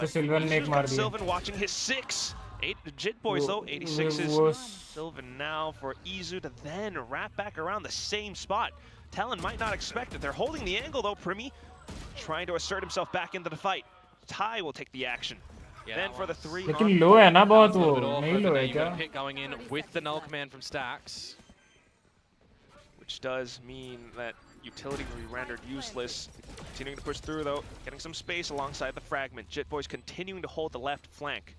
Sylvan watching his 6. 8 Jit boys though, 86 is Sylvan now for Izu to then wrap back around the same spot. Talon might not expect it. They're holding the angle though. Primi trying to assert himself back into the fight. Ty will take the action. Yeah, then for the 3. लेकिन लो है ना बहुत वो. नहीं लो है क्या? Pick going in with the null command from Stacks, which does mean that utility will be rendered useless. Continuing to push through though, getting some space alongside the fragment. Jit boys continuing to hold the left flank.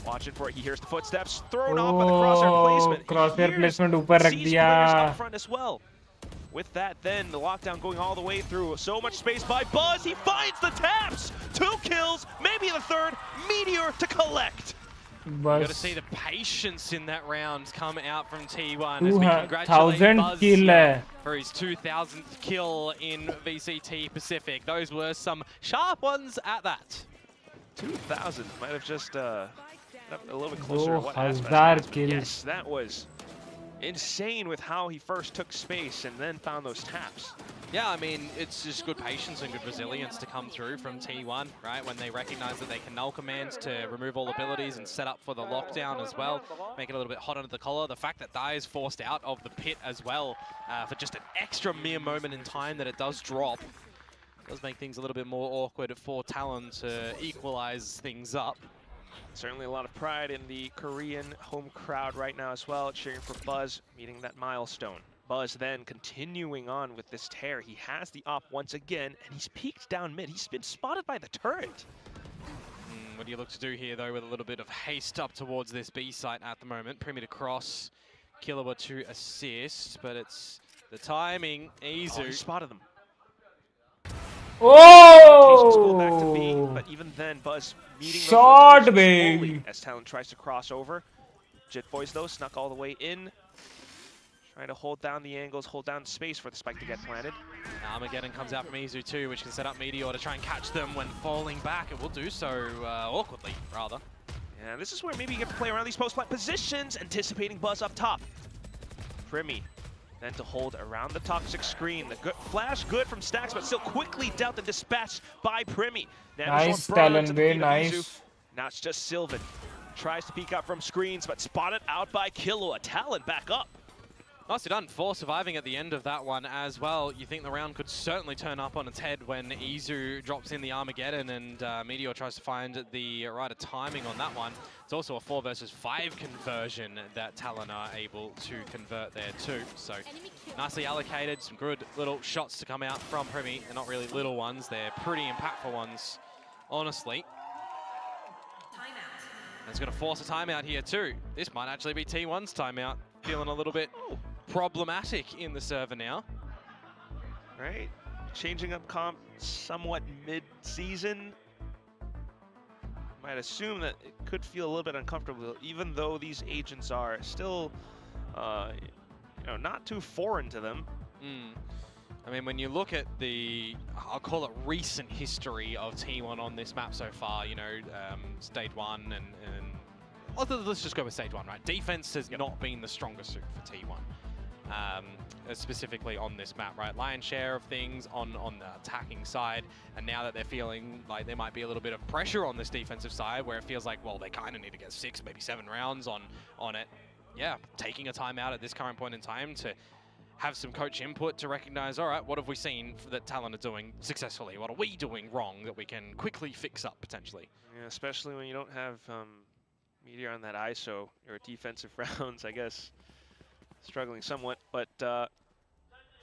Watching for it, he hears the footsteps thrown off by the crosshair placement. Crosshair placement ऊपर रख दिया. Up front as well. With that, then the lockdown going all the way through. So much space by Buzz. He finds the taps. 2 kills, maybe the 3rd. Meteor to collect. You got to see the patience in that round come out from T1 as we 2,000 congratulate Buzz kill for his 2,000th kill in VCT Pacific. Those were some sharp ones at that. 2,000 might have just a little bit closer to what 2,000 kills. Yes, that was insane with how he first took space and then found those taps. Yeah, I mean, it's just good patience and good resilience to come through from T1, right? When they recognize that they can null commands to remove all abilities and set up for the lockdown as well, make it a little bit hot under the collar. The fact that Dai is forced out of the pit as well for just an extra mere moment in time that it does drop, does make things a little bit more awkward for Talon to equalize things up. Certainly a lot of pride in the Korean home crowd right now as well, cheering for Buzz, meeting that milestone. Buzz then continuing on with this tear. He has the op once again, and he's peeked down mid. He's been spotted by the turret. What do you look to do here, though, with a little bit of haste up towards this B site at the moment? Primi to cross, Killua to assist, but it's the timing. Izu. Oh, he spotted them. Oh! Back to B, but even then, Buzz meeting Shot, those baby. as Talon tries to cross over. Jit boys though snuck all the way in, trying to hold down the angles, hold down space for the spike to get planted. Armageddon comes out from Izu too, which can set up Meteor to try and catch them when falling back. It will do so awkwardly, rather. Yeah, this is where maybe you get to play around these post-plant positions, anticipating Buzz up top. Primi then to hold around the toxic screen. The good flash good from Stacks, but still quickly dealt and dispatched by Primi. Nice, Talon, very nice. Now it's just Sylvan. Tries to peek out from screens, but spotted out by Killua. Talon back up. Nicely done for surviving at the end of that one as well. You think the round could certainly turn up on its head when Izu drops in the Armageddon and Meteor tries to find the right timing on that one. It's also a 4 versus 5 conversion that Talon are able to convert there too. So nicely allocated, some good little shots to come out from Primi. They're not really little ones, they're pretty impactful ones, honestly. And it's going to force a timeout here too. This might actually be T1's timeout. Feeling a little bit problematic in the server now. Right, changing up comp somewhat mid-season. Might assume that it could feel a little bit uncomfortable, even though these agents are still, you know, not too foreign to them. I mean, when you look at the, I'll call it recent history of T1 on this map so far, you know, stage 1 and let's just go with stage 1, right? Defense has not been the strongest suit for T1. Specifically on this map, right? Lion's share of things on the attacking side, and now that they're feeling like there might be a little bit of pressure on this defensive side where it feels like, well, they kind of need to get 6, maybe 7 rounds on it. Yeah, taking a timeout at this current point in time to have some coach input to recognize, all right, what have we seen that Talon are doing successfully? What are we doing wrong that we can quickly fix up potentially? Yeah, especially when you don't have Meteor on that ISO, your defensive rounds, I guess, struggling somewhat. But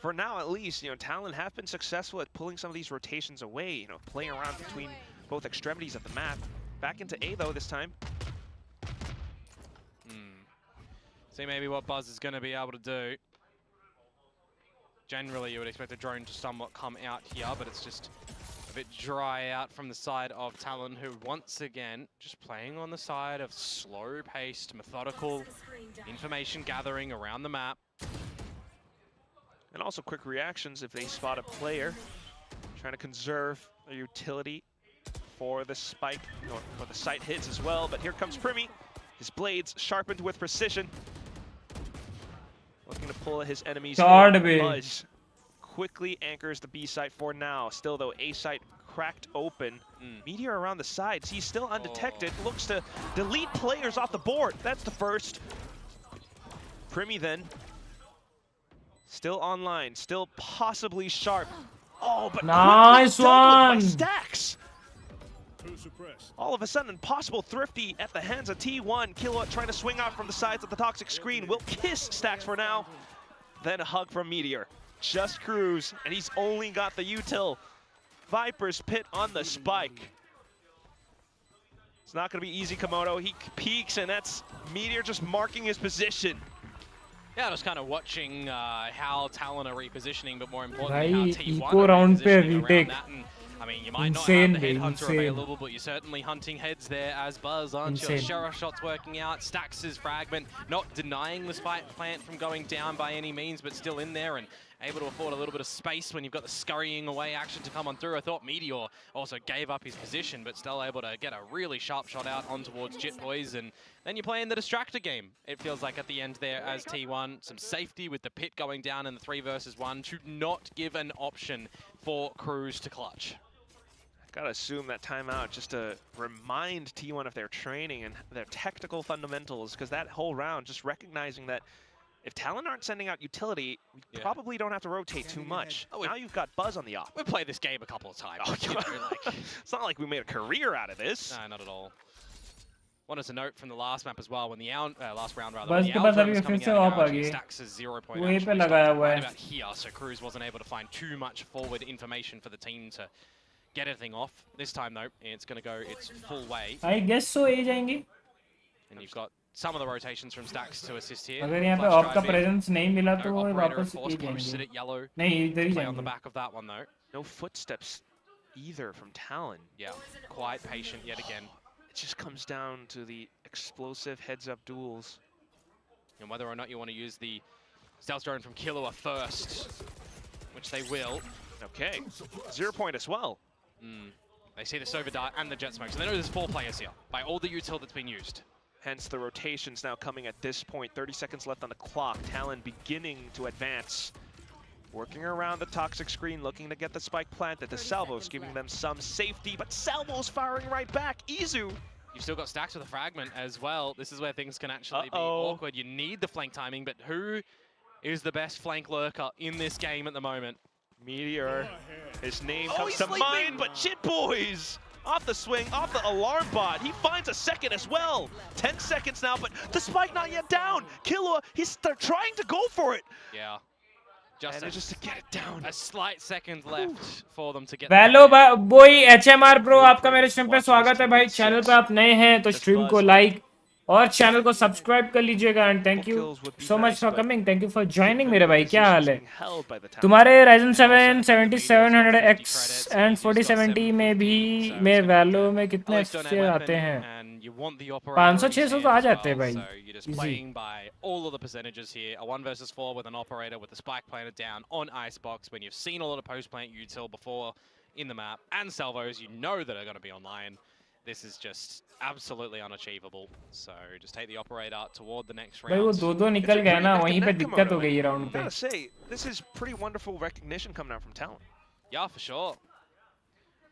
for now, at least, you know, Talon have been successful at pulling some of these rotations away, you know, playing around between both extremities of the map. Back into A, though, this time. See maybe what Buzz is going to be able to do. Generally, you would expect a drone to somewhat come out here, but it's just a bit dry out from the side of Talon, who once again just playing on the side of slow-paced, methodical information gathering around the map. And also quick reactions if they spot a player. Trying to conserve their utility for the spike, or for the sight hits as well. But here comes Primi. His blades sharpened with precision. Looking to pull his enemies in. Buzz quickly anchors the B site for now. Still though, A site cracked open. Meteor around the sides. He's still undetected. Looks to delete players off the board. That's the first. Primi then. Still online. Still possibly sharp. Oh, but nice one! By Stacks. All of a sudden, impossible thrifty at the hands of T1. Killua trying to swing out from the sides of the toxic screen. Will kiss Stacks for now. Then a hug from Meteor. Just cruise, and he's only got the util. Viper's Pit on the spike. It's not going to be easy, Komodo. He peeks, and that's Meteor just marking his position. Yeah, just kind of watching how Talon are repositioning, but more importantly, Bhai, how T1 eco are round pe repositioning retake. around that. And, I mean, you might Insane, not have the Headhunter insane. available, but you're certainly hunting heads there as Buzz, aren't you? Insane. Sheriff shot's working out, Stacks' fragment, not denying the spike plant from going down by any means, but still in there and able to afford a little bit of space when you've got the scurrying away action to come on through. I thought Meteor also gave up his position, but still able to get a really sharp shot out on towards Jit Boys, and then you're playing the distractor game, it feels like, at the end there as T1. Some safety with the pit going down in the 3 versus 1 to not give an option for Cruz to clutch. Gotta assume that timeout just to remind T1 of their training and their technical fundamentals, because that whole round just recognizing that if Talon aren't sending out utility, we probably don't have to rotate too much. Now you've got Buzz on the off. We've played this game a couple of times. It's not like we made a career out of this. No, not at all. Wanted to note from the last map as well, when the last round rather, Buzz when के the pass Aldrin अभी was फिर coming से out, of uh actually गई Stacks' 0 point वहीं पे actually लगाया stopped हुआ right है about here, so Cruz wasn't able to find too much forward information for the team to get anything off. This time though, it's going to go its full way. I guess so A जाएंगे And you've got some of the rotations from Stacks to assist here. अगर यहाँ पे Flash of का drive in. presence नहीं मिला तो No वो operator, वापस of course, A posted जाएंगे at yellow. नहीं इधर ही Play on the जाएंगे back of that one though. No footsteps either from Talon. Yeah, quite patient yet again. It just comes down to the explosive heads-up duels. And whether or not you want to use the stealth drone from Killua first, which they will. Okay, 0 point as well. They see the Sova Dart and the Jet Smoke, so they know there's 4 players here by all the util that's been used. Hence the rotations now coming at this point. 30 seconds left on the clock. Talon beginning to advance. Working around the toxic screen, looking to get the spike planted. The salvos giving them some safety, but salvos firing right back. Izu You've still got Stacks with a fragment as well. This is where things can actually be awkward. You need the flank timing, but who is the best flank lurker in this game at the moment? Meteor, his name comes to mind, but Chit Boys off the swing, off the alarm bot. He finds a second as well. 10 seconds now, but the spike not yet down. Killua, he's trying to go for it. Yeah. Just to get it down. A slight second left for them to get वैलो बोई HMR Pro आपका मेरे stream पे स्वागत है भाई. Channel पे आप नए हैं तो स्ट्रीम को लाइक और चैनल को सब्सक्राइब कर लीजिएगा. And thank you so much for coming. Thank you for joining मेरे भाई. क्या हाल है तुम्हारे? Ryzen 7 7700X एंड 4070 में भी में वैलो में कितने से आते हैं? 500-600 तो आ जाते हैं भाई. Playing by all of the percentages here. A 1 versus 4 with an operator with the spike planted down on Icebox when you've seen a lot of post-plant util before in the map and salvos you know that are going to be online. This is just absolutely unachievable. So just take the operator toward the next round. भाई वो दो निकल गया ना, वहीं पे दिक्कत हो गई राउंड पे. I gotta say, this is pretty wonderful recognition coming out from Talon. Yeah, for sure.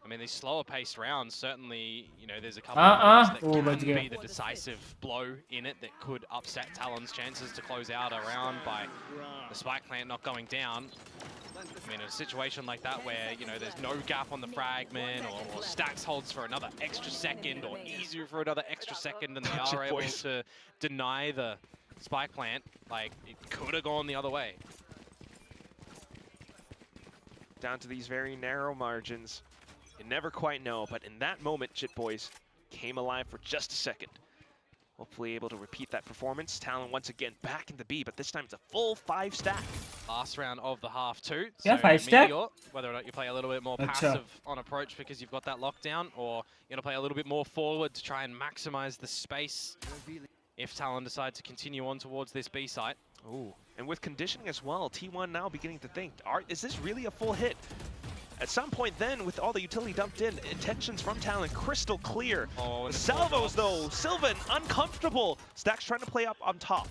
I mean, these slower paced rounds, certainly, you know, there's a couple of that can be the decisive blow in it that could upset Talon's chances to close out a round by the spike plant not going down. I mean, in a situation like that where, you know, there's no gap on the fragment or Stacks holds for another extra second or easier for another extra second and they are able to deny the spike plant, like, it could have gone the other way. Down to these very narrow margins. You never quite know, but in that moment, Jit Boys came alive for just a second. Hopefully able to repeat that performance. Talon once again back in the B, but this time it's a full 5 stack. Last round of the half too. Yeah, so 5 stack. Meteor, whether or not you play a little bit more passive on approach because you've got that lockdown, or you're going to play a little bit more forward to try and maximize the space if Talon decide to continue on towards this B site. Ooh, and with conditioning as well, T1 now beginning to think, is this really a full hit? At some point then, with all the utility dumped in, intentions from Talon crystal clear. The salvos though, Sylvan uncomfortable. Stacks trying to play up on top.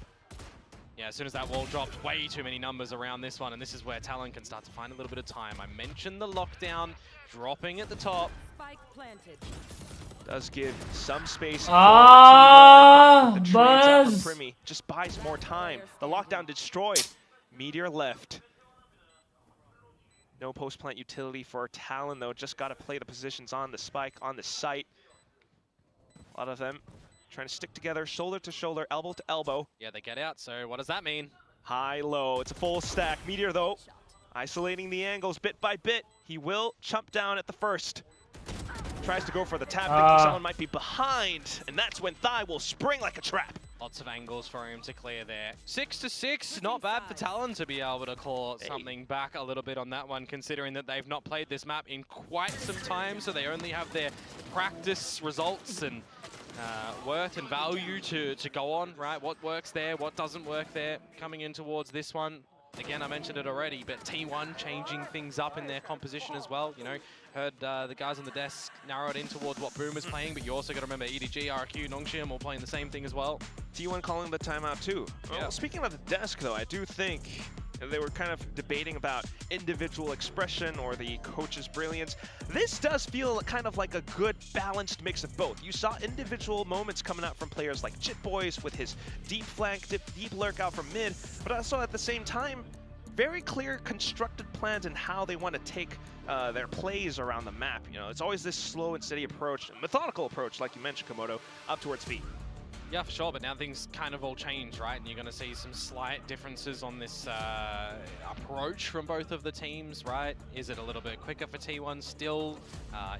Yeah, as soon as that wall dropped, way too many numbers around this one, and this is where Talon can start to find a little bit of time. I mentioned the lockdown, dropping at the top. Spike planted. Does give some space for T1. The trades out from Primi just buys more time. The lockdown destroyed. Meteor left. No post-plant utility for Talon, though. Just got to play the positions on the spike, on the site. A lot of them trying to stick together, shoulder to shoulder, elbow to elbow. Yeah, they get out, so what does that mean? High, low. It's a full stack. Meteor, though, isolating the angles bit by bit. He will chump down at the first. Tries to go for the tap, thinking someone might be behind, and that's when Thigh will spring like a trap. Lots of angles for him to clear there. 6-6, not bad for Talon to be able to claw something back a little bit on that one, considering that they've not played this map in quite some time, so they only have their practice results and worth and value to go on, right? What works there, what doesn't work there, coming in towards this one. Again, I mentioned it already, but T1 changing things up in their composition as well. You know, heard the guys on the desk narrow it in towards what Boom is playing, but you also got to remember EDG, RyuK, Nongshim all playing the same thing as well. T1 calling the timeout too. Well, yeah. Speaking of the desk, though, I do think they were kind of debating about individual expression or the coach's brilliance. This does feel kind of like a good balanced mix of both. You saw individual moments coming out from players like Jit Boys with his deep flank, deep lurk out from mid, but also at the same time, very clear constructed plans and how they want to take their plays around the map. You know, it's always this slow and steady approach, methodical approach, like you mentioned, Komodo, up towards B. Yeah, for sure, but now things kind of all change, right? And you're going to see some slight differences on this approach from both of the teams, right? Is it a little bit quicker for T1 still?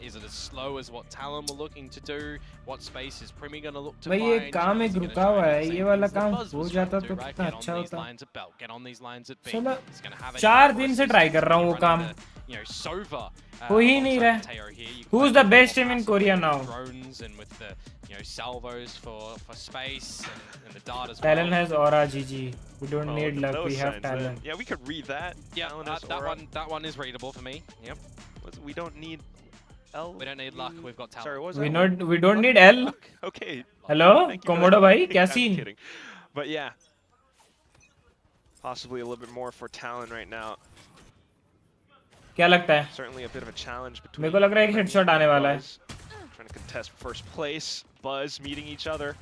Is it as slow as what Talon were looking to do? What space is Primi going to look to find? ये काम एक रुका हुआ है, ये वाला काम हो जाता तो कितना अच्छा होता. Get on these lines at B. चलो 4 दिन से ट्राई कर रहा हूँ वो काम. You know, Sova. हो ही नहीं रहा. Who's the best team in Korea now? Drones and with the, you know, salvos for space and the dart as well. Talon has aura, GG. We don't need luck, we have talent. Yeah, we could read that. Yeah, that one is readable for me. Yep. We don't need L. We don't need luck. We've got talent. Sorry, what was that? We don't need L. Okay. Hello, Komodo bhai, kya scene? But yeah, possibly a little bit more for Talon right now. क्या लगता है? Certainly a bit of a challenge between. मेरे को लग रहा है एक headshot आने वाला है. to contest first place. Buzz meeting each other.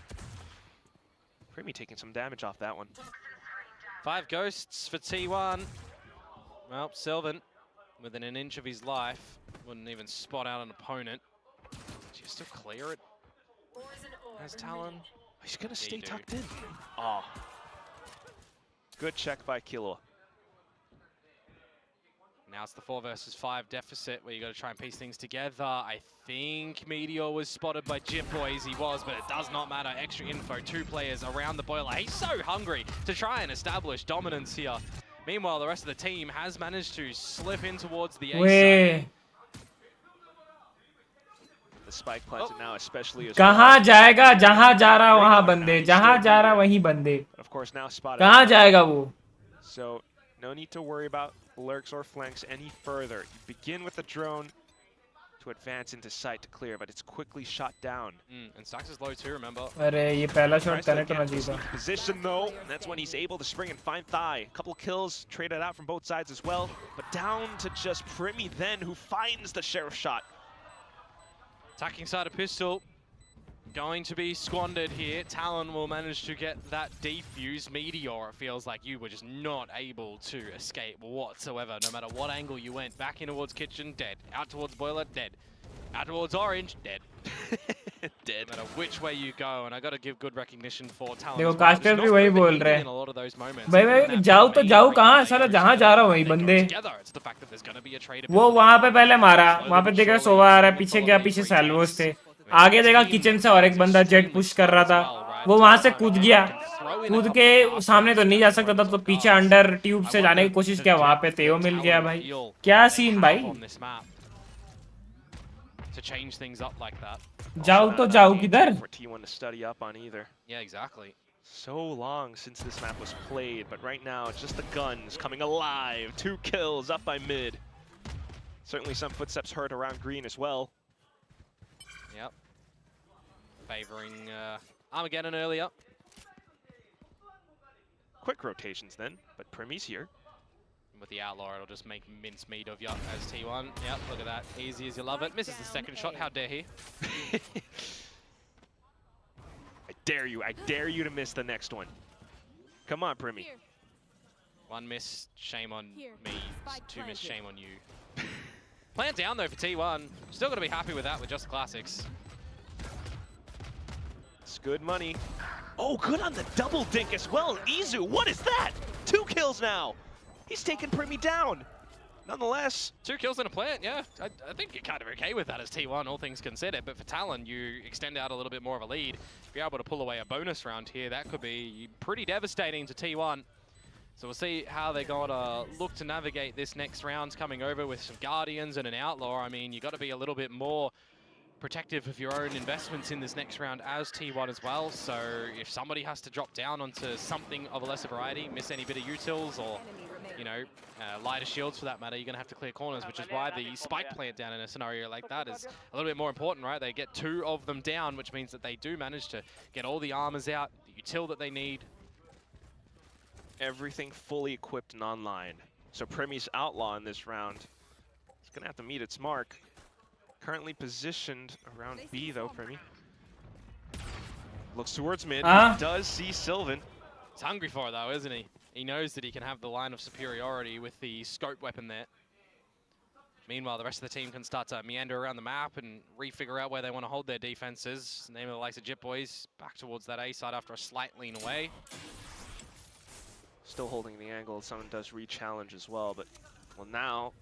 Primi taking some damage off that one. 5 ghosts for T1. Well, Sylvan, within an inch of his life, wouldn't even spot out an opponent. Just to clear it. Has Talon. He's going to stay you do. tucked in. Oh. Good check by Killua. Now it's the 4 versus 5 deficit where you got to try and piece things together. I think Meteor was spotted by Jip Boys. He was, but it does not matter. Extra info. 2 players around the boiler. He's so hungry to try and establish dominance here. Meanwhile, the rest of the team has managed to slip in towards the A side. The spike planted now, especially as कहाँ जाएगा? जहाँ जा रहा वहाँ बंदे, जहाँ जा रहा वहीं बंदे. Of course, now spotted. कहाँ जाएगा वो? So no need to worry about lurks or flanks any further. You begin with the drone to advance into sight to clear, but it's quickly shot down. And Stacks is low too, remember? अरे ये पहला shot connect होना चाहिए था. Position though, and that's when he's able to spring and find Thigh. A couple kills traded out from both sides as well, but down to just Primi then, who finds the sheriff shot. Attacking side of pistol. Going to be squandered here. Talon will manage to get that defuse. Meteor, it feels like you were just not able to escape whatsoever, no matter what angle you went. Back in towards kitchen, dead. Out towards boiler, dead. Out towards orange, dead. Dead. No matter which way you go, and I got to give good recognition for Talon. देखो caster भी वही बोल रहे हैं. In a lot of those moments. भाई जाओ तो जाओ कहाँ? साला जहाँ जा रहा हूँ वही बंदे. वो वहाँ पे पहले मारा. वहाँ पे देखा सोवा आ रहा है. पीछे गया, पीछे सैल्वोस थे. आगे देखा किचन से और एक बंदा जेट पुश कर रहा था. वो वहां से कूद गया. कूद के सामने तो नहीं जा सकता था, तो पीछे अंडर ट्यूब से जाने की कोशिश किया. वहां पे तेओ मिल गया भाई. क्या सीन भाई. जाओ तो जाओ किधर. Yeah, exactly. So long since this map was played, but right now it's just the guns coming alive. 2 kills up by mid. Certainly some footsteps heard around green as well. Yep. Favoring Armageddon earlier. Quick rotations then, but Primi's here. With the Outlaw, it'll just make mincemeat of you as T1. Yep, look at that. Easy as you love it. Misses the second shot. How dare he? I dare you to miss the next one. Come on, Primi. Here. 1 miss, shame on Here. me. Spike 2 miss, planted. shame on you. Plant down though for T1. Still got to be happy with that with just classics. It's good money. Oh, good on the double dink as well. Izu, what is that? 2 kills now. He's taken Primi down. Nonetheless. 2 kills in a plant, yeah. I think you're kind of okay with that as T1, all things considered. But for Talon, you extend out a little bit more of a lead. If you're able to pull away a bonus round here, that could be pretty devastating to T1. So we'll see how they're going to look to navigate this next round coming over with some Guardians and an Outlaw. I mean, you got to be a little bit more protective of your own investments in this next round as T1 as well. So if somebody has to drop down onto something of a lesser variety, miss any bit of utils or, you know, lighter shields for that matter, you're going to have to clear corners, which is why the spike plant down in a scenario like that is a little bit more important, right? They get 2 of them down, which means that they do manage to get all the armors out, the util that they need. Everything fully equipped and online. So Primi's Outlaw in this round is going to have to meet its mark. Currently positioned around B though, Primi. Looks towards mid, does see Sylvan. He's hungry for it though, isn't he? He knows that he can have the line of superiority with the scope weapon there. Meanwhile, the rest of the team can start to meander around the map and re-figure out where they want to hold their defenses. Name of the likes of Jip Boys back towards that A side after a slight lean away. Still holding the angle, someone does re-challenge as well, but well now,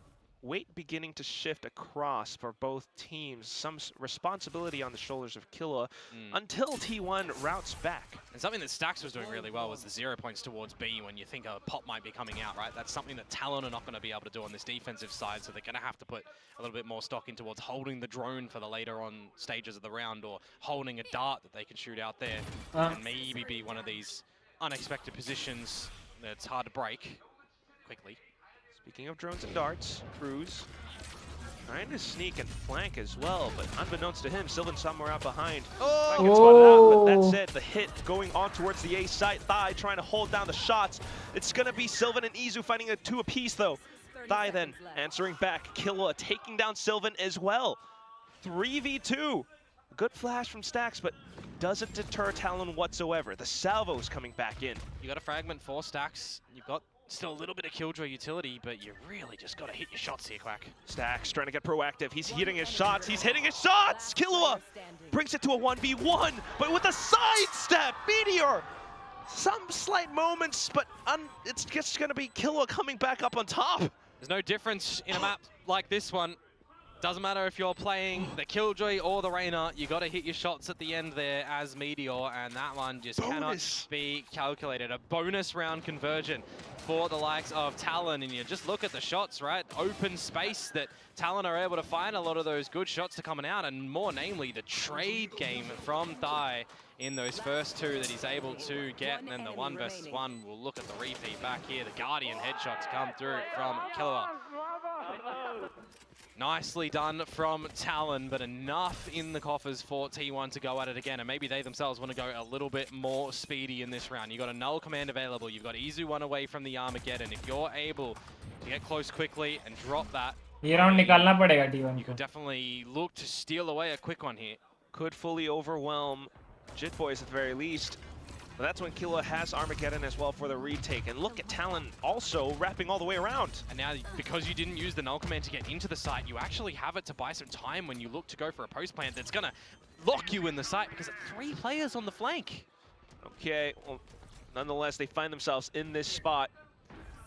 weight beginning to shift across for both teams. Some responsibility on the shoulders of Killua until T1 routes back. And something that Stax was doing really well was the 0 points towards B when you think a pop might be coming out, right? That's something that Talon are not going to be able to do on this defensive side, so they're going to have to put a little bit more stock in towards holding the drone for the later on stages of the round, or holding a dart that they can shoot out there, and maybe be one of these unexpected positions that's hard to break quickly. Speaking of drones and darts, Cruz trying to sneak and flank as well, but unbeknownst to him, Sylvan somewhere out behind. Might get spotted out, but that's it. The hit going on towards the A site. Thigh trying to hold down the shots. It's going to be Sylvan and Izu fighting a 2 apiece though. Thigh then answering back. Killua taking down Sylvan as well. 3v2. Good flash from Stax, but doesn't deter Talon whatsoever. The salvo's coming back in. You got a fragment for Stax. You've got still a little bit of Killjoy utility, but you really just got to hit your shots here, Quack. Stax trying to get proactive. He's hitting his shots. He's hitting his shots! Killua brings it to a 1v1, but with a sidestep! Meteor! Some slight moments, but it's just going to be Killua coming back up on top. There's no difference in a map like this one. Doesn't matter if you're playing the Killjoy or the Reyna, you got to hit your shots at the end there as Meteor, and that one just cannot be calculated. A bonus round conversion for the likes of Talon, and you just look at the shots, right? Open space that Talon are able to find a lot of those good shots to coming out, and more namely the trade game from Thai in those first two that he's able to get, and then the 1 versus 1. We'll look at the repeat back here. The Guardian headshots come through from Killua. Nicely done from Talon, but enough in the coffers for T1 to go at it again, and maybe they themselves want to go a little bit more speedy in this round. You've got a null command available. You've got Izu one away from the Armageddon. If you're able to get close quickly and drop that, ये round निकालना पड़ेगा T1 you could definitely look to steal away a quick one here. Could fully overwhelm Jit Boys at the very least. But that's when Killua has Armageddon as well for the retake. And look at Talon also wrapping all the way around. And now, because you didn't use the null command to get into the site, you actually have it to buy some time when you look to go for a post plant that's going to lock you in the site because of 3 players on the flank. Okay, well, nonetheless, they find themselves in this spot.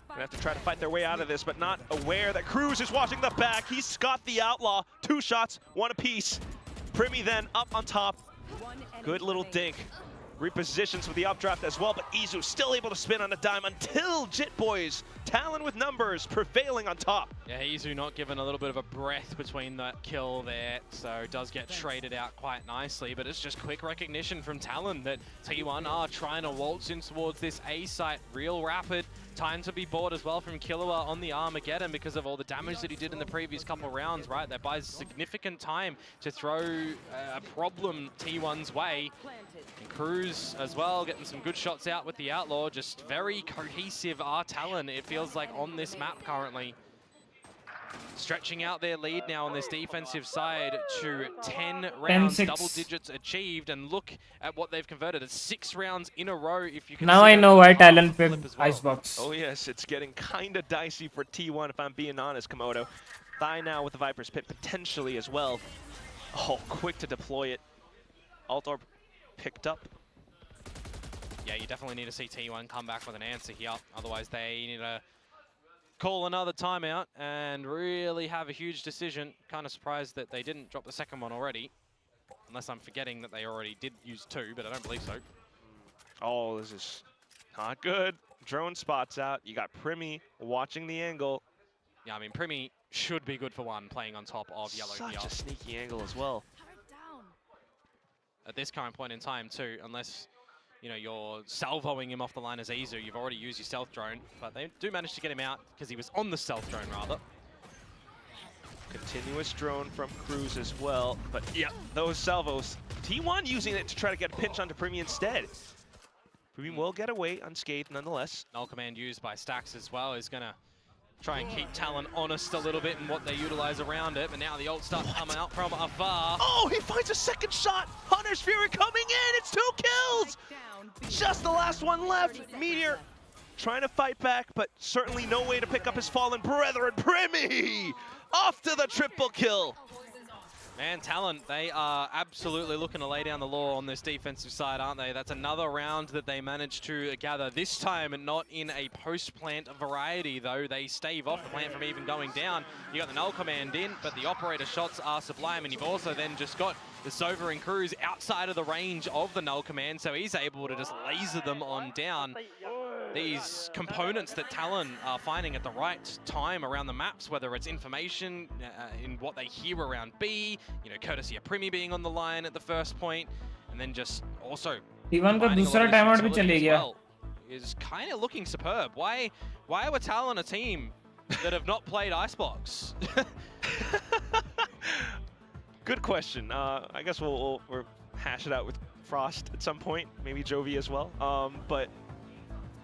Gonna have to try to fight their way out of this, but not aware that Cruz is watching the back. He's got the Outlaw. 2 shots, 1 apiece. Primi then up on top. Good little dink. Repositions with the updraft as well, but Izu still able to spin on a dime until Jit Boys, Talon with numbers, prevailing on top. Yeah, Izu not given a little bit of a breath between that kill there, so does get traded out quite nicely, but it's just quick recognition from Talon that T1 are trying to waltz in towards this A site real rapid. Time to be bought as well from Killua on the Armageddon because of all the damage that he did in the previous couple rounds, right? That buys significant time to throw a problem T1's way. And Cruz as well, getting some good shots out with the Outlaw. Just very cohesive are Talon, it feels like, on this map currently. Stretching out their lead now on this defensive side to 10 rounds, double digits achieved, and look at what they've converted. It's 6 rounds in a row if you can. Now I know why Talon picked Icebox. Oh yes, it's getting kind of dicey for T1 if I'm being honest, Komodo. Thai now with the Viper's Pit potentially as well. Oh, quick to deploy it. Alt Orb picked up. Yeah, you definitely need to see T1 come back with an answer here. Otherwise, they need to call another timeout and really have a huge decision. Kind of surprised that they didn't drop the second one already. Unless I'm forgetting that they already did use 2, but I don't believe so. Oh, this is not good. Drone spots out. You got Primi watching the angle. Yeah, I mean, Primi should be good for 1 playing on top of Yellow here. Such a sneaky angle as well. At this current point in time too, unless you know, you're salvoing him off the line as Izu. You've already used your stealth drone, but they do manage to get him out because he was on the stealth drone, rather. Continuous drone from Cruz as well, but yeah, those salvos. T1 using it to try to get a pinch onto Primi instead. Primi will get away unscathed nonetheless. Null command used by Stax as well is going to try and keep Talon honest a little bit in what they utilize around it, but now the ults start coming out from afar. Oh, he finds a second shot! Hunter's Fury coming in! It's 2 kills! Just the last one left. Meteor trying to fight back, but certainly no way to pick up his fallen brethren. Primi! Off to the triple kill! Man, Talon, they are absolutely looking to lay down the law on this defensive side, aren't they? That's another round that they managed to gather. This time, not in a post-plant variety, though. They stave off the plant from even going down. You got the null command in, but the operator shots are sublime, and you've also then just got the Sova and Cruz outside of the range of the null command, so he's able to just laser them on down. These components that Talon are finding at the right time around the maps, whether it's information in what they hear around B, you know, courtesy of Primi being on the line at the first point, and then just also T1 का दूसरा timeout भी चले गया. Is kind of looking superb. Why were Talon a team that have not played Icebox? Good question. I guess we'll hash it out with Frost at some point, maybe Jovi as well. But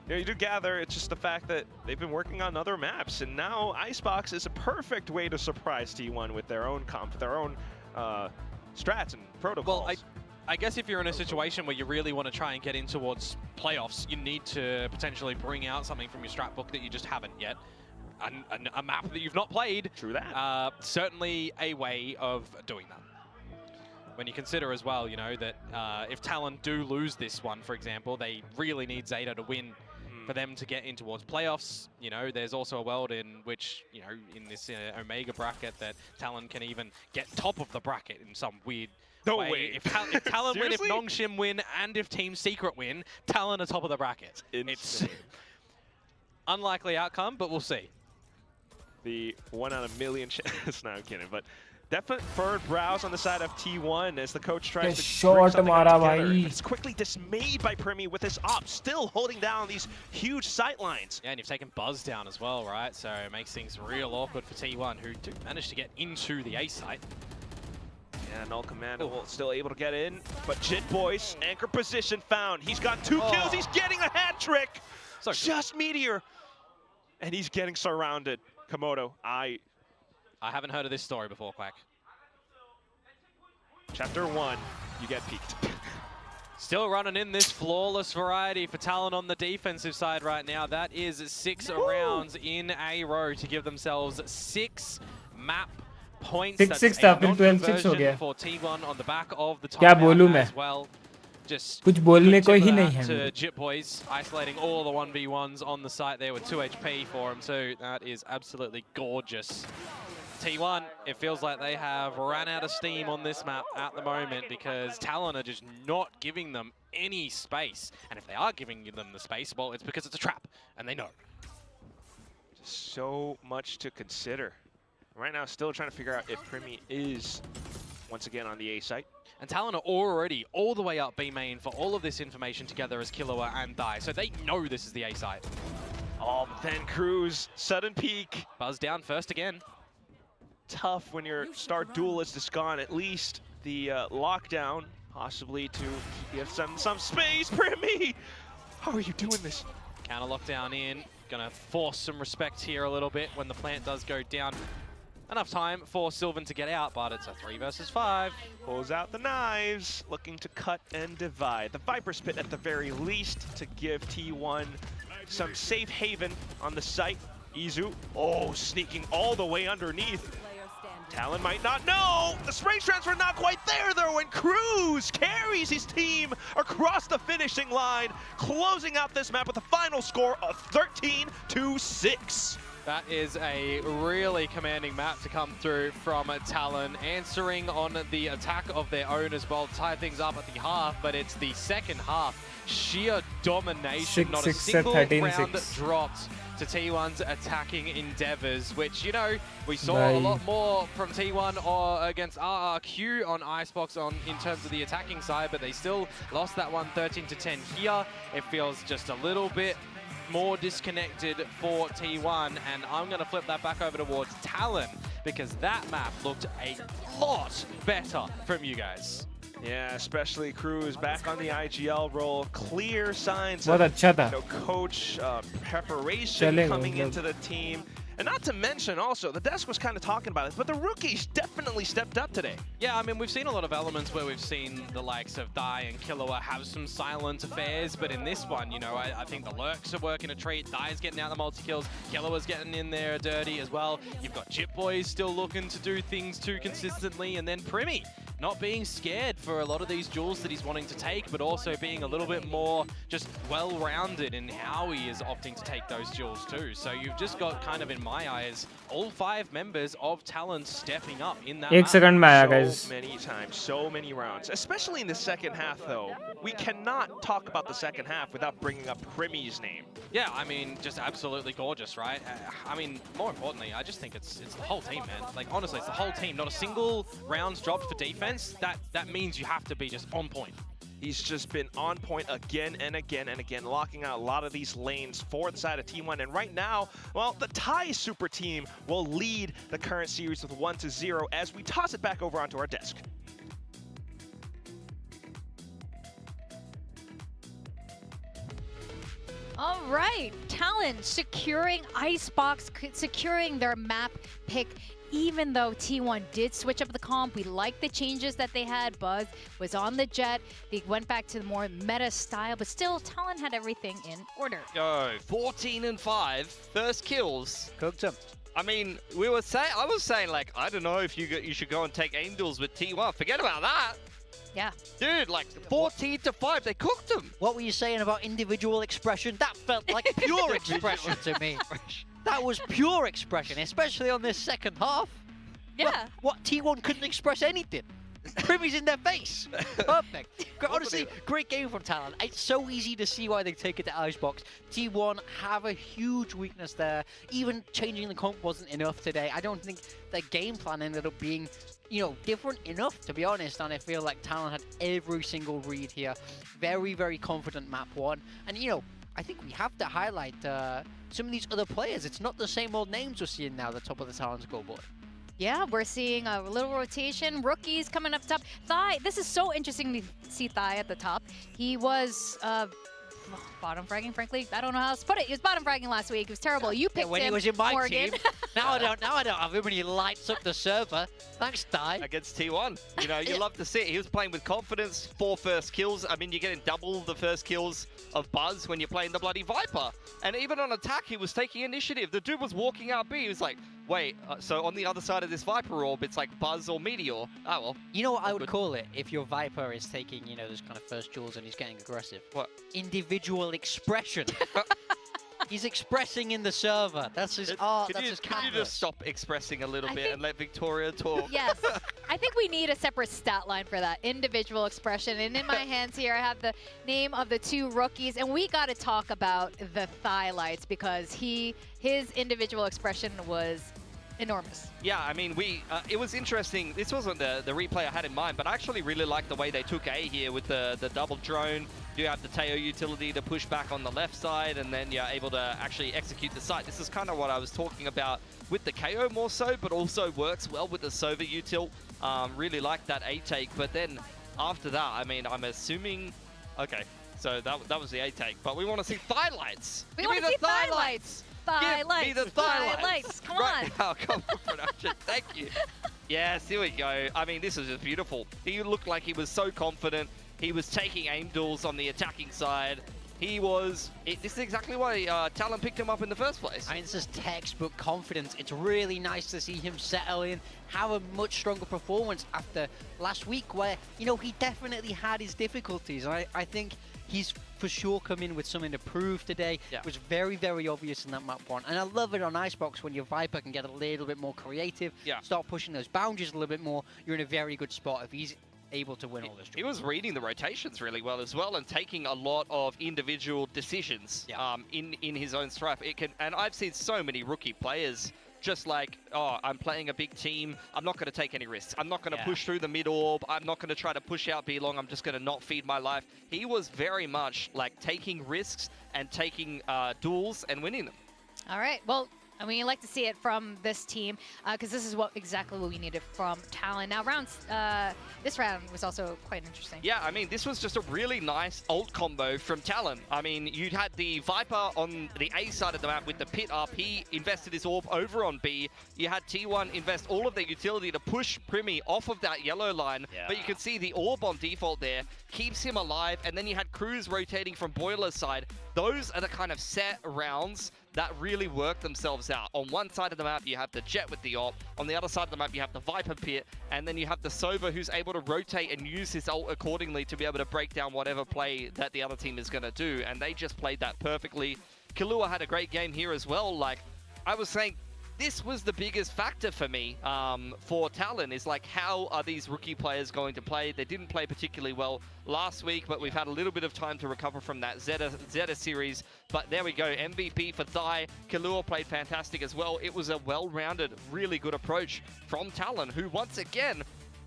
you know, you do gather it's just the fact that they've been working on other maps, and now Icebox is a perfect way to surprise T1 with their own comp, their own strats and protocols. Well, I guess if you're in a situation where you really want to try and get in towards playoffs, you need to potentially bring out something from your strat book that you just haven't yet. A map that you've not played. True that. Certainly a way of doing that. When you consider as well, you know, that if Talon do lose this one, for example, they really need Zeta to win for them to get in towards playoffs. You know, there's also a world in which, you know, in this Omega bracket that Talon can even get top of the bracket in some weird way. If Talon win, if Nongshim win, and if Team Secret win, Talon are top of the bracket. It's unlikely outcome, but we'll see. The 1 out of a million chance. No, I'm kidding, but definite furrowed brows on the side of T1 as the coach tries to bring something together. It's quickly dismayed by Primi with his op still holding down these huge sight lines. Yeah, and you've taken Buzz down as well, right? So it makes things real awkward for T1, who do manage to get into the A site. Yeah, Null Commando still able to get in, but Jit Boys, anchor position found. He's got 2 kills, he's getting a hat trick! So just Meteor! And he's getting surrounded. Komodo, I haven't heard of this story before, Quack. Chapter 1, you get peeked. Still running in this flawless variety for Talon on the defensive side right now. That is 6 rounds in a row to give themselves 6 map points. That's a non-conversion for T1 on the back of the top as well. Just कुछ बोलने को ही नहीं है to Jit Boys, isolating all the 1v1s on the site there with 2 HP for him too. That is absolutely gorgeous. T1, it feels like they have ran out of steam on this map at the moment because Talon are just not giving them any space. And if they are giving them the space, well, it's because it's a trap, and they know. Just so much to consider. Right now, still trying to figure out if Primi is once again on the A site. And Talon are already all the way up B main for all of this information together as Killua and Dai, so they know this is the A site. Oh, but then Cruz, sudden peek. Buzz down first again. Tough when your star duelist is gone. At least the lockdown, possibly to give some space. Primi, how are you doing this? Counter lockdown in. Gonna force some respect here a little bit when the plant does go down. Enough time for Sylvan to get out, but it's a 3 versus 5. Pulls out the knives, looking to cut and divide. The Viper Spit at the very least to give T1 some safe haven on the site. Izu, sneaking all the way underneath. Talon might not know. The spring transfer not quite there though, and Cruz carries his team across the finishing line, closing out this map with a final score of 13-6. That is a really commanding map to come through from Talon, answering on the attack of their own as well, tie things up at the half, but it's the second half. Sheer domination, not a single round dropped to T1's attacking endeavors, which, you know, we saw a lot more from T1 or against RRQ on Icebox in terms of the attacking side, but they still lost that one 13-10 here. It feels just a little bit more disconnected for T1, and I'm going to flip that back over towards Talon because that map looked a lot better from you guys. Yeah, especially Cruz back on the IGL role. Clear signs of coach preparation coming into the team. And not to mention also, the desk was kind of talking about it, but the rookies definitely stepped up today. Yeah, I mean, we've seen a lot of elements where we've seen the likes of Dai and Killua have some silent affairs, but in this one, you know, I think the Lurks are working a treat. Dai's getting out the multi-kills. Killua's getting in there dirty as well. You've got Jit Boys still looking to do things too consistently, and then Primi not being scared for a lot of these duels that he's wanting to take, but also being a little bit more just well-rounded in how he is opting to take those duels too. So you've just got kind of, in my eyes, all 5 members of Talon stepping up in that map. So many times, so many rounds, especially in the second half though. We cannot talk about the second half without bringing up Primi's name. Yeah, I mean, just absolutely gorgeous, right? I mean, more importantly, I just think it's the whole team, man. Like, honestly, it's the whole team. Not a single rounds dropped for defense. That means you have to be just on point. He's just been on point again and again and again, locking out a lot of these lanes for the side of T1. And right now, well, the Thai super team will lead the current series with 1-0 as we toss it back over onto our desk. All right, Talon securing Icebox, securing their map pick even though T1 did switch up the comp, we like the changes that they had. Buzz was on the Jet. They went back to the more meta style, but still, Talon had everything in order. Yo, 14 and 5, first kills. Cooked him. I mean, I was saying like, I don't know if you should go and take aim duels with T1. Forget about that. Yeah. Dude, like 14 to 5, they cooked him. What were you saying about individual expression? That felt like pure expression to me. That was pure expression, especially on this second half. Yeah. What T1 couldn't express anything. Primmy's in their face. Perfect. Honestly, great game from Talon. It's so easy to see why they take it to Icebox. T1 have a huge weakness there. Even changing the comp wasn't enough today. I don't think their game plan ended up being, different enough, to be honest. And I feel like Talon had every single read here. Very, very confident map one. And, I think we have to highlight some of these other players. It's not the same old names we're seeing now at the top of the Talon scoreboard. Yeah, we're seeing a little rotation. Rookies coming up top. Thai, this is so interesting to see Thai at the top. He was bottom fragging, frankly. I don't know how else to put it. He was bottom fragging last week. It was terrible. You picked when him, he was in my Morgan. team. Now I don't have him when he lights up the server. Thanks, Thai. Against T1. You love to see it. He was playing with confidence, 4 first kills. I mean, you're getting double the first kills of Buzz when you're playing the bloody Viper. And even on attack, he was taking initiative. The dude was walking out B. He was like, wait, so on the other side of this Viper orb, it's like Buzz or Meteor. Oh, well. You know what I would call it if your Viper is taking, those kind of first duels and he's getting aggressive? What? Individual expression. He's expressing in the server. That's his art. That's his canvas. Could you just stop expressing a little bit and let Victoria talk? Yes. I think we need a separate stat line for that. Individual expression. And in my hands here, I have the name of the 2 rookies. And we got to talk about the Thylights because his individual expression was enormous. Yeah, I mean, it was interesting. This wasn't the replay I had in mind, but I actually really liked the way they took A here with the double drone. You have the Teo utility to push back on the left side, and then you're able to actually execute the site. This is kind of what I was talking about with the KO more so, but also works well with the Sova util. Really like that A take, but then after that, I mean, I'm assuming... Okay, so that was the A take, but we want to see Thylights. We want to see Thylights. Thylights. Give me the Thylights. Come right on. Now, come on, production. Thank you. Yes, here we go. I mean, this is just beautiful. He looked like he was so confident. He was taking aim duels on the attacking side. This is exactly why Talon picked him up in the first place. I mean, this is textbook confidence. It's really nice to see him settle in, have a much stronger performance after last week where, he definitely had his difficulties. And I think he's for sure come in with something to prove today. Yeah. It was very, very obvious in that map one. And I love it on Icebox when your Viper can get a little bit more creative, start pushing those boundaries a little bit more. You're in a very good spot if he's able to win all this. He was reading the rotations really well as well and taking a lot of individual decisions in his own strife. And I've seen so many rookie players just like, oh, I'm playing a big team. I'm not going to take any risks. I'm not going to push through the mid orb. I'm not going to try to push out B long. I'm just going to not feed my life. He was very much like taking risks and taking duels and winning them. All right. Well, I mean, you like to see it from this team because this is exactly what we needed from Talon. Now, this round was also quite interesting. Yeah, I mean, this was just a really nice ult combo from Talon. I mean, you'd had the Viper on the A side of the map with the pit up. He invested his orb over on B. You had T1 invest all of their utility to push Primmy off of that yellow line. Yeah. But you can see the orb on default there keeps him alive. And then you had Cruz rotating from Boiler's side. Those are the kind of set rounds that really work themselves out. On one side of the map, you have the Jet with the ult. On the other side of the map, you have the Viper pit. And then you have the Sova who's able to rotate and use his ult accordingly to be able to break down whatever play that the other team is going to do. And they just played that perfectly. Killua had a great game here as well. Like I was saying, this was the biggest factor for me for Talon is like, how are these rookie players going to play? They didn't play particularly well last week, but we've had a little bit of time to recover from that Zeta series. But there we go, MVP for Thai. Killua played fantastic as well. It was a well-rounded, really good approach from Talon, who once again,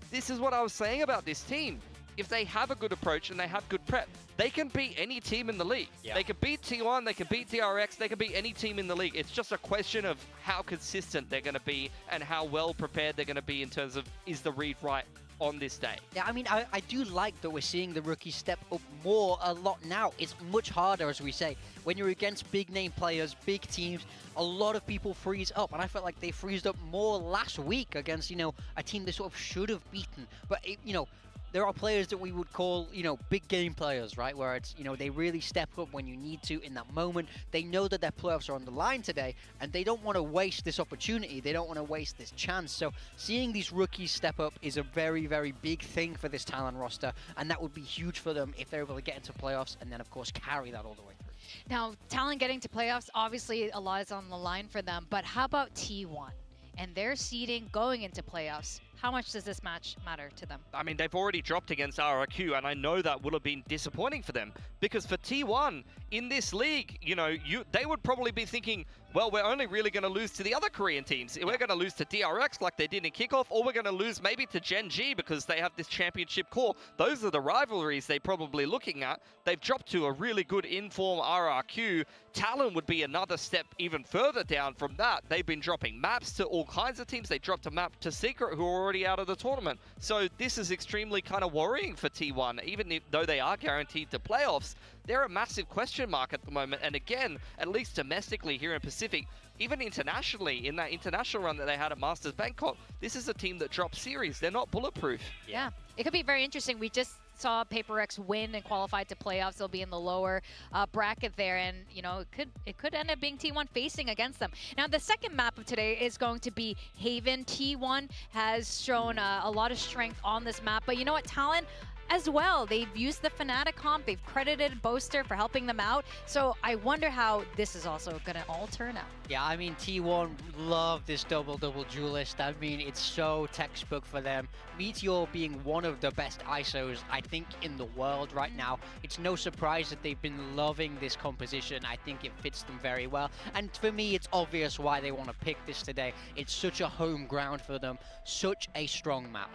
this is what I was saying about this team. If they have a good approach and they have good prep, they can beat any team in the league. Yeah. They can beat T1, they can beat TRX, they can beat any team in the league. It's just a question of how consistent they're going to be and how well prepared they're going to be in terms of, is the read right on this day. Yeah, I mean, I do like that we're seeing the rookies step up more a lot now. It's much harder, as we say. When you're against big name players, big teams, a lot of people freeze up. And I felt like they freezed up more last week against, a team they sort of should have beaten. But, there are players that we would call, big game players, right? Where it's, they really step up when you need to in that moment. They know that their playoffs are on the line today, and they don't want to waste this opportunity. They don't want to waste this chance. So seeing these rookies step up is a very, very big thing for this Talon roster, and that would be huge for them if they're able to get into playoffs and then, of course, carry that all the way through. Now, Talon getting to playoffs, obviously a lot is on the line for them, but how about T1 and their seeding going into playoffs? How much does this match matter to them? I mean, they've already dropped against RyuK, and I know that would have been disappointing for them, because for T1 in this league, they would probably be thinking, well, we're only really going to lose to the other Korean teams. We're going to lose to DRX like they did in kickoff, or we're going to lose maybe to Gen G because they have this championship core. Those are the rivalries they're probably looking at. They've dropped to a really good in-form RyuK. Talon would be another step even further down from that. They've been dropping maps to all kinds of teams. They dropped a map to Secret, who are already out of the tournament. So this is extremely kind of worrying for T1, even though they are guaranteed to playoffs. They're a massive question mark at the moment. And again, at least domestically here in Pacific, even internationally, in that international run that they had at Masters Bangkok, this is a team that drops series. They're not bulletproof. Yeah, it could be very interesting. We just saw PRX win and qualified to playoffs. They'll be in the lower bracket there, and it could end up being T1 facing against them. Now, the second map of today is going to be Haven. T1 has shown a lot of strength on this map, but you know what, Talon as well, they've used the Fnatic comp. They've credited Boaster for helping them out. So I wonder how this is also going to all turn out. Yeah, I mean, T1 love this double-double duelist. I mean, it's so textbook for them. Meteor being one of the best ISOs, I think, in the world right now. It's no surprise that they've been loving this composition. I think it fits them very well. And for me, it's obvious why they want to pick this today. It's such a home ground for them. Such a strong map.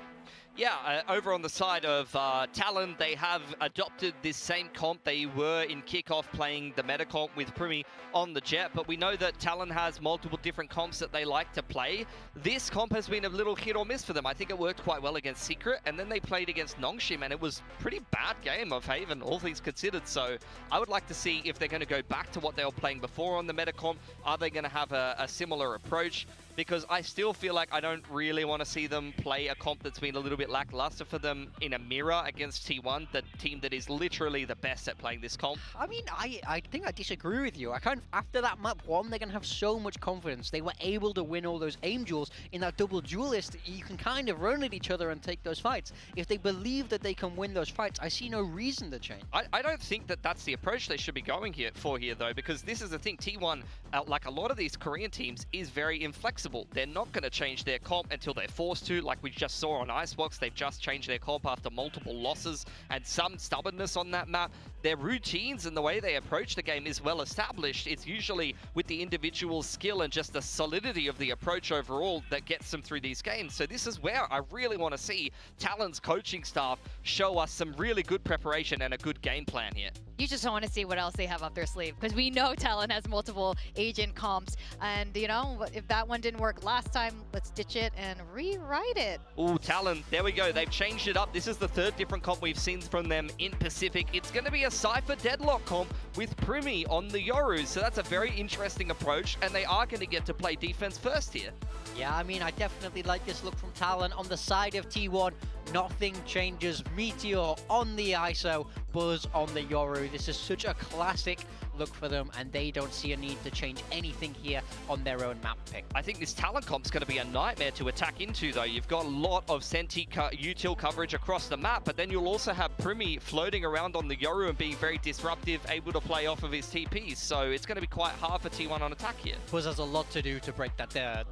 Yeah, over on the side of Talon, they have adopted this same comp. They were in kickoff playing the meta comp with Primi on the Jet, but we know that Talon has multiple different comps that they like to play. This comp has been a little hit or miss for them. I think it worked quite well against Secret, and then they played against Nongshim, and it was a pretty bad game of Haven, all things considered. So I would like to see if they're going to go back to what they were playing before on the meta comp. Are they going to have a similar approach? Because I still feel like I don't really want to see them play a comp that's been a little bit lackluster for them in a mirror against T1, the team that is literally the best at playing this comp. I mean, I think I disagree with you. After that map one, they're going to have so much confidence. They were able to win all those aim duels in that double duelist. You can kind of run at each other and take those fights. If they believe that they can win those fights, I see no reason to change. I don't think that that's the approach they should be going here though, because this is the thing. T1, like a lot of these Korean teams, is very inflexible. They're not going to change their comp until they're forced to, like we just saw on Icebox. They've just changed their comp after multiple losses and some stubbornness on that map. Their routines and the way they approach the game is well established. It's usually with the individual skill and just the solidity of the approach overall that gets them through these games. So this is where I really want to see Talon's coaching staff show us some really good preparation and a good game plan here. You just want to see what else they have up their sleeve, because we know Talon has multiple agent comps, and if that one didn't work last time, let's ditch it and rewrite it. Ooh, Talon, there we go. They've changed it up. This is the third different comp we've seen from them in Pacific. It's going to be a Cypher Deadlock comp with Primi on the Yoru, so that's a very interesting approach, and they are going to get to play defense first here. Yeah, I mean, I definitely like this look from Talon. On the side of T1, nothing changes. Meteor on the ISO, Buzz on the Yoru. This is such a classic look for them, and they don't see a need to change anything here on their own map pick. I think this Talon comp's going to be a nightmare to attack into, though. You've got a lot of Senti util coverage across the map, but then you'll also have Primi floating around on the Yoru and being very disruptive, able to play off of his TPs, so it's going to be quite hard for T1 on attack here. Buzz has a lot to do to break that the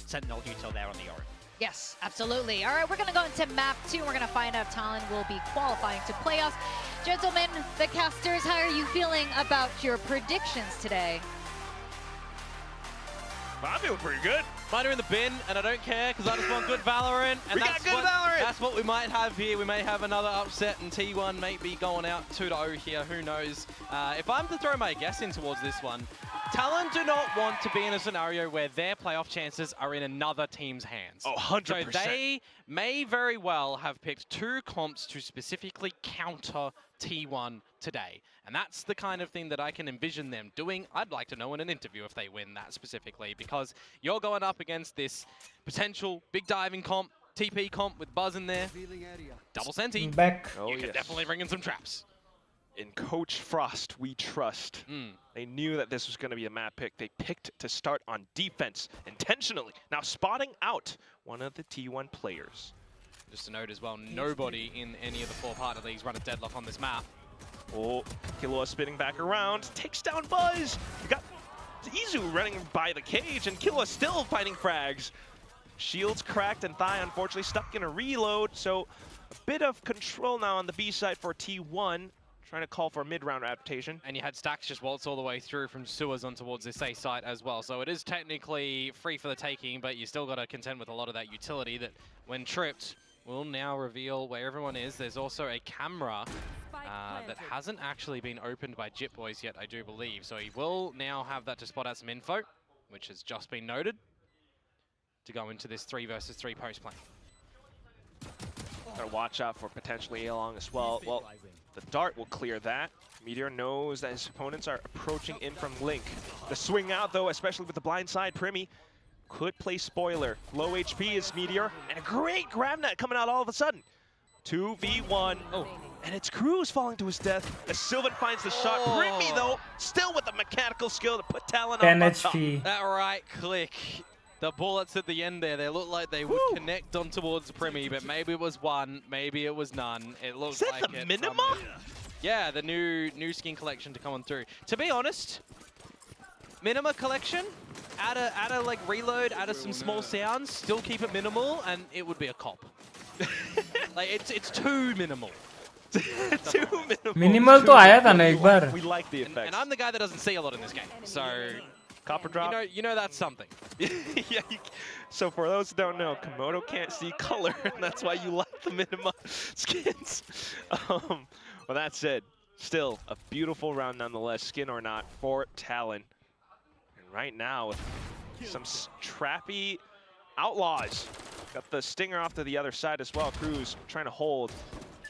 Sentinel util there on the Yoru. Yes, absolutely. All right, we're going to go into map 2. We're going to find out if Talon will be qualifying to playoffs. Gentlemen, the casters, how are you feeling about your predictions today? I feel pretty good. Mine are in the bin, and I don't care because I just want good Valorant. And that's what we might have here. We may have another upset, and T1 may be going out 2-0 here. Who knows? If I'm to throw my guess in towards this one, Talon do not want to be in a scenario where their playoff chances are in another team's hands. Oh, 100%. So they may very well have picked 2 comps to specifically counter T1 today. And that's the kind of thing that I can envision them doing. I'd like to know in an interview if they win that specifically, because you're going up against this potential big diving comp, TP comp with Buzz in there. Double Senti. Back. Oh, You can definitely bring in some traps. In Coach Frost, we trust. They knew that this was going to be a map pick. They picked to start on defense intentionally. Now spotting out one of the T1 players. Just a note as well, nobody in any of the 4 partner leagues run a deadlock on this map. Oh, Killua spinning back around, takes down Buzz. You got Izu running by the cage, and Killua still fighting frags. Shields cracked, and Thai unfortunately stuck in a reload, so a bit of control now on the B side for T1. Trying to call for a mid-round adaptation. And you had Stacks just waltz all the way through from sewers on towards this A site as well. So it is technically free for the taking, but you still got to contend with a lot of that utility that, when tripped, will now reveal where everyone is. There's also a camera that hasn't actually been opened by Jit Boys yet, I do believe. So he will now have that to spot out some info, which has just been noted, to go into this 3 versus 3 post play. Gotta watch out for potentially A-Long as well. Well, the dart will clear that. Meteor knows that his opponents are approaching in from Link. The swing out, though, especially with the blind side, Primi could play spoiler. Low HP is Meteor, and a great grab net coming out all of a sudden. 2v1. Oh, and it's Cruz falling to his death as Sylvan finds the shot. Primi, though, still with the mechanical skill to put Talon 10 on top. HP. That right click. The bullets at the end there, they look like they would connect on towards Primi, but maybe it was one, maybe it was none. It looks like Is that the minima? Yeah, the new skin collection to come on through. To be honest, minima collection, add a like reload, add some small sounds, still keep it minimal, and it would be a cop. Like it's too minimal. Too minimal. Minimal तो आया था ना एक बार. We like the effects. And I'm the guy that doesn't see a lot in this game, so Copper drop. you know that's something. Yeah. So for those who don't know, Komodo can't see color, and that's why you like the minima skins. Well, that said, still a beautiful round nonetheless, skin or not, for Talon. And right now, with some trappy outlaws. Got the stinger off to the other side as well. Cruz trying to hold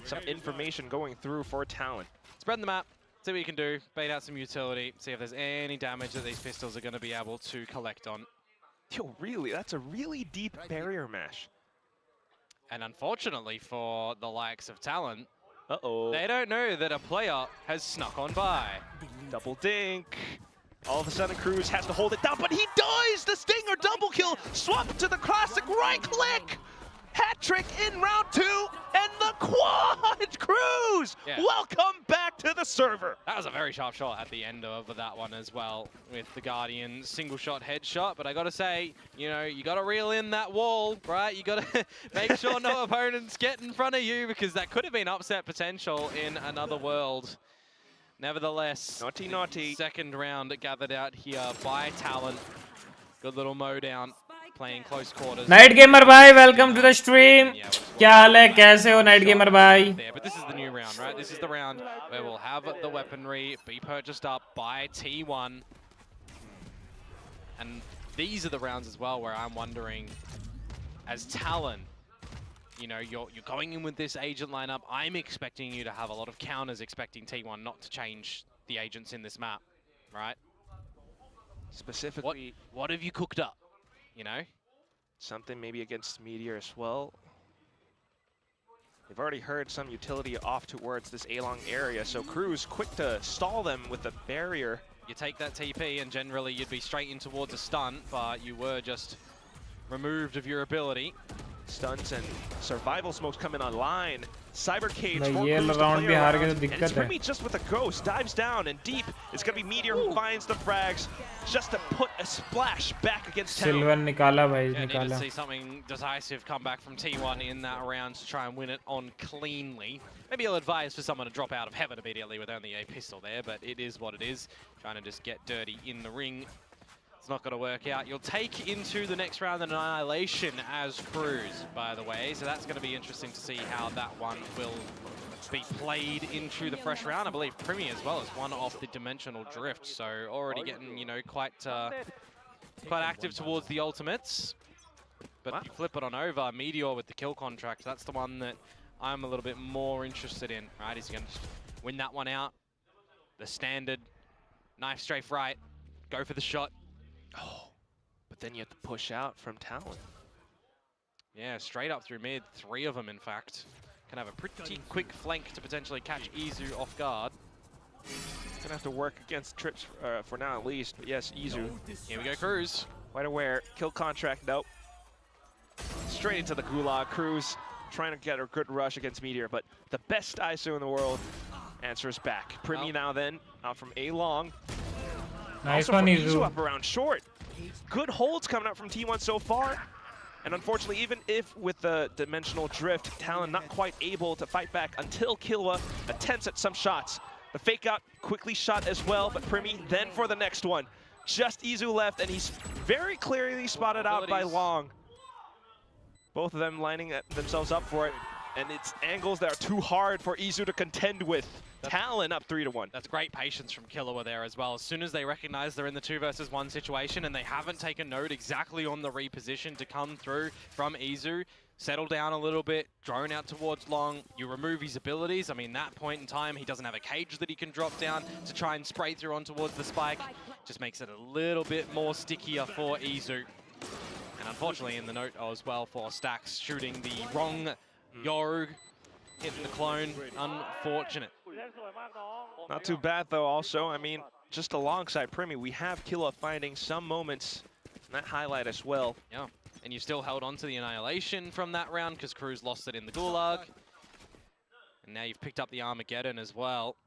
some information going through for Talon. Spread the map. See what you can do, bait out some utility, see if there's any damage that these pistols are going to be able to collect on. Yo, really? That's a really deep barrier mash. And unfortunately for the likes of Talon, uh-oh, they don't know that a player has snuck on by. Double dink. All of a sudden, Cruz has to hold it down, but he does! The stinger double kill, swap to the classic right click! Hat trick in round 2, and the quad! Cruz! Yeah. Welcome back to the server! That was a very sharp shot at the end of that one as well, with the Guardian single shot headshot. But I gotta say, you know, you gotta reel in that wall, right? You gotta make sure no opponents get in front of you, because that could have been upset potential in another world. Nevertheless, naughty. Second round gathered out here by Talon. Good little mow down. Playing close quarters. Night Gamer bhai, welcome to the stream. क्या हाल है, कैसे हो Night Gamer bhai? But this is the new round, right? This is the round where we'll have the weaponry be purchased up by T1. And these are the rounds as well where I'm wondering, as Talon, you know, you're going in with this agent lineup. I'm expecting you to have a lot of counters, expecting T1 not to change the agents in this map, right? Specifically, what have you cooked up? You know? Something maybe against Meteor as well. They've already heard some utility off towards this A-Long area, so Cruz quick to stall them with the barrier. You take that TP and generally you'd be straight in towards a stun, but you were just removed of your ability. Stunts and survival smokes coming online. Cyber cage भाई for ये Cruz to round play भी हार around. गए तो And it's दिक्कत है. Primi just with a ghost, dives down and deep. It's gonna be Meteor who finds the frags just to put a splash back against Talon. Sylvan निकाला भाई, Yeah, need to निकाला. see something decisive come back from T1 in that round to try and win it on cleanly. Maybe you'll advise for someone to drop out of heaven immediately with only a pistol there, but it is what it is. Trying to just get dirty in the ring. It's not going to work out. You'll take into the next round an Annihilation as Cruz, by the way. So that's going to be interesting to see how that one will be played into the fresh round. I believe Primi as well as one off the dimensional drift, so already getting, you know, quite active towards the ultimates. But you flip it on over, Meteor with the kill contract, that's the one that I'm a little bit more interested in, right? He's going to win that one out. The standard, knife strafe right, go for the shot. Oh, but then you have to push out from Talon. Yeah, straight up through mid, 3 of them in fact. Can have a pretty quick flank to potentially catch Izu off guard. Gonna have to work against Trips for now at least, but yes, Izu. Here we go, Cruz. Quite aware, kill contract, nope. Straight into the gulag. Cruz trying to get a good rush against Meteor, but the best ISO in the world answers back. Primi now then, out from A long. Nice Also one, from Izu. up around short. Good holds coming up from T1 so far. And unfortunately, even if with the dimensional drift, Talon not quite able to fight back until Killua attempts at some shots. The fake out quickly shot as well, but Primi then for the next one. Just Izu left, and he's very clearly spotted out by Long. Both of them lining themselves up for it, and it's angles that are too hard for Izu to contend with. Talon up 3-1. That's great patience from Killua there as well. As soon as they recognize they're in the 2 versus 1 situation and they haven't taken note exactly on the reposition to come through from Izu, settle down a little bit, drone out towards Long, you remove his abilities. I mean, that point in time, he doesn't have a cage that he can drop down to try and spray through on towards the spike. Just makes it a little bit more stickier for Izu. And unfortunately in the note as well for Stax shooting the wrong Yorg, hitting the clone, unfortunate. Not too bad though also, I mean, just alongside Primi, we have Killua finding some moments in that highlight as well. Yeah, and you still held on to the Annihilation from that round because Cruz lost it in the Gulag. And now you've picked up the Armageddon as well.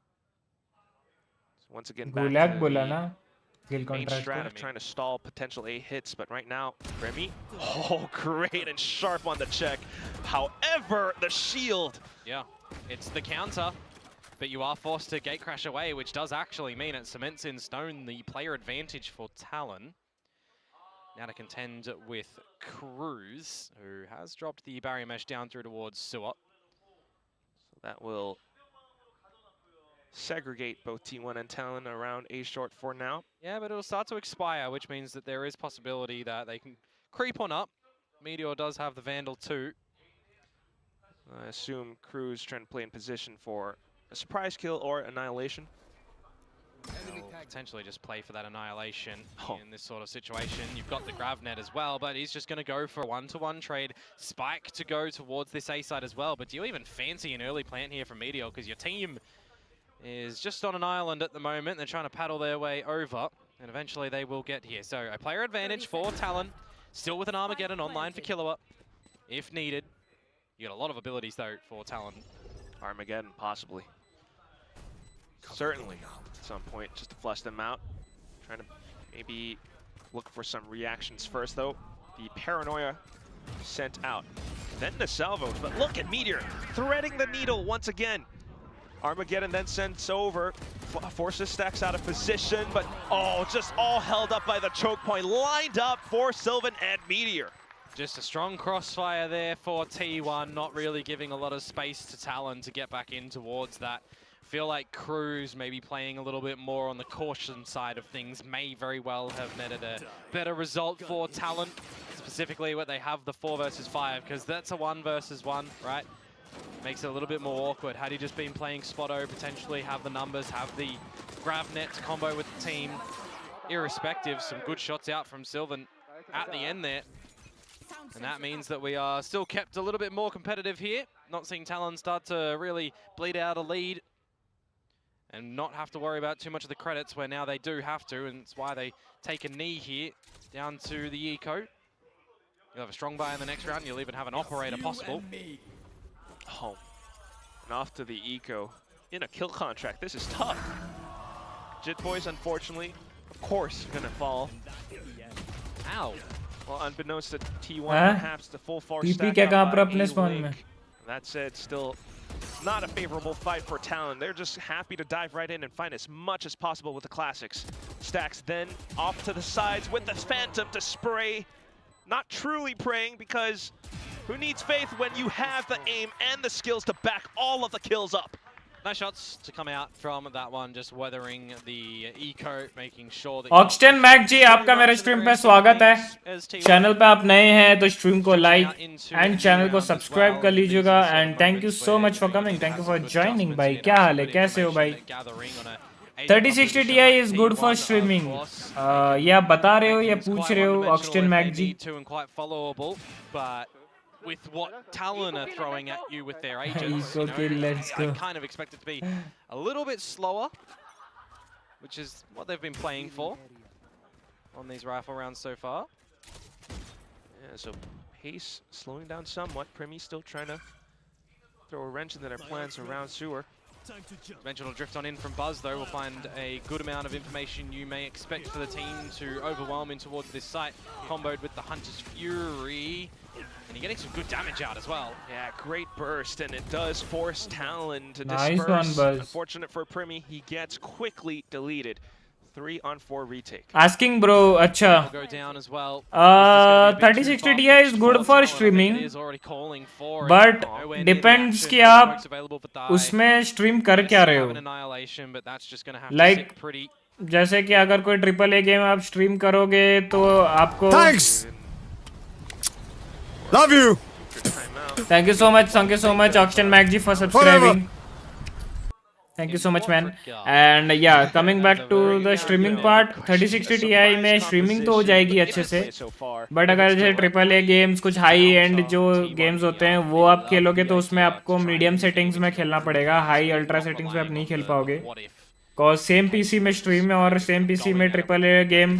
So once again, back Gulag to bola the na. Kill main contract strat ko. of trying to stall potential A hits, but right now, Primi, oh, great and sharp on the check. However, the shield. Yeah, it's the counter, but you are forced to gate crash away, which does actually mean it cements in stone the player advantage for Talon. Now to contend with Cruz, who has dropped the barrier mesh down through towards Sewer. So that will segregate both T1 and Talon around A short for now. Yeah, but it'll start to expire, which means that there is possibility that they can creep on up. Meteor does have the Vandal too. I assume Cruz trying to play in position for a surprise kill or annihilation. They'll potentially just play for that annihilation in this sort of situation. You've got the Gravnet as well, but he's just going to go for a 1-to-1 trade. Spike to go towards this A side as well, but do you even fancy an early plant here from Meteor? Because your team is just on an island at the moment. They're trying to paddle their way over, and eventually they will get here. So a player advantage for Talon, still with an Armageddon online for Killua, if needed. You got a lot of abilities though for Talon. Armageddon, possibly. Certainly, at some point, just to flush them out. Trying to maybe look for some reactions first though. The Paranoia sent out. Then the salvos, but look at Meteor threading the needle once again. Armageddon then sends over, forces Stax out of position, but oh, just all held up by the choke point, lined up for Sylvan and Meteor. Just a strong crossfire there for T1, not really giving a lot of space to Talon to get back in towards that. Feel like Cruz maybe playing a little bit more on the caution side of things may very well have netted a better result for Talon, specifically when they have the 4 versus 5, because that's a 1 versus 1, right? Makes it a little bit more awkward. Had he just been playing Spotto, potentially have the numbers, have the Gravnet to combo with the team. Irrespective, some good shots out from Sylvan at the end there. And that means that we are still kept a little bit more competitive here. Not seeing Talon start to really bleed out a lead and not have to worry about too much of the credits, where now they do have to, and it's why they take a knee here down to the eco. You'll have a strong buy in the next round. You'll even have an operator possible. Oh, and off to the eco in a kill contract. This is tough. Jit Boys, unfortunately, of course, gonna fall. Ow. Well, unbeknownst to T1, perhaps the full force PP stack क्या up कहाँ पर by अपने spawn A-Link. में? That said, still not a favorable fight for Talon. They're just happy to dive right in and find as much as possible with the classics. Stax then off to the sides with the Phantom to spray. Not truly praying because Who needs faith when you have the aim and the skills to back all of the kills up? Nice shots to come out from that one, just weathering the eco, making sure that... ऑक्सटेन मैक जी, आपका मेरे stream पे स्वागत है। Channel पे आप नए हैं तो स्ट्रीम को लाइक एंड चैनल को सब्सक्राइब कर लीजिएगा and thank you so much for coming, thank you for joining भाई। क्या हाल है, कैसे हो भाई? 3060 Ti is good for streaming. ये आप बता रहे हो या पूछ रहे हो ऑक्सटेन मैक ji? With what Talon are throwing at you with their agents, I kind of expect it to be a little bit slower, which is what they've been playing for on these rifle rounds so far. Yeah, so pace slowing down somewhat. Primi still trying to throw a wrench into their plans around sewer. Dimensional drift on in from Buzz, though, will find a good amount of information you may expect for the team to overwhelm in towards this site, comboed with the Hunter's Fury. And you're getting some good damage out as well. Yeah, great burst, and it does force Talon to Nice disperse. one, Buzz. Unfortunate for Primi, he gets quickly deleted. 3-on-4 retake. Asking bro, अच्छा. Go down as well. 3060 Ti is good for streaming, but depends कि आप उसमें stream कर क्या रहे हो. Like जैसे कि अगर कोई AAA गेम आप स्ट्रीम करोगे तो आपको Love you. Thank you so much Auction Mac ji for subscribing. Thank you so much man. And yeah, coming back to the streaming part, 3060 Ti में streaming तो हो जाएगी अच्छे से, but अगर जैसे AAA गेम्स, कुछ हाई एंड जो गेम्स होते हैं वो आप खेलोगे तो उसमें आपको मीडियम सेटिंग्स में खेलना पड़ेगा, हाई अल्ट्रा सेटिंग्स में आप नहीं खेल पाओगे, cause सेम पीसी में स्ट्रीम में और सेम पीसी में AAA गेम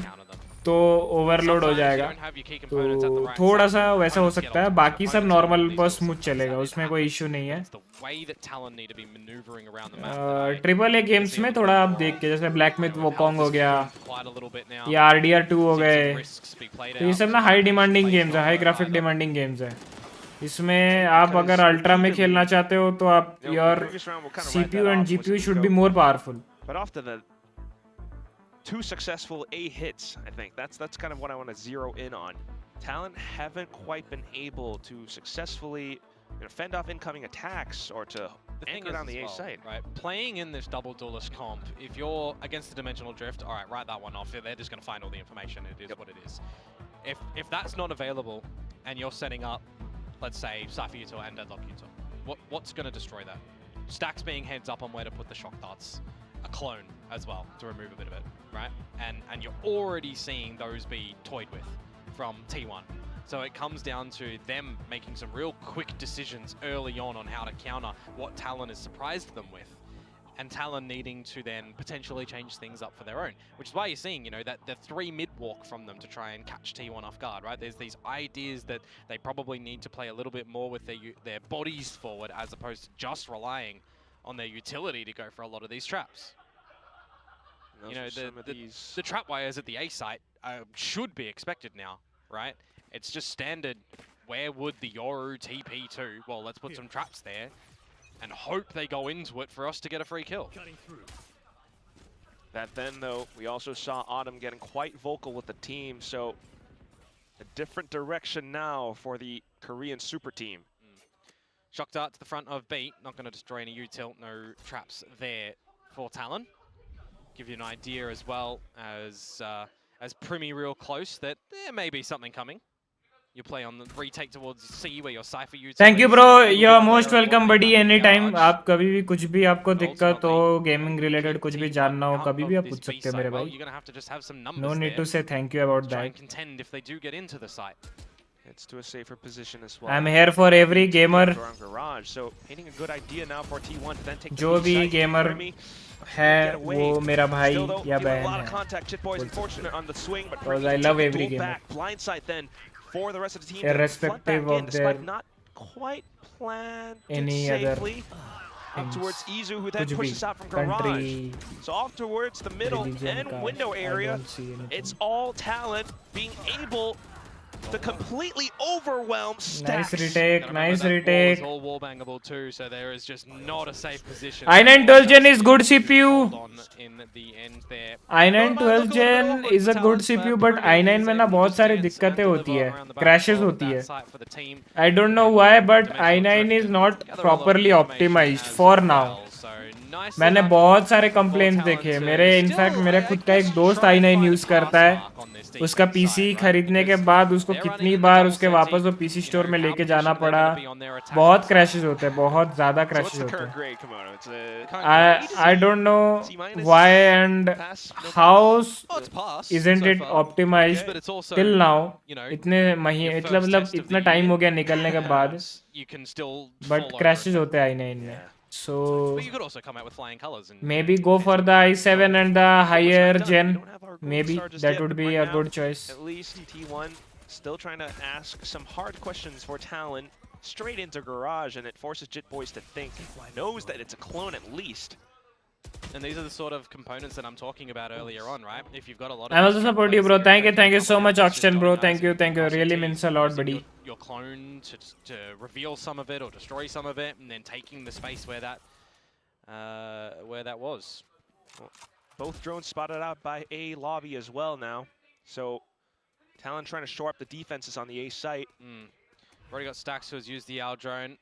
तो ओवरलोड हो जाएगा, तो थोड़ा सा वैसा हो सकता है, बाकी सब नॉर्मल बस स्मूथ चलेगा, उसमें कोई इश्यू नहीं है। AAA गेम्स में थोड़ा आप देख के, जैसे ब्लैक मिथ वोकोंग हो गया या RDR2 हो गए, तो ये सब ना हाई डिमांडिंग गेम्स है, हाई ग्राफिक डिमांडिंग गेम्स है। इसमें आप अगर अल्ट्रा में खेलना चाहते हो तो आप your CPU and GPU should be more powerful. Two successful A hits, I think. That's kind of what I want to zero in on. Talon haven't quite been able to successfully fend off incoming attacks or to anchor down the A site. Right, playing in this double duelist comp, if you're against the dimensional drift, all right, write that one off. They're just going to find all the information. It is what it is. If that's not available and you're setting up, let's say Cypher Util and Deadlock Util, what's going to destroy that? Stacks being heads up on where to put the shock darts. A clone as well to remove a bit of it, right? And you're already seeing those be toyed with from T1. So it comes down to them making some real quick decisions early on how to counter what Talon has surprised them with. And Talon needing to then potentially change things up for their own, which is why you're seeing, that the 3 mid walk from them to try and catch T1 off guard, right? There's these ideas that they probably need to play a little bit more with their bodies forward as opposed to just relying on their utility to go for a lot of these traps. The trap wires at the A site should be expected now, right? It's just standard. Where would the Yoru TP to? Well, let's put some traps there and hope they go into it for us to get a free kill. That then, though, we also saw Autumn getting quite vocal with the team, so a different direction now for the Korean super team. Shock dart to the front of B, not going to destroy any util, no traps there for Talon. Give you an idea as well as Primi real close that there may be something coming. You play on the retake towards C where your Cypher util. Thank you bro, you're most welcome buddy anytime. आप कभी भी कुछ भी आपको दिक्कत हो, gaming related कुछ भी जानना हो, कभी भी आप पूछ सकते हो मेरे भाई. No need to say thank you about that. Contend if they do get into the site. It's to a safer position as well. I'm here for every gamer. So painting a good idea now for T1 to then take जो भी gamer है वो मेरा भाई या बहन है. Because I love every gamer. Blindside then for the rest of the team. Irrespective of their not quite planned any other up towards Izu, who then pushes out from garage. So off towards the middle and window area, it's all Talon being able The completely overwhelmed Nice stacks. retake, Gotta nice remember that wall is retake. all wall bangable too, so there is just not a safe position. i9 12 gen is good CPU. Hold on in the end there. i9 12 gen is a good CPU, but i9 में ना बहुत सारी दिक्कतें होती है, crashes होती है. I don't know why, but i9 is not properly optimized for now. मैंने बहुत सारे कंप्लेंट्स देखे. मेरे इनफैक्ट मेरे खुद का एक दोस्त i9 यूज करता है. उसका पीसी खरीदने के बाद उसको कितनी बार उसके वापस वो पीसी स्टोर में लेके जाना पड़ा. बहुत क्रैशेस होते हैं, बहुत ज्यादा क्रैशेस होते हैं. I don't know why and how isn't it optimized till now. इतने महीने मतलब इतना टाइम हो गया निकलने के बाद, but crashes होते हैं i9 में. So you could also come out with flying colors and maybe go for the i7 and the higher gen. Maybe that would be a good choice. At least T1 still trying to ask some hard questions for Talon straight into Garage, and it forces Jit Boys to think. Knows that it's a clone at least. And these are the sort of components that I'm talking about earlier on, right? If you've got a lot of... I also support you, bro. Thank you so much, Oxton, bro. Thank you. Really means a lot, buddy. Your clone to reveal some of it or destroy some of it, and then taking the space where that was. Well, both drones spotted out by A lobby as well now. So Talon trying to shore up the defenses on the A site. Already got Stacks who's used the L drone.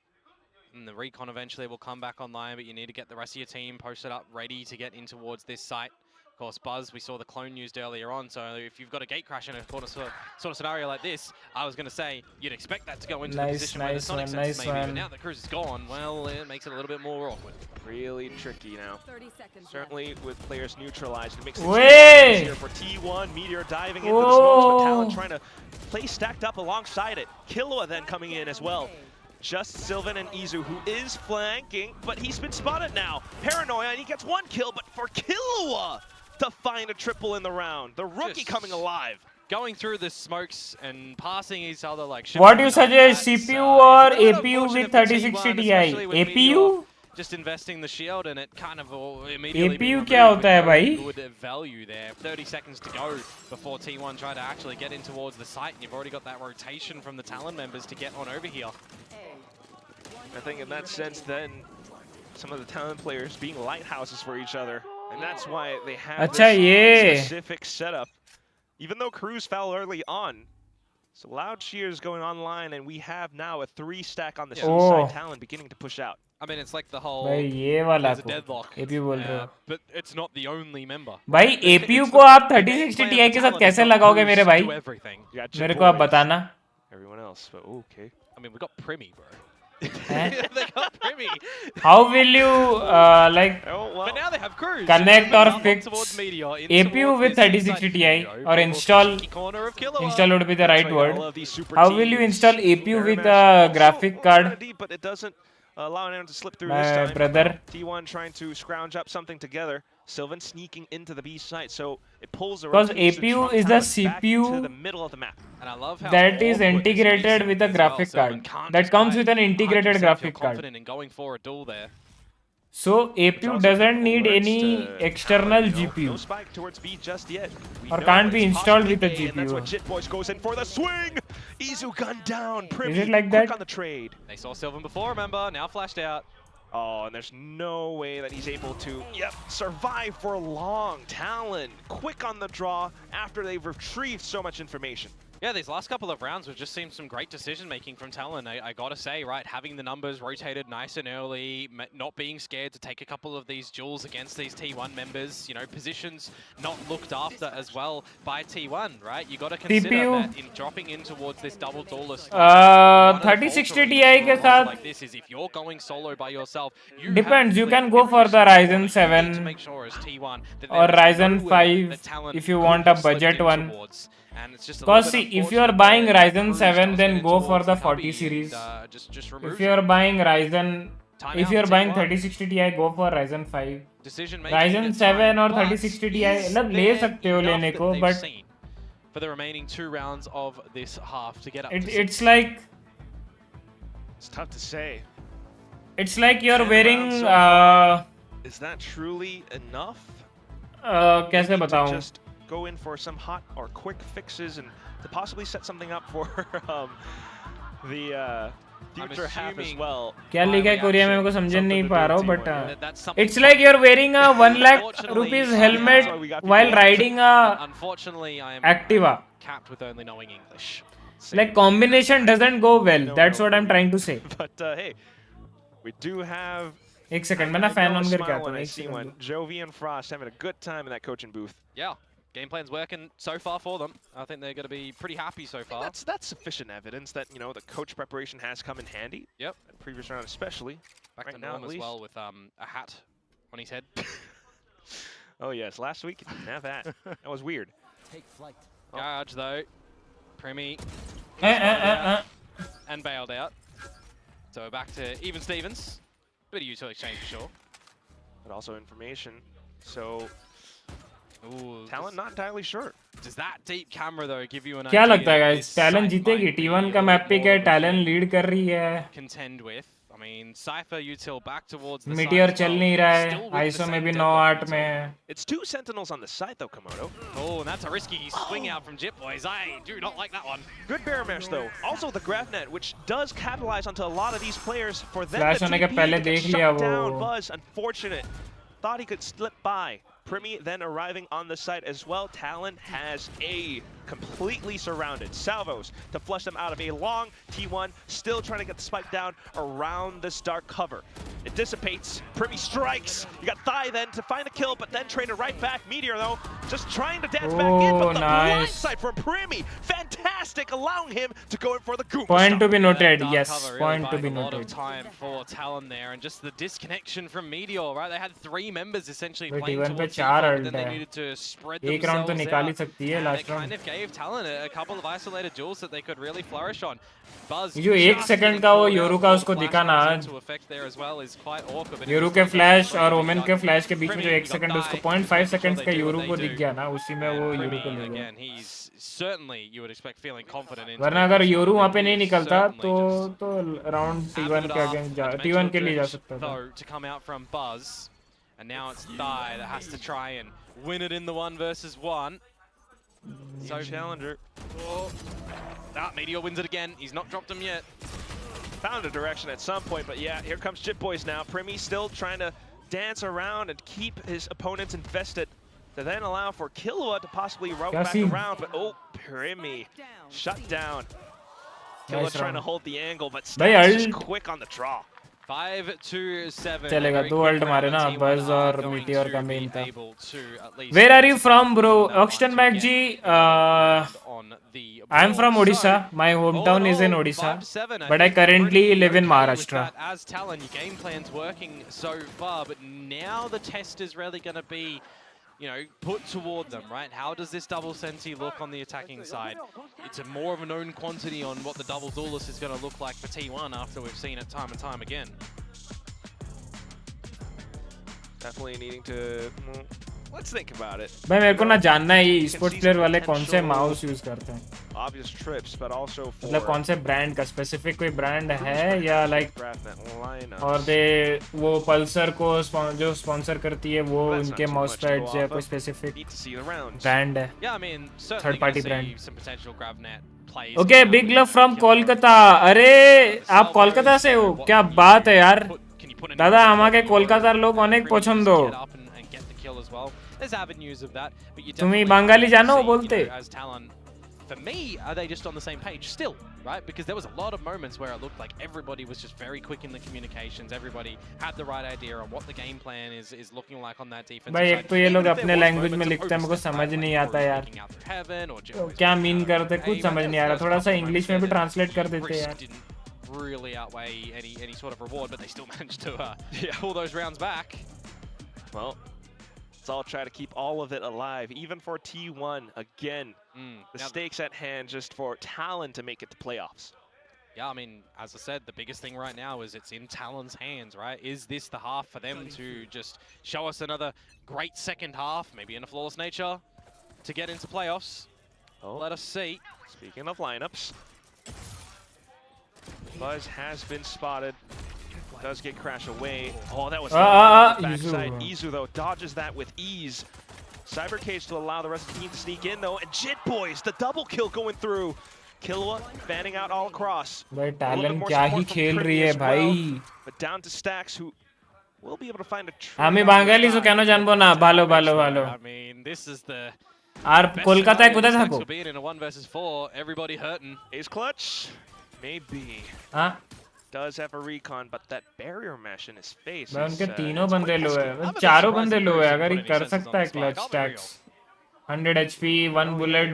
And the recon eventually will come back online, but you need to get the rest of your team posted up, ready to get in towards this site. Of course, Buzz, we saw the clone used earlier on, so if you've got a gate crash in a sort of scenario like this, I was going to say, you'd expect that to go into the position where the Sonic Sense maybe, but now that Cruz is gone, well, it makes it a little bit more awkward. Really tricky now. 30 seconds Certainly with players neutralized, it makes it Way! easier for T1. Meteor diving into the smokes, but Talon trying to play stacked up alongside it. Killua then coming in as well. Just Sylvan and Izu, who is flanking, but he's been spotted now. Paranoia, and he gets one kill, but for Killua to find a triple in the round. The rookie coming alive. Going through the smokes and passing each other like... What do you suggest, CPU or APU with 3060 Ti? APU? Just investing the shield and it kind of immediately APU क्या होता है भाई? good value there. 30 seconds to go before T1 try to actually get in towards the site, and you've already got that rotation from the Talon members to get on over here. I think in that sense then, some of the Talon players being lighthouses for each other, and that's why they have this specific setup. Even though Cruz fell early on, so Loud Shears going online, and we have now a 3-stack on the C-side. Talon beginning to push out. I mean, it's like the whole भाई ये वाला there's a deadlock, APU बोल रहे हो. but it's not the only member. भाई APU को आप 3060 Ti के साथ कैसे लगाओगे मेरे भाई? मेरे को आप बताना. Everyone else, but okay. I mean, we got Primi, bro. They got Primi. How will you like But now they have Cruz. connect or fix APU with 3060 Ti or install would be the right word. How will you install APU with a graphic card? But it doesn't allow anyone to slip through My this time. brother. T1 trying to scrounge up something together. Sylvan sneaking into the B site, so it pulls the Because rotation APU from is the Talon back CPU to the middle of the map. And I love how that is awkward this integrated makes with a it as graphic well. card. Sylvan That comes with an 100% integrated graphic card. confident in going for a duel there. So APU doesn't need any external No GPU spike towards B just yet. We or know can't be it's installed possibly with a A, and that's what GPU. Jit Boys goes in for the swing. Izu gun down. Primi Is it like quick that? on the trade. They saw Sylvan before, remember? Now flashed out. Oh, and there's no way that he's able to, survive for long. Talon, quick on the draw after they've retrieved so much information. Yeah, these last couple of rounds, we've just seen some great decision-making from Talon. I gotta say, right, having the numbers rotated nice and early, not being scared to take a couple of these duels against these T1 members, you know, positions not looked after as well by T1, right? You gotta consider that in dropping in towards this double duelist. 3060 Ti के साथ like this is if you're going solo by yourself, you depends. have You to can play go for the every Ryzen single one. You need 7 to make sure as T1 that or there is Ryzen nowhere 5 that Talon if you could want have a slipped budget in one. towards. And it's just a Because little see, bit if you are unfortunate buying that Ryzen Cruz 7, just then went go for towards the the 40 cubby series. and, just If removed you it. are buying Ryzen, Timeout if you are for buying T1. 3060 Ti, go for Ryzen 5. Decision making Ryzen at 7 time, or but 3060 Ti, is मतलब ले there सकते हो enough लेने that को, they've but seen for the remaining 2 rounds of this half to get up to it's like It's tough to say. you're 10 wearing rounds so far. Is that truly enough? कैसे Maybe to बताऊं? just go in for some hot or quick fixes and to possibly set something up for the future half as well. क्या लिखा है Korea में मेरे को समझ नहीं पा रहा हूँ but it's like you're wearing a 1 lakh rupees helmet while riding a Unfortunately, I am Activa. capped with only knowing English. Like combination doesn't go well. That's what I'm trying to say. But hey, we do have. एक second मैं ना fan on करके आता when हूँ I एक see one. Second Jovi and Frost having a good time in that coaching booth. Yeah, game plan's working so far for them. I think they're going to be pretty happy so far. That's sufficient evidence that the coach preparation has come in handy. Yep. In previous round especially. Back right to now norm at as least. well with a hat on his head. Oh yes, last week he didn't have that. That was weird. Garage though, Premi and bailed out. So we're back to even Stevens. Bit of utility exchange for sure. But also information. So Ooh, talent not entirely sure. Does that deep camera though give you an क्या idea लगता है that guys this talent site जीतेगी might be T1 a का little map bit pick more है of a talent team lead कर रही है contend with? I mean, Cypher util back towards the meteor side as चल well, नहीं रहा still है with the आईसो में same भी dead 9-8 bodies. में है It's 2 sentinels on the side though, Komodo. Oh, and that's a risky swing out from Jit Boys. I do not like that one. Good bear mesh though. Also the graph net, which does capitalize onto a lot of these players. For them Flash to होने के TP, पहले to get देख लिया shut वो। down, Buzz, unfortunate. Thought he could slip by. Primi then arriving on the site as well. Talon has a completely surrounded. Salvos to flush them out of a long T1, still trying to get the spike down around this dark cover. It dissipates. Primi strikes. You got Thigh then to find a kill, but then traded right back. Meteor though, just trying to dance back in, but the blind side from Primi, fantastic, allowing him to go in for the goop. Point to be noted, Dark yes, cover really point to buying be a lot of noted. time for Talon there, and just the disconnection from Meteor, right? They had 3 members essentially But playing even पे towards 4 C4, but ult then they है। needed to spread एक round तो themselves निकाल ही out, सकती है and it last kind round। of gave Talon a couple of isolated duels that they could really flourish on. Buzz जो एक just second getting का वो caught out योरू का before उसको flash दिखा ना comes into effect there as well is quite awkward, but it Yoru was के like flash that और Primi ओमेन got के फ्लैश के बीच में जो Primi, 1 you got सेकंड उसको Die. 0.5 Making sure सेकंड्स का they do योरू what को they दिख do. गया ना उसी में वो And योरू को Primi, ले गया again, he's certainly, you would expect, feeling confident in वरना अगर योरू वहाँ पे नहीं निकलता certainly तो just round having T1 it के off. Against Not to T1 mention के लिए जा the सकता था though to come out from Buzz, and now it's Thigh that has to try and win it in the 1 versus 1. So Challenger Meteor wins it again. He's not dropped him yet. found a direction at some point, but yeah, here comes Jit Boys now. Primi still trying to dance around and keep his opponents invested to then allow for Killua to possibly route back scene. around, but oh, Primi shut down. Killua Nice trying to round. hold the angle, but भाई Stats just ult quick on the draw. 5-2-7. चलेगा, Very 2 quick ult round मारे for ना, T1 Buzz are और going Meteor to का be main था। able to at least Where are you from, bro? win that Oxton one to MacG. get on the I'm from board. Odisha. So, My hometown is in all, Odisha, 5-7, but I think currently pretty live in okay with Maharashtra. that as Talon, your game plan's working so far, but now the test is really going to be, put toward them, right? How does this double Sensi look on the attacking side? It's a more of a known quantity on what the double duelist is going to look like for T1 after we've seen it time and time again. Definitely needing to, let's think about it. भाई मेरे को ना जानना है ये esports player वाले कौन से माउस यूज करते हैं Obvious trips, but also for मतलब कौन से ब्रांड का स्पेसिफिक कोई ब्रांड है या लाइक GraphNet lineups. और दे वो पल्सर को जो स्पॉन्सर करती है वो That's not उनके too mouse much to pad go या off कोई of. Specific Need to see the rounds. Brand है Yeah, I mean, certainly Third going party to brand. see some potential GravNet plays. Okay big love from Kolkata अरे आप कोलकाता से हो क्या बात है यार দাদা আমাকে কলকাতার লোক অনেক পছন্দ তুমি বাঙালি জানো বলতে For me, are they just on the same page still, right? Because there was a lot of moments where it looked like everybody was just very quick in the communications. Everybody had the right idea on what the game plan is looking like on that defense. भाई एक तो ये लोग अपने language में लिखते हैं मेरे को समझ नहीं आता यार क्या मीन करते कुछ समझ नहीं आ रहा थोड़ा सा इंग्लिश में भी ट्रांसलेट कर देते यार really outweigh any sort of reward, but they still managed to pull those rounds back. Well, let's all try to keep all of it alive, even for T1. Again, the stakes at hand just for Talon to make it to playoffs. Yeah, I mean, as I said, the biggest thing right now is it's in Talon's hands, right? Is this the half for them to just show us another great second half, maybe in a flawless nature, to get into playoffs? Oh. Let us see. Speaking of lineups, Buzz has been spotted. Does get Crash away. Oh, that was the backside. Izu though dodges that with ease. Cyber Cage to allow the rest of the team to sneak in though, and Jit Boys, the double kill going through. Killua fanning out all across. भाई talent क्या ही खेल रही है भाई. But down to Stacks, who will be able to find a trade. আমি বাঙালি so কেন জানবো না ভালো ভালো ভালো. I mean, this is the আর কলকাতায় কোথায় থাকো? being in a 1 versus 4, everybody hurting. Ace clutch, maybe. हाँ. Does have a recon, but that barrier mesh in his face. भाई उनके तीनों बंदे लो है, चारों बंदे लो है. अगर ये कर सकता है clutch Stacks. 100 HP, 1 bullet,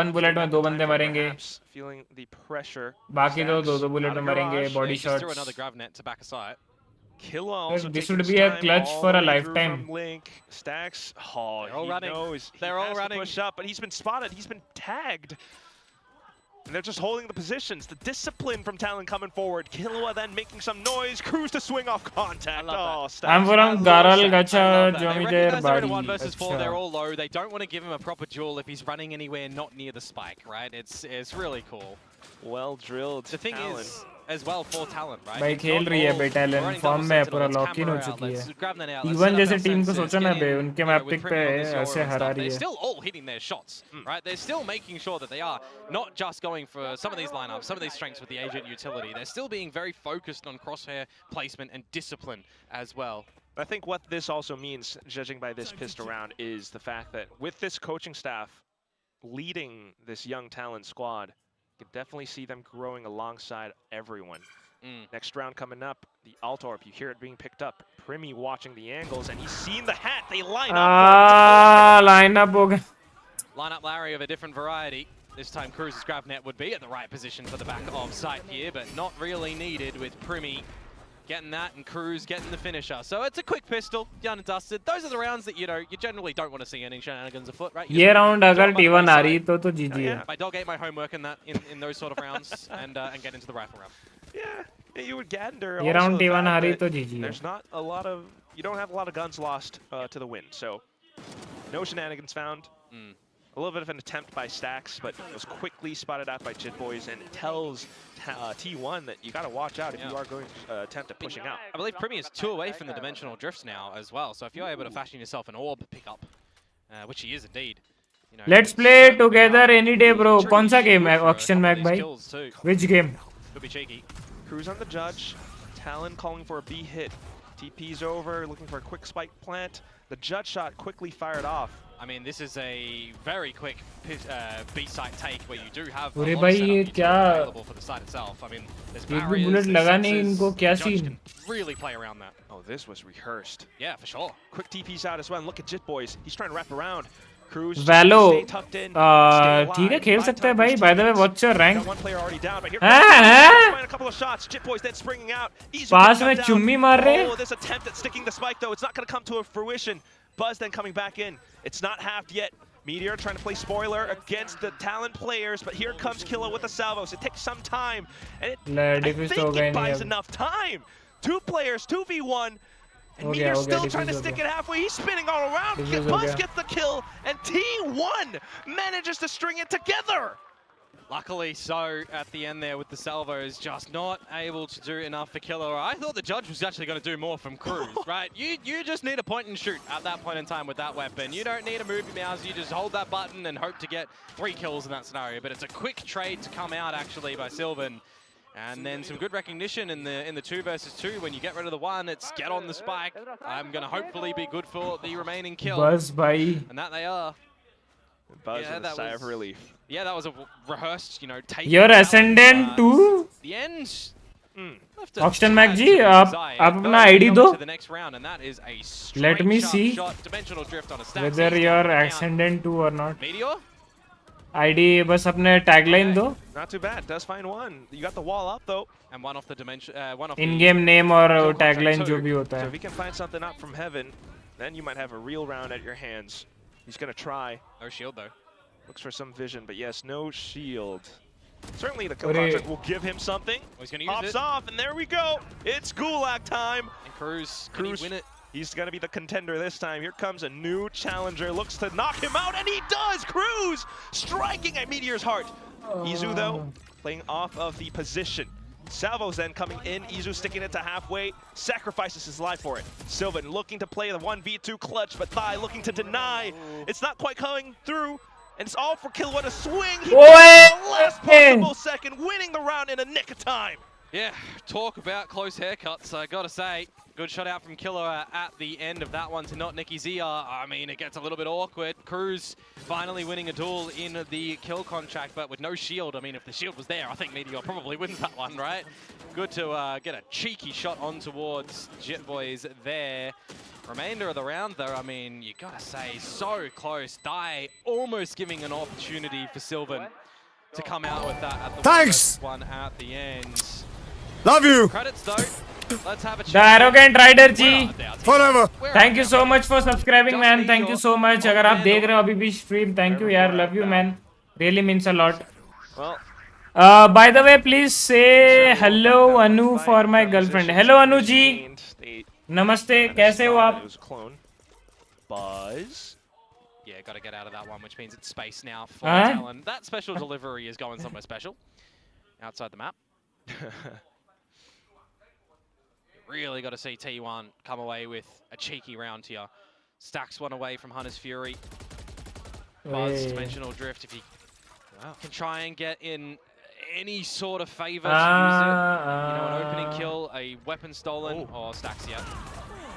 1 bullet में 2 बंदे मरेंगे. Feeling the pressure. बाकी दो bullet में मरेंगे. Body shots. Through another grav net to back a site. Killa also this would be a clutch for a lifetime. Link. Stacks. Oh, they're all running. Knows they're all running. Push up, but he's been spotted. He's been tagged. And they're just holding the positions. The discipline from Talon coming forward. Killua then making some noise. Cruz to swing off contact. Oh, Stacks. I'm from Garal Gacha Jomiter Bari. In 1 versus 4, they're all low. They don't want to give him a proper duel if he's running anywhere not near the spike, right? It's really cool. Well drilled. The thing Talon. is, as well for Talon, right? भाई खेल रही है बे talent form में पूरा lock in हो चुकी है. Even जैसे टीम को सोचा ना बे उनके मैप पिक पे ऐसे हरा रही है. They're still all hitting their shots, right? They're still making sure that they are not just going for some of these lineups, some of these strengths with the agent utility. They're still being very focused on crosshair placement and discipline as well. I think what this also means, judging by this pistol round, is the fact that with this coaching staff leading this young Talon squad, you can definitely see them growing alongside everyone. Next round coming up, the Altorp, you hear it being picked up. Primi watching the angles, and he's seen the hat. They line up. Line up ho gaya. Line up Larry of a different variety. This time Cruz's grab net would be at the right position for the back of sight here, but not really needed with Primi getting that and Cruz getting the finisher. So it's a quick pistol, done and dusted. Those are the rounds that you generally don't want to see any shenanigans afoot, right? ये round अगर T1 आ रही तो जीत है. My dog ate my homework in that in those sort of rounds and get into the rifle round. Yeah, you would gander. ये round T1 आ रही तो जीत है. There's not a lot of, you don't have a lot of guns lost to the wind, so no shenanigans found. A little bit of an attempt by Stacks, but it was quickly spotted out by Jit Boys, and it tells T1 that you got to watch out if you are going to attempt at pushing out. I believe Primi is 2 away from the dimensional drifts now as well, so if you're able to fashion yourself an orb pickup, which he is indeed. You know, Let's play together any day, bro. कौन सा game है? Auction Mag भाई. Which game? Could be cheeky. Cruz on the judge. Talon calling for a B hit. TP's over, looking for a quick spike plant. The judge shot quickly fired off. I mean, this is a very quick B-site take where you do have a अरे lot भाई of ये setup क्या? available for the site itself. I mean, there's एक भी barriers, bullet there's लगा नहीं sensors. इनको क्या Judge scene? can really play around that. Oh, this was rehearsed. Yeah, for sure. Quick TP's out as well, and look at Jit Boys. He's trying to wrap around. Cruz Valo, stay tucked in, stay alive. ठीक है खेल सकता है भाई. By the way, what's your rank? Got one player already down, but here हाँ? comes a couple of shots. Jit Boys then springing out. Easy pass to में come down. चुम्मी मार रहे. Oh, this attempt at sticking the spike though, it's not going to come to a fruition. Buzz then coming back in. It's not halved yet. Meteor trying to play spoiler against the Talon players, but here comes Killa with the salvos. It takes some time, and I think it buys enough time. 2 players, 2v1, and Meteor's still trying to stick it halfway. He's spinning all around. Buzz gets the kill, and T1 manages to string it together. Luckily so at the end there with the salvos, just not able to do enough for Killer. I thought the judge was actually going to do more from Cruz, right? You just need a point and shoot at that point in time with that weapon. You don't need to move your mouse, you just hold that button and hope to get 3 kills in that scenario. But it's a quick trade to come out actually by Sylvan. And then some good recognition in the 2 versus 2. When you get rid of the 1, it's get on the spike. I'm going to hopefully be good for the remaining kill. Buzz bhai. And that they are. Buzz with a sigh of relief. Yeah, that was a rehearsed, take. Your ascendant too? The end. Auction Mag जी, आप अपना ID दो. Let me see whether you're ascendant too or not. Meteor? ID बस अपने tagline दो. Not too bad. Does find one. You got the wall up though. And one off the dimension. One off In-game name और tagline जो भी होता So है. if he can find something up from heaven, then you might have a real round at your hands. He's gonna try. No shield though. Looks for some vision, but yes, no shield. Certainly the kill contract will give him something. Oh, he's gonna use Pops it. off, and there we go. It's Gulag time. And Cruz, can he win it? He's gonna be the contender this time. Here comes a new challenger. Looks to knock him out, and he does. Cruz striking at Meteor's heart. Izu though, playing off of the position. Salvo's then coming in, Izu sticking it to halfway, sacrifices his life for it. Sylvan looking to play the 1v2 clutch, but Thai looking to deny. It's not quite coming through, and it's all for Killua to swing. He the last possible second, winning the round in a nick of time. Yeah, talk about close haircuts, I gotta say. Good shot out from Killua at the end of that one to not Nicky Zia. I mean, it gets a little bit awkward. Cruz finally winning a duel in the kill contract, but with no shield. I mean, if the shield was there, I think Meteor probably wins that one, right? Good to get a cheeky shot on towards Jet Boys there. Remainder of the round, though, I mean, you gotta say, so close. Dai almost giving an opportunity for Sylvan to come out with that at the one at the end. Love you. Credits, though. Let's have a The arrogant rider ji Forever. Thank you so much for subscribing man. Thank you so much. अगर आप देख रहे हो अभी भी stream, thank you यार. Love you man. Really means a lot. Well, by the way, please say hello Anu for my girlfriend. Hello Anu ji. Namaste. कैसे हो आप? Buzz. Yeah, got to get out of that one, which means it's space now for Talon. That special delivery is going somewhere special. Outside the map. Really got to see T1 come away with a cheeky round here. Stacks one away from Hunter's Fury. Buzz, Dimensional Drift, if he can try and get in any sort of favor to use it. You know, an opening kill, a weapon stolen, or Stacks, yeah.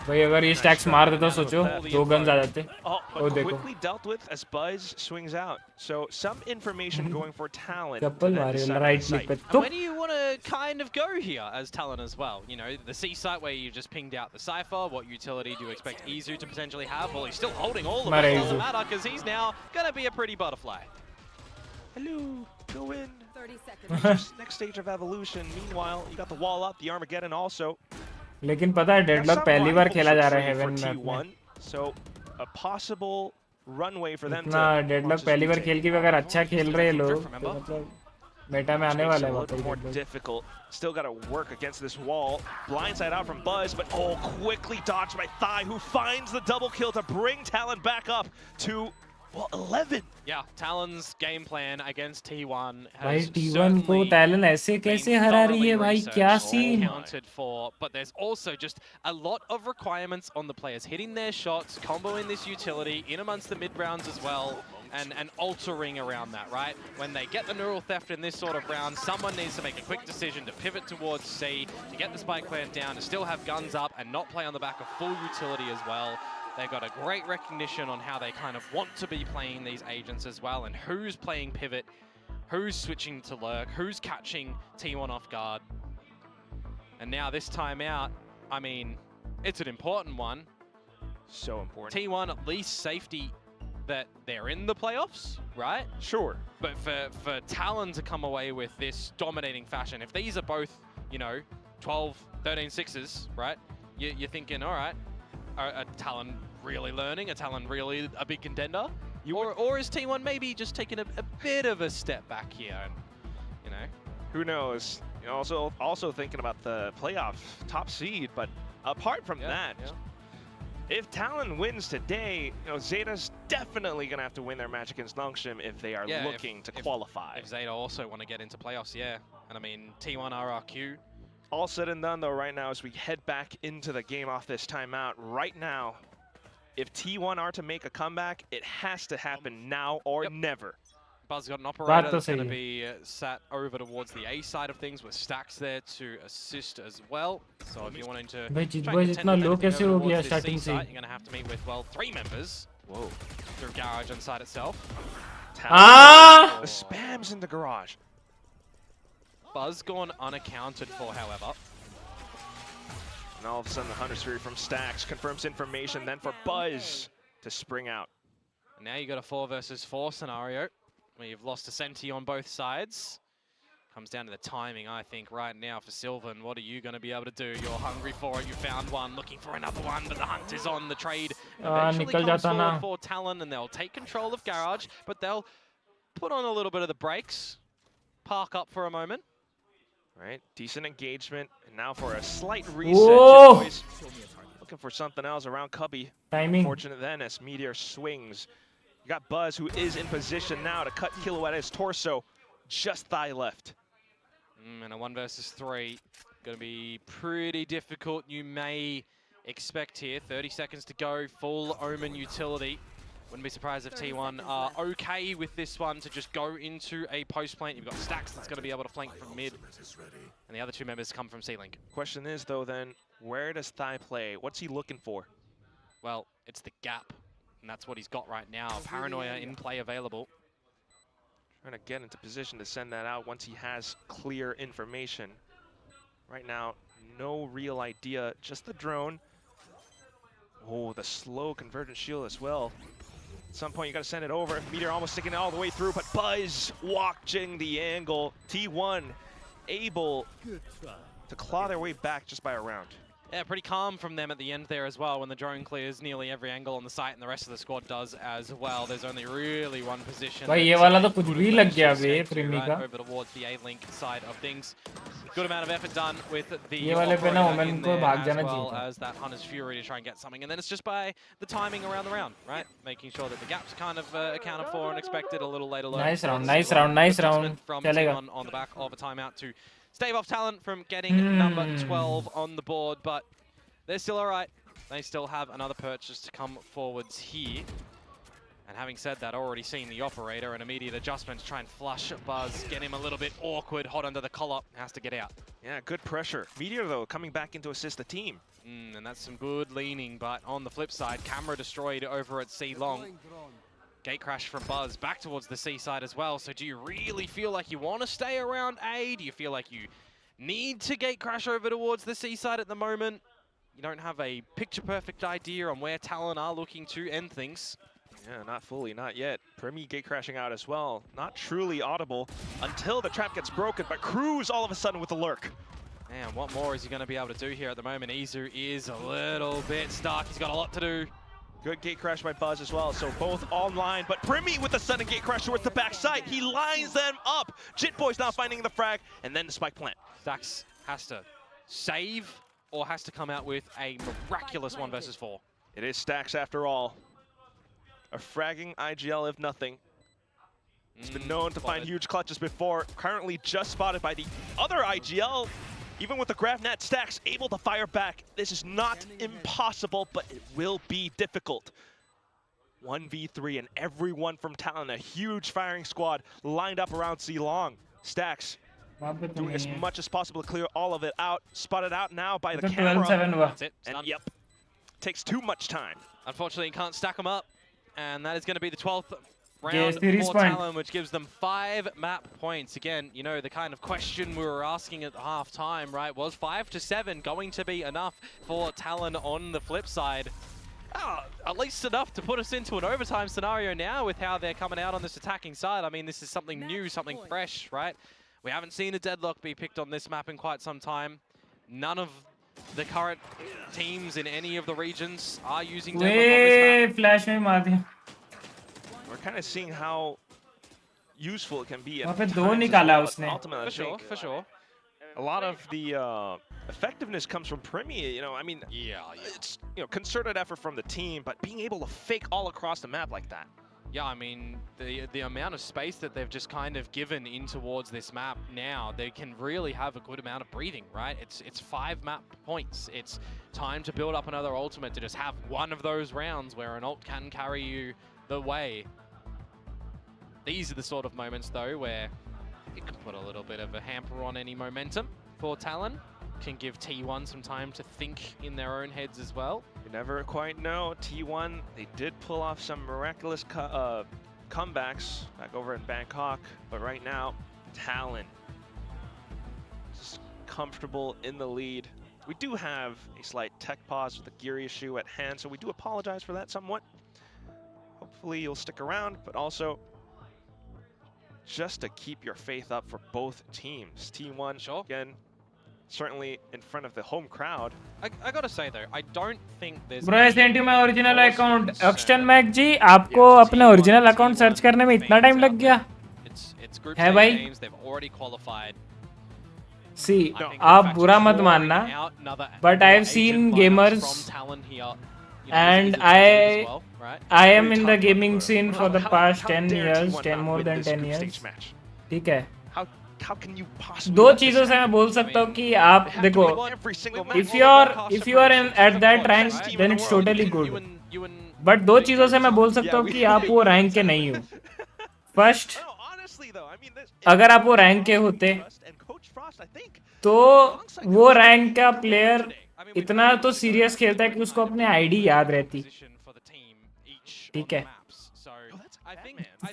भाई अगर ये stacks मार देता सोचो 2 guns आ जाते. But quickly dealt with as Buzz swings out. So some information going for Talon. Right click. And where do you want to kind of go here as Talon as well? You know, the C site where you just pinged out the Cypher. What utility do you expect Izu to potentially have? Well, he's still holding all of it. Doesn't matter because he's now going to be a pretty butterfly. Hello, go in. 30 seconds. Next stage of evolution. Meanwhile, you got the wall up, the Armageddon also. लेकिन पता है deadlock पहली बार खेला जा रहा है haven में. So a possible runway for them ना डेडलॉक पहली बार खेल के भी अगर अच्छा खेल रहे हैं लोग तो मतलब मेटा में आने वाला है वापस. More difficult. Still got to work against this wall. Blindside out from Buzz, but quickly dodged by Thai, who finds the double kill to bring Talon back up to 11. Yeah, Talon's game plan against T1 भाई has T1 को Talon ऐसे कैसे हरा रही है भाई, क्या scene. Accounted for, but there's also just a lot of requirements on the players hitting their shots, comboing this utility in amongst the mid rounds as well, and altering around that, right? When they get the neural theft in this sort of round, someone needs to make a quick decision to pivot towards C, to get the spike plant down, to still have guns up and not play on the back of full utility as well. They've got a great recognition on how they kind of want to be playing these agents as well, and who's playing pivot, who's switching to lurk, who's catching T1 off guard. And now this time out, I mean, it's an important one. So important. T1 at least safety that they're in the playoffs, right? Sure. But for Talon to come away with this dominating fashion, if these are both, you know, 12, 13 sixes, right? You're thinking, all right, are Talon really learning? Are Talon really a big contender? Or is T1 maybe just taking a bit of a step back here? And, you know, who knows? You're also thinking about the playoff top seed, but apart from that, if Talon wins today, you know, Zeta's definitely going to have to win their match against Nongshim if they are looking to qualify. If Zeta also want to get into playoffs, yeah. And I mean, T1 RRQ. All said and done, though, right now, as we head back into the game off this timeout, right now, if T1 are to make a comeback, it has to happen now or never. Buzz got an operator that's going to be sat over towards the A side of things with Stacks there to assist as well. So if you're wanting to try and contend with anything over towards this C site, you're going to have to meet with, well, 3 members. Whoa. Through Garage on site itself. The spams in the Garage. Buzz gone unaccounted for, however. And all of a sudden, the Hunter's Fury from Stacks confirms information, then for Buzz to spring out. And now you got a 4 versus 4 scenario where you've lost a Senti on both sides. Comes down to the timing, I think, right now for Sylvan. What are you going to be able to do? You're hungry for it. You found one, looking for another one, but the hunt is on. The trade eventually comes forward for Talon, and they'll take control of Garage, but they'll put on a little bit of the brakes, park up for a moment. Right, decent engagement, and now for a slight reset. Boys looking for something else around Cubby. Timing. Fortunate then as Meteor swings. You got Buzz, who is in position now to cut Killua at his torso. Just Thigh left. And a 1 versus 3 going to be pretty difficult. You may expect here 30 seconds to go, full Omen utility. Wouldn't be surprised if T1 are okay with this one to just go into a post plant. You've got Stacks that's going to be able to flank from mid, and the other 2 members come from C-Link. Question is, though, then, where does Thai play? What's he looking for? Well, it's the gap, and that's what he's got right now. Paranoia in play available. Trying to get into position to send that out once he has clear information. Right now, no real idea, just the drone. Oh, the slow convergent shield as well. At some point, you got to send it over. Meteor almost sticking it all the way through, but Buzz watching the angle. T1 able to claw their way back just by a round. Yeah, pretty calm from them at the end there as well when the drone clears nearly every angle on the site, and the rest of the squad does as well. There's only really one position. भाई ये वाला तो कुछ भी लग गया बे प्रेमी का. Over towards the A-Link side of things. Good amount of effort done with the ये वाले पे ना operator Omen in को there भाग as जाना well चाहिए. as that Hunter's Fury to try and get something. And then it's just by the timing around the round, right? Making sure that the gaps kind of accounted for and expected a little later. Nice round, nice round, nice round. From चलेगा. T1 on the back of a timeout to stave off Talent from getting number 12 on the board, but they're still all right. They still have another purchase to come forwards here. And having said that, already seen the operator, an immediate adjustment to try and flush Buzz, get him a little bit awkward, hot under the collar, has to get out. Yeah, good pressure. Meteor, though, coming back in to assist the team. And that's some good leaning, but on the flip side, camera destroyed over at C Long. Gate crash from Buzz back towards the C side as well. So do you really feel like you want to stay around A? Do you feel like you need to gate crash over towards the C side at the moment? You don't have a picture-perfect idea on where Talon are looking to end things. Yeah, not fully, not yet. Premi gate crashing out as well. Not truly audible until the trap gets broken, but Cruz all of a sudden with a lurk. Man, what more is he going to be able to do here at the moment? Izu is a little bit stuck. He's got a lot to do. Good gate crash by Buzz as well, so both online, but Premi with the sudden gate crash towards the backside. He lines them up. Jit Boy's now finding the frag, and then the spike plant. Stacks has to save or has to come out with a miraculous 1 versus 4. It is Stacks after all. A fragging IGL if nothing. It's been known to find huge clutches before. Currently just spotted by the other IGL. Even with the grab net, Stacks able to fire back. This is not impossible, but it will be difficult. 1v3 and everyone from Talon, a huge firing squad lined up around C Long. Stacks doing as much as possible to clear all of it out. Spotted out now by the camera. That's it. And yep, takes too much time. Unfortunately, you can't stack them up. And that is going to be the 12th round series for point. Talon, which gives them 5 map points. Again, you know, the kind of question we were asking at half time, right, was 5 to 7 going to be enough for Talon on the flip side? At least enough to put us into an overtime scenario now with how they're coming out on this attacking side. I mean, this is something new, something fresh, right? We haven't seen a deadlock be picked on this map in quite some time. None of the current teams in any of the regions are using deadlock on this map. Flash में मार दिया. We're kind of seeing how useful it can be. वहाँ पे दो निकाला उसने. Ultimately, I think For sure. a lot of the effectiveness comes from Premi. You know, I mean, it's concerted effort from the team, but being able to fake all across the map like that. Yeah, I mean, the amount of space that they've just kind of given in towards this map now, they can really have a good amount of breathing, right? It's 5 map points. It's time to build up another ultimate to just have one of those rounds where an ult can carry you the way. These are the sort of moments, though, where it can put a little bit of a hamper on any momentum for Talon. Can give T1 some time to think in their own heads as well. You never quite know. T1, they did pull off some miraculous comebacks back over in Bangkok, but right now, Talon just comfortable in the lead. We do have a slight tech pause with the gear issue at hand, so we do apologize for that somewhat. Hopefully you'll stick around, but also just to keep your faith up for both teams. T1, again, certainly in front of the home crowd. I gotta say though, I don't think there's. Bro, I sent you my original account. Exton Mac जी, आपको अपना original account search करने में इतना time लग गया? It's group है stage भाई? games. They've already qualified. See, आप बुरा मत मानना, but I've seen gamers, and I am in the gaming scene for the past 10 years, more than 10 years. ठीक है? how can you possibly दो let this चीजों से मैं happen? बोल सकता हूँ कि आप They have to देखो, win Every single match. if you are in at that rank, then it's totally good. But दो चीजों से मैं बोल सकता हूँ कि आप वो रैंक के नहीं हो. First, No, honestly though, I mean, this, अगर आप वो रैंक के होते and Coach Frost, I think, तो वो रैंक का प्लेयर इतना तो सीरियस खेलता है कि उसको अपने आईडी याद रहती. ठीक है,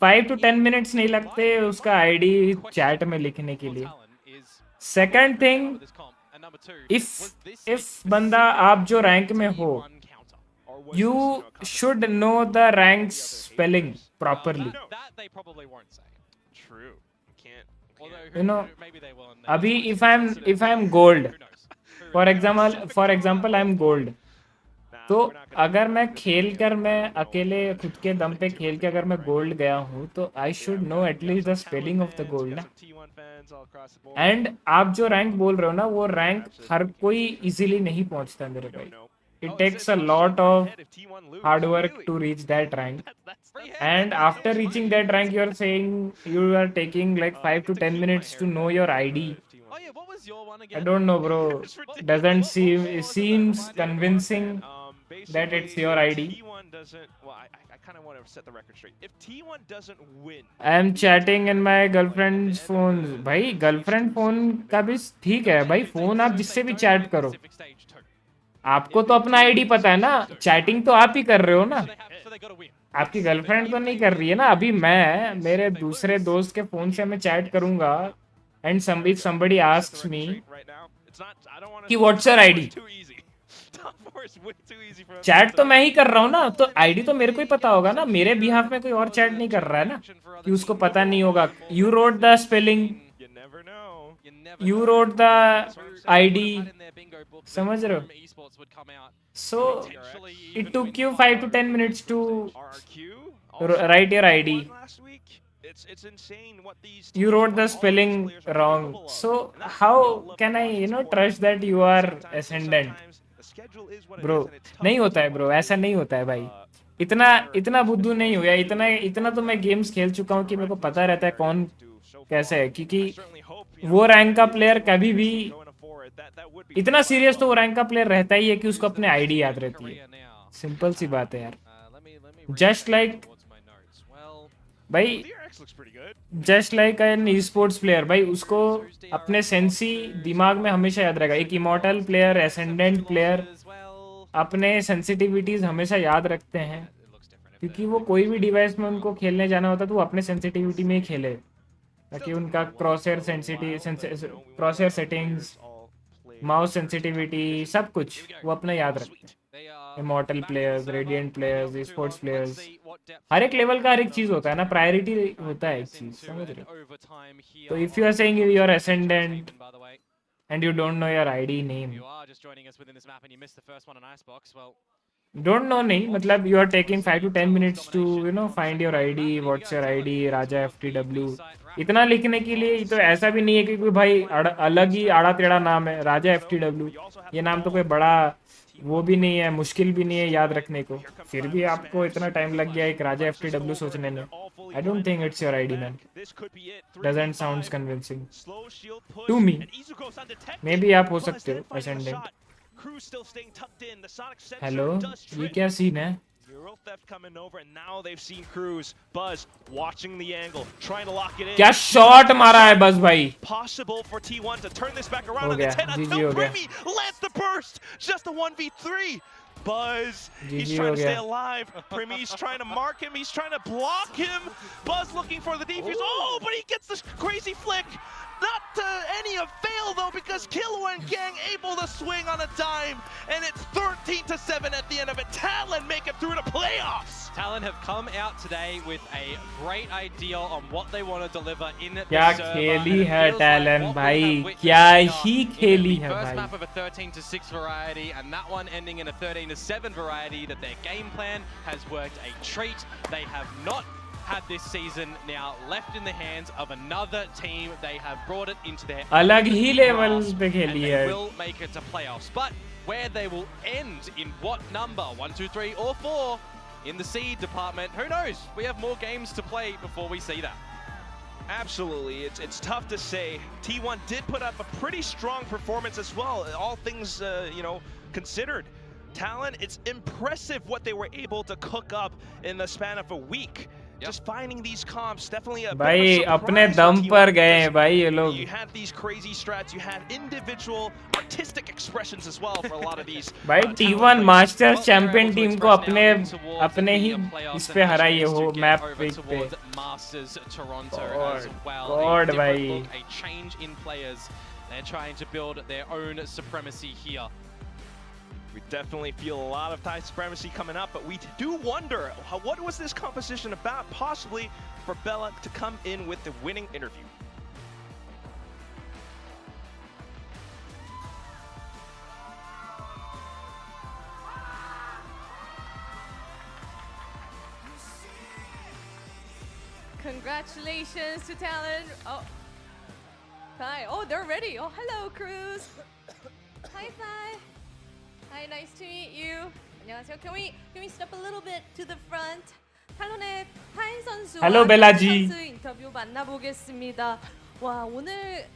5 to 10 मिनट्स नहीं लगते उसका आईडी चैट में लिखने के लिए. सेकंड थिंग, इफ बंदा आप जो रैंक में हो, you should know the rank spelling properly. true. You know, अभी if I'm gold, for example I'm gold. तो अगर मैं खेल कर, मैं अकेले खुद के दम पे खेल के अगर मैं गोल्ड गया हूँ, तो I should know at least the spelling of the gold ना. एंड आप जो रैंक बोल रहे हो ना, वो रैंक हर कोई इजीली नहीं पहुंचता मेरे भाई. It takes a lot of hard work to reach that rank, and after reaching that rank you are saying you are taking like 5 to 10 minutes to know your ID. I don't know, bro. Doesn't seems convincing that it's your ID. I kind of want to set the record straight. If T1 doesn't win, I am chatting in my girlfriend's phone. भाई girlfriend phone का भी ठीक है भाई, phone आप जिससे भी chat करो, आपको तो अपना आईडी पता है ना, चैटिंग तो आप ही कर रहे हो ना, आपकी गर्लफ्रेंड तो नहीं कर रही है ना. अभी मैं मेरे दूसरे दोस्त के फोन से मैं चैट करूंगा एंड somebody asks me कि व्हाट्स योर आईडी, चैट तो मैं ही कर रहा हूँ ना, तो आईडी तो मेरे को ही पता होगा ना. मेरे बिहाफ में कोई और चैट नहीं कर रहा है ना कि उसको पता नहीं होगा. You wrote the spelling, you wrote the ID, समझ रहे हो? So it took you 5 to 10 minutes to write your ID. You wrote the spelling wrong. So how can I trust that you are ascendant? Bro, नहीं होता है bro, ऐसा नहीं होता है भाई. इतना बुद्धू नहीं हुआ. इतना तो मैं गेम्स खेल चुका हूँ कि मेरे को पता रहता है कौन कैसे है, क्योंकि वो रैंक का प्लेयर कभी भी इतना सीरियस तो वो रैंक का प्लेयर रहता ही है कि उसको अपने आईडी याद रहती है. सिंपल सी बात है यार. जस्ट लाइक भाई, just like an esports player भाई, उसको अपने सेंसी दिमाग में हमेशा याद रहेगा. एक इमॉर्टल प्लेयर, एसेंडेंट प्लेयर अपने सेंसिटिविटीज हमेशा याद रखते हैं, क्योंकि वो कोई भी डिवाइस में उनको खेलने जाना होता है तो वो अपने सेंसिटिविटी में ही खेले, ताकि उनका क्रॉसहेयर सेटिंग्स, माउस सेंसिटिविटी, सब कुछ वो अपना याद रखते हैं. Immortal players, radiant players, sports players, हर एक लेवल का हर एक चीज होता है ना, प्रायोरिटी होता है एक चीज, समझ रहे हो? तो if you are saying you are ascendant and you don't know your ID name, don't know नहीं मतलब you are taking 5 to 10 minutes to find your ID, what's your ID, Raja FTW. इतना लिखने के लिए तो ऐसा भी नहीं है कि कोई भाई अलग ही आड़ा टेढ़ा नाम है राजा FTW. ये नाम तो कोई बड़ा वो भी नहीं है, मुश्किल भी नहीं है याद रखने को. फिर भी आपको इतना टाइम लग गया एक राजा FTW सोचने में. I don't think it's your ID, man. Doesn't sounds convincing to me. Maybe आप हो सकते हो ascendant. हेलो, ये क्या सीन है? क्या शॉट मारा है बस भाई. हो गया, जीजी हो गया. Buzz, he's trying to stay alive. Primmy's trying to mark him. He's trying to block him. Buzz looking for the defuse. Oh, but he gets this crazy flick. Not to any avail though, because Kilo and Gang able to swing on a dime, and it's 13-7 at the end of it. Talon make it through to playoffs. Talon have come out today with a great idea on what they want to deliver in the क्या खेली है Talon भाई, क्या ही खेली है भाई. First map of a 13-6 variety, and that one ending in a 13-7 variety. That their game plan has worked a treat. They have not had this season now left in the hands of another team. They have brought it into their अलग ही level पे खेली है. They will make it to playoffs, but where they will end, in what number, 1, 2, 3 or 4 in the seed department, who knows? We have more games to play before we see that. Absolutely, it's tough to say. T1 did put up a pretty strong performance as well, all things considered. Talon, it's impressive what they were able to cook up in the span of a week. Just finding these comps, definitely a bit भाई of a अपने surprise दम for पर T1 गए हैं because भाई ये लोग. you had these crazy strats, you had individual artistic expressions as well for a lot of these. भाई T1 मास्टर्स चैंपियन टीम को अपने ही इस पे हराई हो मैप पिक पे. Masters Toronto as God, well. God, A different भाई. look, a change in players. They're trying to build their own supremacy here. We definitely feel a lot of Thai supremacy coming up, but we do wonder, what was this composition about, possibly for Bella to come in with the winning interview? Congratulations to Talon. Oh, Thai. Oh, they're ready. Oh, hello, Cruz. Hi, Thai. Hi, nice to meet you. 안녕하세요. Can we step a little bit to the front? 탈론의 타이 선수. Hello, 벨라지. 선수 인터뷰 만나보겠습니다. 와, 오늘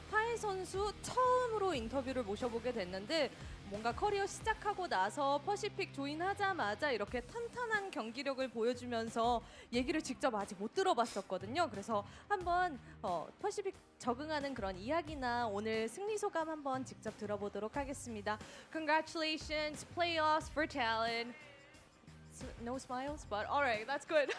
타이 선수 처음으로 인터뷰를 모셔보게 됐는데 뭔가 커리어 시작하고 나서 퍼시픽 조인하자마자 이렇게 탄탄한 경기력을 보여주면서 얘기를 직접 아직 못 들어봤었거든요. 그래서 한번 퍼시픽 적응하는 그런 이야기나 오늘 승리 소감 한번 직접 들어보도록 하겠습니다. Congratulations, playoffs for Talon. No smiles, but all right, that's good.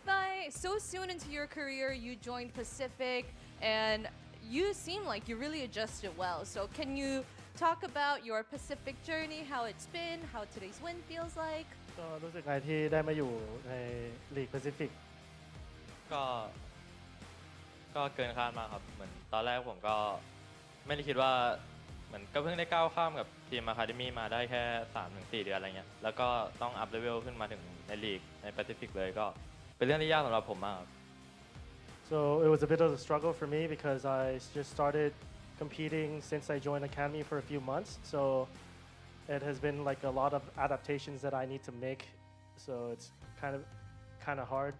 Thai, so soon into your career, you joined Pacific, and you seem like you really adjusted well. So can you talk about your Pacific journey, how it's been, how today's win feels like? ก็รู้สึกไงที่ได้มาอยู่ในลีกแปซิฟิก ก็เกินคาดมากครับเหมือนตอนแรกผมก็ไม่ได้คิดว่าเหมือนก็เพิ่งได้ก้าวข้ามกับทีมอะคาเดมี่มาได้แค่ 3-4 เดือนอะไรเงี้ยแล้วก็ต้องอัพเลเวลขึ้นมาถึงในลีกในแปซิฟิกเลยก็เป็นเรื่องที่ยากสำหรับผมมากครับ so it was a bit of a struggle for me because I just started competing since I joined academy for a few months so it has been like a lot of adaptations that I need to make so it's kind of hard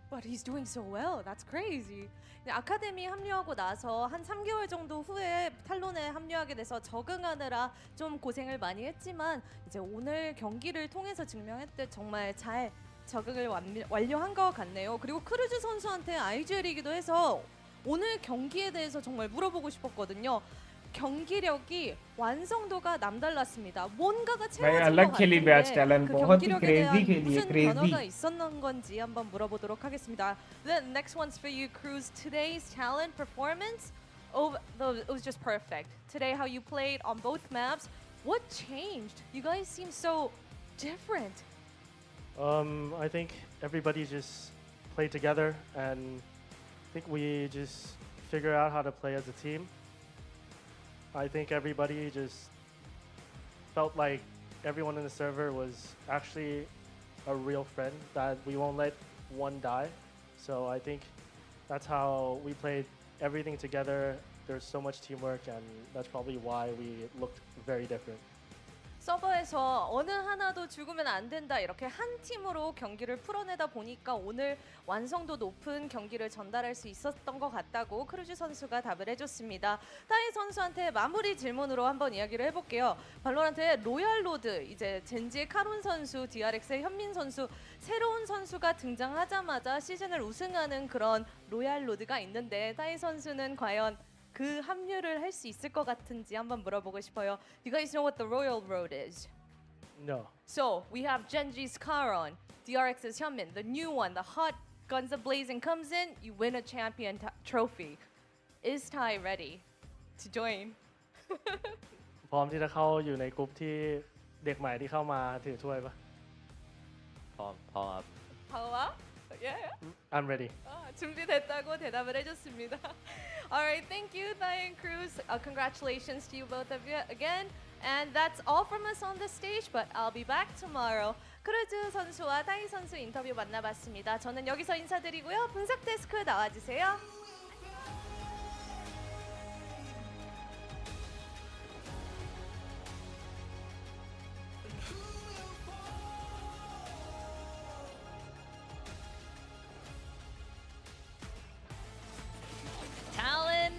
But he's doing so well. That's crazy. 아카데미 합류하고 나서 한 3개월 정도 후에 탈론에 합류하게 돼서 적응하느라 좀 고생을 많이 했지만 이제 오늘 경기를 통해서 증명했듯 정말 잘 적응을 완료한 것 같네요. 그리고 크루즈 선수한테 IGL이기도 해서 오늘 경기에 대해서 정말 물어보고 싶었거든요. 경기력이 완성도가 남달랐습니다. 뭔가가 채워진 것 같은데 그 경기력에 대한 무슨 변화가 있었는 건지 한번 물어보도록 하겠습니다. The next one's for you, Cruz. Today's talent performance, it was just perfect. Today, how you played on both maps, what changed? You guys seem so different. I think everybody just played together and I think we just figured out how to play as a team. I think everybody just felt like everyone in the server was actually a real friend, that we won't let one die. So I think that's how we played everything together. There's so much teamwork and that's probably why we looked very different. 서버에서 어느 하나도 죽으면 안 된다 이렇게 한 팀으로 경기를 풀어내다 보니까 오늘 완성도 높은 경기를 전달할 수 있었던 것 같다고 크루즈 선수가 답을 해줬습니다. 타이 선수한테 마무리 질문으로 한번 이야기를 해볼게요. 발로란트의 로얄 로드, 이제 젠지의 카론 선수, DRX의 현민 선수, 새로운 선수가 등장하자마자 시즌을 우승하는 그런 로얄 로드가 있는데 타이 선수는 과연 그 합류를 할 수 있을 것 같은지 한번 물어보고 싶어요. You guys know what the Royal Road is? No. So we have Genji's Karon, DRX's Hyunmin, the new one, the hot guns a-blazing comes in, you win a champion trophy. Is Tai ready to join? พร้อมที่จะเข้าอยู่ในกลุ่มที่เด็กใหม่ที่เข้ามาถือถ้วยปะ พร้อมครับ 파워? Yeah. I'm ready. 준비됐다고 대답을 해줬습니다. Alright, thank you, Thai and Cruz. Congratulations to you both of you again. And that's all from us on the stage, but I'll be back tomorrow. 크루즈 선수와 타이 선수 인터뷰 만나봤습니다. 저는 여기서 인사드리고요. 분석 데스크 나와주세요.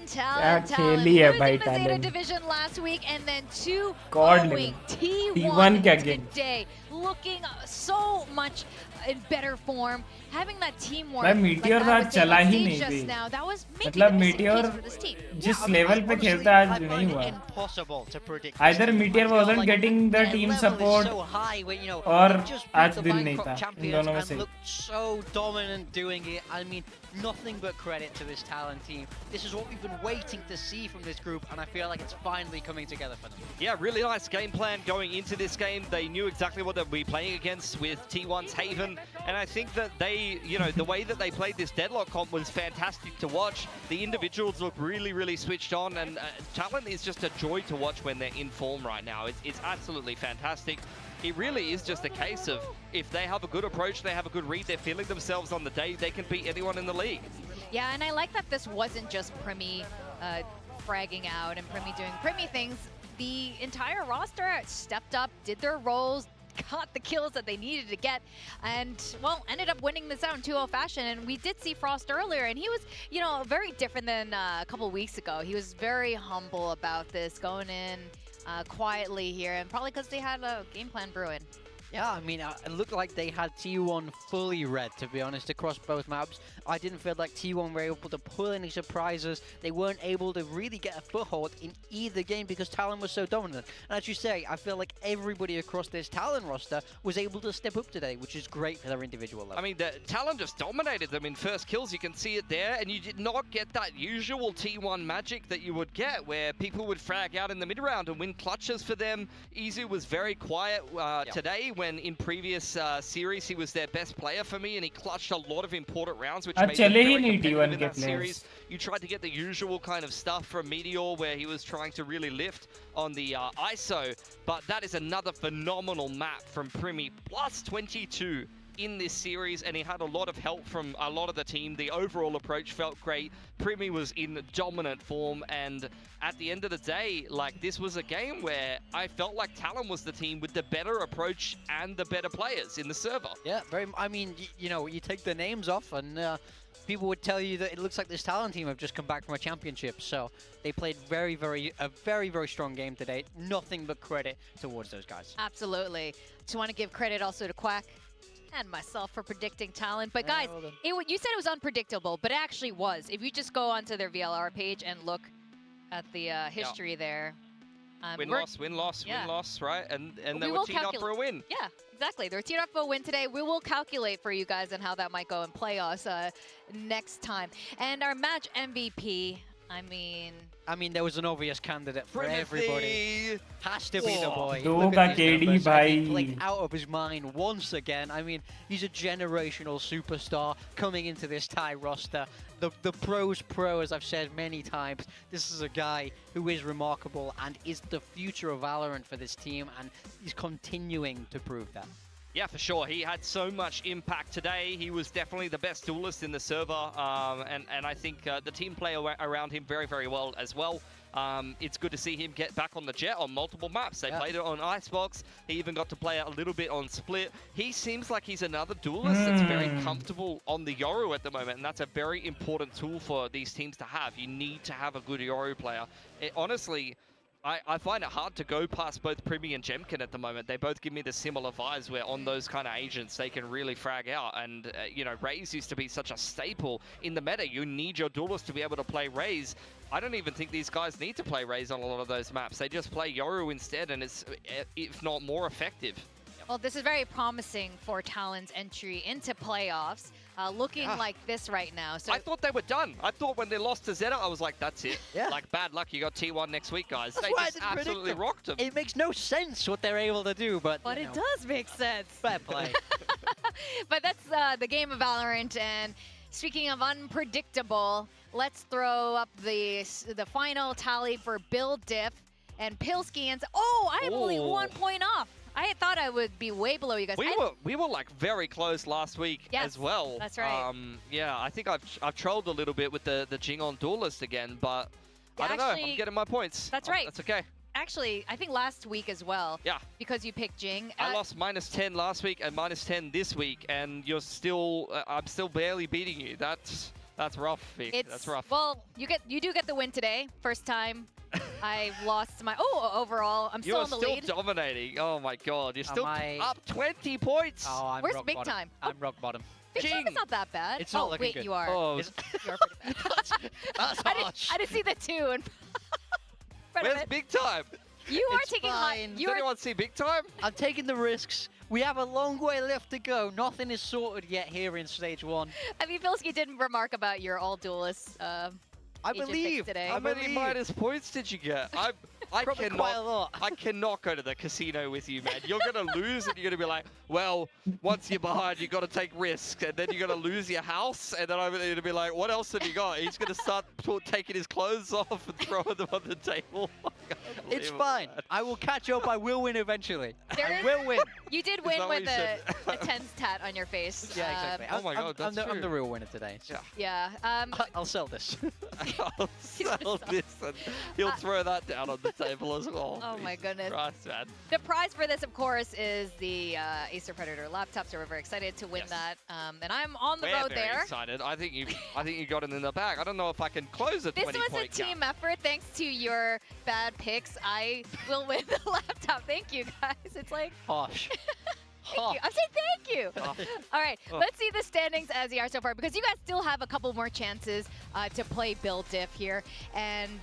Talon. खेली है भाई Losing the Zeta Talon. division last week and then 2 God owing level. T1 T1 क्या game? today. Looking so much in better form. Having that teamwork. भाई Meteor that आज चला ही नहीं just भी. now, that was maybe मतलब the missing Meteor piece for this team. जिस I mean, level पे honestly, खेलता है I आज find नहीं it हुआ. impossible to predict. Either Meteor wasn't getting the team support और आज दिन नहीं था इन दोनों में से. Looked so dominant doing it. I mean, nothing but credit to this Talon team. This is what we've been waiting to see from this group, and I feel like it's finally coming together for them. Yeah, really nice game plan going into this game. They knew exactly what they'd be playing against with T1's Haven, and I think that they, you know, the way that they played this deadlock comp was fantastic to watch. The individuals look really, really switched on, and Talon is just a joy to watch when they're in form right now. It's absolutely fantastic. It really is just a case of if they have a good approach, they have a good read, they're feeling themselves on the day, they can beat anyone in the league. Yeah, and I like that this wasn't just Primi fragging out and Primi doing Primi things. The entire roster stepped up, did their roles, got the kills that they needed to get, and, well, ended up winning this out in 2-0 fashion. And we did see Frost earlier, and he was, you know, very different than a couple weeks ago. He was very humble about this, going in quietly here, and probably because they had a game plan brewing. Yeah, I mean, it looked like they had T1 fully read, to be honest, across both maps. I didn't feel like T1 were able to pull any surprises. They weren't able to really get a foothold in either game because Talon was so dominant. And as you say, I feel like everybody across this Talon roster was able to step up today, which is great for their individual level. I mean, the Talon just dominated them in first kills. You can see it there, and you did not get that usual T1 magic that you would get, where people would frag out in the mid round and win clutches for them. Izu was very quiet today, when in previous series he was their best player for me, and he clutched a lot of important rounds, which made them very competitive in that series. You tried to get the usual kind of stuff from Meteor, where he was trying to really lift on the ISO, but that is another phenomenal map from Primi, plus 22 in this series, and he had a lot of help from a lot of the team. The overall approach felt great. Primi was in dominant form, and at the end of the day, like, this was a game where I felt like Talon was the team with the better approach and the better players in the server. Yeah, very. I mean, you know, you take the names off, and people would tell you that it looks like this Talon team have just come back from a championship. So they played a very strong game today. Nothing but credit towards those guys. Absolutely. Just want to give credit also to Quack and myself for predicting Talon. But guys, you said it was unpredictable, but it actually was. If you just go onto their VLR page and look at the history there. Win-loss, win-loss, right? And they were teed up for a win. Yeah, exactly. They were teed up for a win today. We will calculate for you guys on how that might go in playoffs next time. And our match MVP, I mean, there was an obvious candidate for everybody. Has to be the boy. Look at KD, bhai. Playing out of his mind once again. I mean, he's a generational superstar coming into this Thai roster. The pro's pro, as I've said many times. This is a guy who is remarkable and is the future of Valorant for this team, and he's continuing to prove that. Yeah, for sure. He had so much impact today. He was definitely the best duelist in the server, and I think the team play around him very well as well. It's good to see him get back on the jet on multiple maps. They played it on Icebox. He even got to play it a little bit on Split. He seems like he's another duelist that's very comfortable on the Yoru at the moment, and that's a very important tool for these teams to have. You need to have a good Yoru player. Honestly, I find it hard to go past both Primi and Jemkin at the moment. They both give me the similar vibes where on those kind of agents, they can really frag out. And, you know, Raze used to be such a staple in the meta. You need your duelist to be able to play Raze. I don't even think these guys need to play Raze on a lot of those maps. They just play Yoru instead, and it's, if not more, effective. Well, this is very promising for Talon's entry into playoffs. Looking like this right now. So I thought they were done. I thought when they lost to Zeta, I was like, that's it. Like, bad luck. You got T1 next week, guys. That's they just absolutely rocked them. It makes no sense what they're able to do, but it does make sense. Fair play. But that's the game of Valorant. And speaking of unpredictable, let's throw up the final tally for Build Diff and Pilskins. Oh, I am only 1 point off. I thought I would be way below you guys. We were like very close last week as well. That's right. Yeah, I think I've trolled a little bit with the Jing on duelist again, but I don't know. I'm getting my points. That's right. That's okay. Actually, I think last week as well. Yeah. Because you picked Jing. I lost -10 last week and -10 this week, and you're still I'm still barely beating you. That's That's rough, Vic. It's, That's rough. Well, you do get the win today. First time I've lost my overall. I'm still You're in the still lead. dominating. Oh my god, you're still up 20 points. Oh, I'm Where's rock big bottom. time? I'm rock bottom. Big time is not that bad. It's not looking wait, good. you are. Oh, You are pretty bad. That's harsh. I didn't see the 2 in front of where's it. big time? You are It's taking fine. Does anyone see big time? I'm taking the risks. We have a long way left to go. Nothing is sorted yet here in stage 1. I mean, Pilsky didn't remark about your all duelist. I agent picks believe. today. How many minus points did you get? I Probably quite a lot. I cannot go to the casino with you, man. You're gonna lose, and you're gonna be like, well, once you're behind, you got to take risks, and then you're gonna lose your house, and then I'm gonna be like, what else have you got? He's gonna start taking his clothes off and throwing them on the table. It's fine. I will catch up. I will win eventually. I There- will win. You did Is win that what with you said? a tens tat on your face. Yeah, exactly. Oh my God, that's I'm true. the real winner today. So. Yeah. Yeah. I'll sell this. I'll sell this, and he'll throw that down on the table as well. Oh my goodness. Christ, man. The prize for this, of course, is the Acer Predator laptop, so we're very excited to win that. And I'm on the We're road very there. excited. I think you got it in the bag. I don't know if I can close a This 20 was a point gap. team effort. Thanks to your bad picks, I will win the laptop. Thank you, guys. It's like, Harsh. thank you. I'm saying thank you. All right, let's see the standings as they are so far, because you guys still have a couple more chances to play Build Diff here. And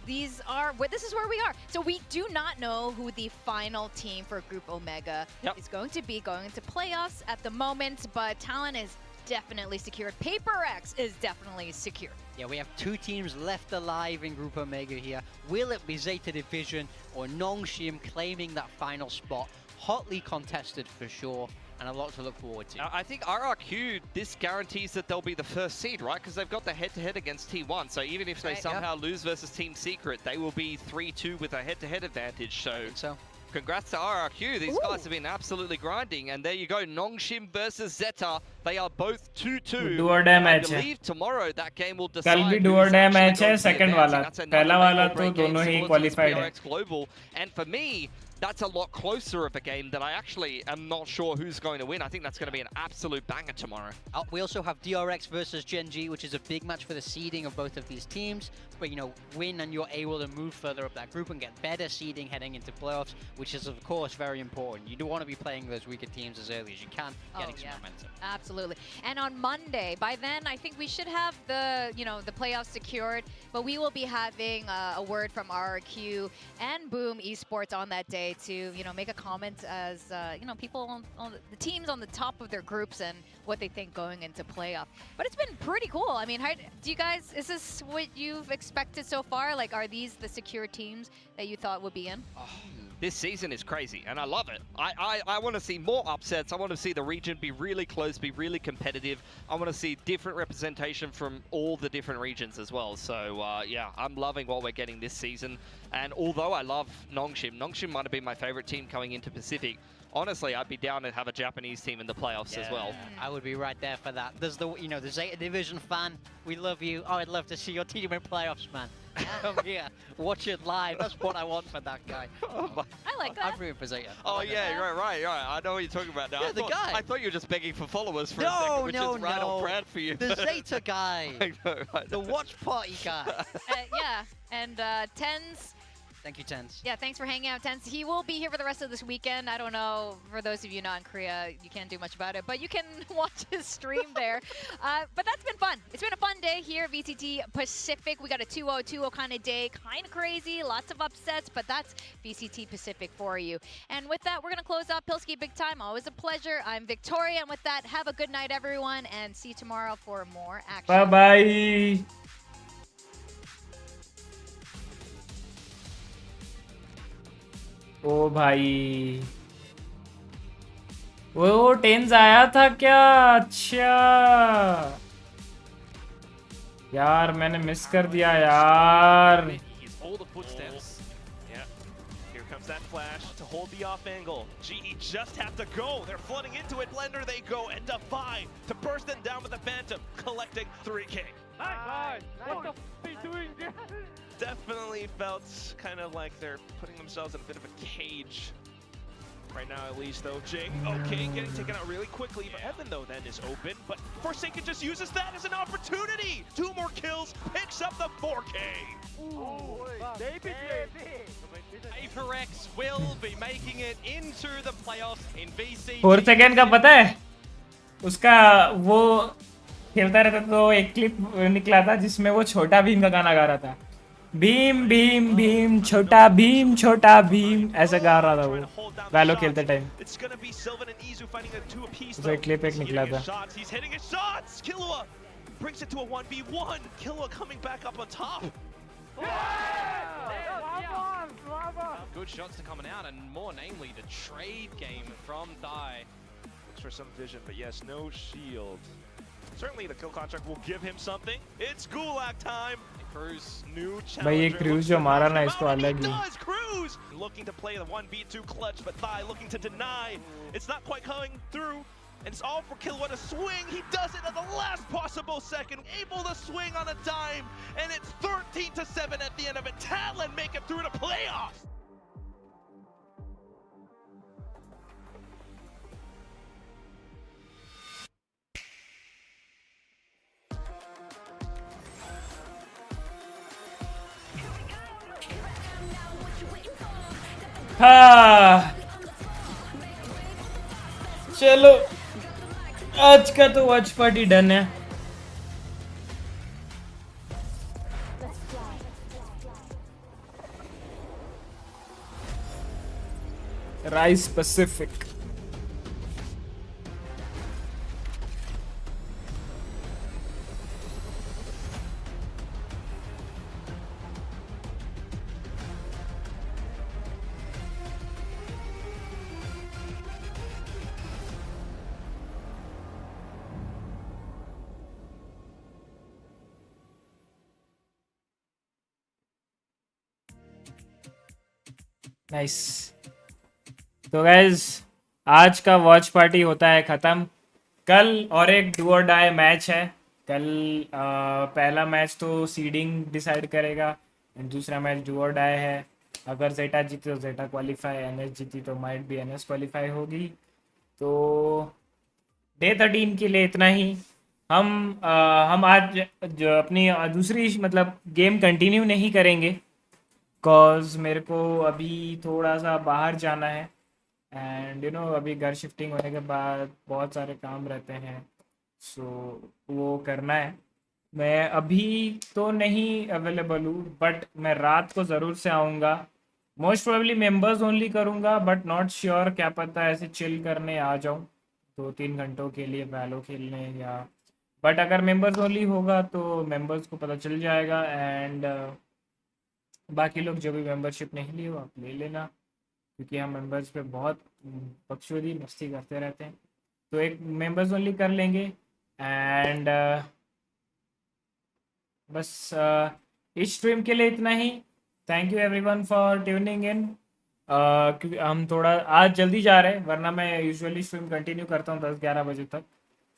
this is where we are. So we do not know who the final team for Group Omega is going to be going into playoffs at the moment, but Talon is definitely secured. PRX is definitely secured. Yeah, we have 2 teams left alive in Group Omega here. Will it be Zeta Division or Nongshim claiming that final spot? Hotly contested for sure, and a lot to look forward to. I think RRQ, this guarantees that they'll be the first seed, right? Because they've got the head-to-head against T1. So even if they somehow lose versus Team Secret, they will be 3-2 with a head-to-head advantage. So congrats to RRQ. These guys have been absolutely grinding. And there you go, Nongshim versus Zeta. They are both 2-2. Do or die I match है. believe tomorrow that game will decide कल भी who's do or die actually match है. going to be Second advancing. वाला. That's another पहला वाला make-or-break तो game दोनों ही towards this qualified है. PRX Global. And for me, that's a lot closer of a game that I actually am not sure who's going to win. I think that's going to be an absolute banger tomorrow. We also have DRX versus Gen G, which is a big match for the seeding of both of these teams. But, you know, win and you're able to move further up that group and get better seeding heading into playoffs, which is, of course, very important. You do want to be playing those weaker teams as early as you can, getting some momentum. Absolutely. And on Monday, by then, I think we should have the playoffs secured, but we will be having a word from RRQ and Boom Esports on that day to, make a comment as, people on the teams on the top of their groups and what they think going into playoff. But it's been pretty cool. I mean, do you guys, is this what you've expected so far? Like, are these the secure teams that you thought would be in? This season is crazy, and I love it. I want to see more upsets. I want to see the region be really close, be really competitive. I want to see different representation from all the different regions as well. So, yeah, I'm loving what we're getting this season. And although I love Nongshim might have been my favorite team coming into Pacific. Honestly, I'd be down to have a Japanese team in the playoffs as well. I would be right there for that. There's the Zeta Division fan. We love you. Oh, I'd love to see your team in playoffs, man. Come here, watch it live. That's what I want for that guy. I like that. I'm rooting for Zeta. Oh yeah, right. I know what you're talking about now. Yeah, the guy. I thought you were just begging for followers for a second, which is right on brand for you. The Zeta guy. I know. The watch party guy. Yeah, and Tens. Thank you, Tens. Yeah, thanks for hanging out, Tens. He will be here for the rest of this weekend. I don't know, for those of you not in Korea, you can't do much about it, but you can watch his stream there. But that's been fun. It's been a fun day here at VCT Pacific. We got a 2-0 kind of day, kind of crazy, lots of upsets, but that's VCT Pacific for you. And with that, we're going to close out Pilsky Big Time. Always a pleasure. I'm Victoria, and with that, have a good night, everyone, and see you tomorrow for more action. Bye-bye. ओ भाई वो tense आया था क्या? अच्छा यार मैंने miss कर दिया यार. All the footsteps. Yeah. Here comes that flash to hold the off angle. GE just have to go. They're flooding into it. Blender they go and Defy to burst them down with the Phantom, collecting 3K. Nice. What the f are you doing there? Definitely felt kind of like they're putting themselves in a bit of a cage. Right now, at least, though, Jing, okay, getting taken out really quickly, but Evan, though, then is open, but Forsaken just uses that as an opportunity! 2 more kills, picks up the 4K! PRX will be making it into the playoffs in VCT. 4 second का पता है उसका, वो खेलता रहता तो एक clip निकला था जिसमें वो छोटा भीम का गाना गा रहा था, भीम भीम भीम छोटा भीम ऐसा गा रहा था वो वैलो खेलते टाइम। उसका एक क्लिप एक निकला था। Brings it to a 1v1. Killua coming back up on top. Good shots are coming out, and more namely the trade game from Thai. Looks for some vision, but yes, no shield. Certainly the kill contract will give him something. It's Gulag time. Cruz, new challenger. भाई ये cruise जो मारा ना इसको अलग ही। Cruz looking to play the 1v2 clutch, but Thai looking to deny. It's not quite coming through. And it's all for Killua to swing. He does it at the last possible second. Able to swing on a dime. And it's 13-7 at the end of it. TLN make it through to playoffs. हाँ चलो आज का तो watch party done है। Rice Pacific nice. तो guys आज का watch party होता है ख़त्म। कल और एक डू और डाई मैच है। कल पहला मैच तो सीडिंग डिसाइड करेगा, दूसरा मैच डू और डाई है। अगर जेटा जीती तो जेटा क्वालिफाई, एनएस जीती तो माइट भी एनएस क्वालिफाई होगी। तो डे 13 के लिए इतना ही। हम आज जो अपनी दूसरी मतलब गेम कंटिन्यू नहीं करेंगे, कॉज मेरे को अभी थोड़ा सा बाहर जाना है एंड यू नो अभी घर शिफ्टिंग होने के बाद बहुत सारे काम रहते हैं, सो वो करना है। मैं अभी तो नहीं अवेलेबल हूँ, बट मैं रात को ज़रूर से आऊँगा। मोस्ट प्रोबेबली मेंबर्स ओनली करूँगा, बट नॉट श्योर, क्या पता ऐसे चिल करने आ जाऊँ 2-3 घंटों के लिए वैलो खेलने या। बट अगर मेंबर्स ओनली होगा तो मेंबर्स को पता चल जाएगा एंड बाकी लोग जो भी मेंबरशिप नहीं लिए वो आप ले लेना, क्योंकि हम मेंबर्स पे बहुत बकचोदी मस्ती करते रहते हैं। तो एक मेंबर्स ओनली कर लेंगे एंड बस इस स्ट्रीम के लिए इतना ही। Thank you everyone for tuning in. क्योंकि हम थोड़ा आज जल्दी जा रहे हैं, वरना मैं यूजुअली स्ट्रीम कंटिन्यू करता हूँ 10-11 बजे तक,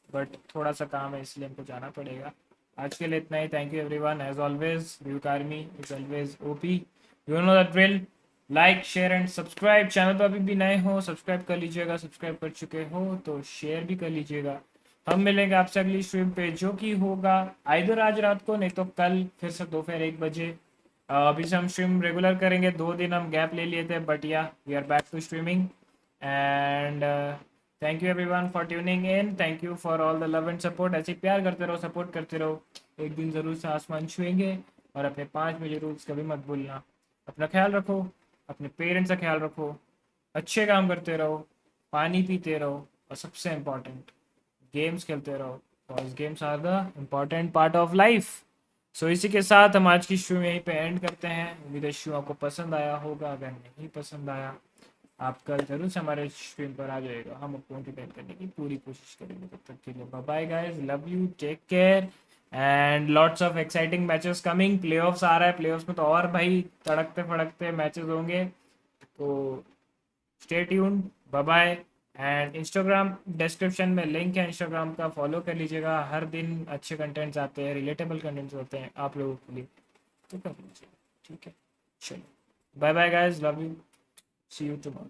बट थोड़ा सा काम है इसलिए हमको जाना पड़ेगा। आज के लिए इतना ही। Thank you everyone. As always RyuK army is always OP, you know the drill. Like share and subscribe. Channel पर अभी भी नए हो सब्सक्राइब कर लीजिएगा, सब्सक्राइब कर चुके हो तो शेयर भी कर लीजिएगा। हम मिलेंगे आपसे अगली स्ट्रीम पे, जो कि होगा आइदर आज रात को, नहीं तो कल फिर से दोपहर 1 बजे। अभी से हम स्ट्रीम रेगुलर करेंगे। 2 दिन हम गैप ले लिए थे, but yeah we are back to streaming and thank you everyone for tuning in. Thank you for all the love and support. ऐसे प्यार करते रहो, सपोर्ट करते रहो। एक दिन ज़रूर से आसमान छुएंगे। और अपने 5 बजे रूल्स कभी मत भूलना। अपना ख्याल रखो, अपने पेरेंट्स का ख्याल रखो, अच्छे काम करते रहो, पानी पीते रहो, और सबसे इम्पॉर्टेंट गेम्स खेलते रहो, because games are the important part of life. So इसी के साथ हम आज की स्ट्रीम यहीं पे एंड करते हैं। उम्मीद है स्ट्रीम आपको पसंद आया होगा। अगर नहीं पसंद आया आप कल जरूर से हमारे स्ट्रीम पर आ जाएगा, हम आपको एंटरटेन करने की पूरी कोशिश करेंगे। तब तक के लिए bye bye guys, love you, take care and lots of exciting matches coming. Playoffs आ रहा है, प्लेऑफ्स में तो और भाई तड़कते फड़कते मैचेस होंगे, तो stay tuned. Bye bye. And Instagram description में लिंक है इंस्टाग्राम का, फॉलो कर लीजिएगा। हर दिन अच्छे कंटेंट्स आते हैं, रिलेटेबल कंटेंट्स होते हैं आप लोगों के लिए, तो कर लीजिए। ठीक है, चलो bye bye guys, love you, see you tomorrow.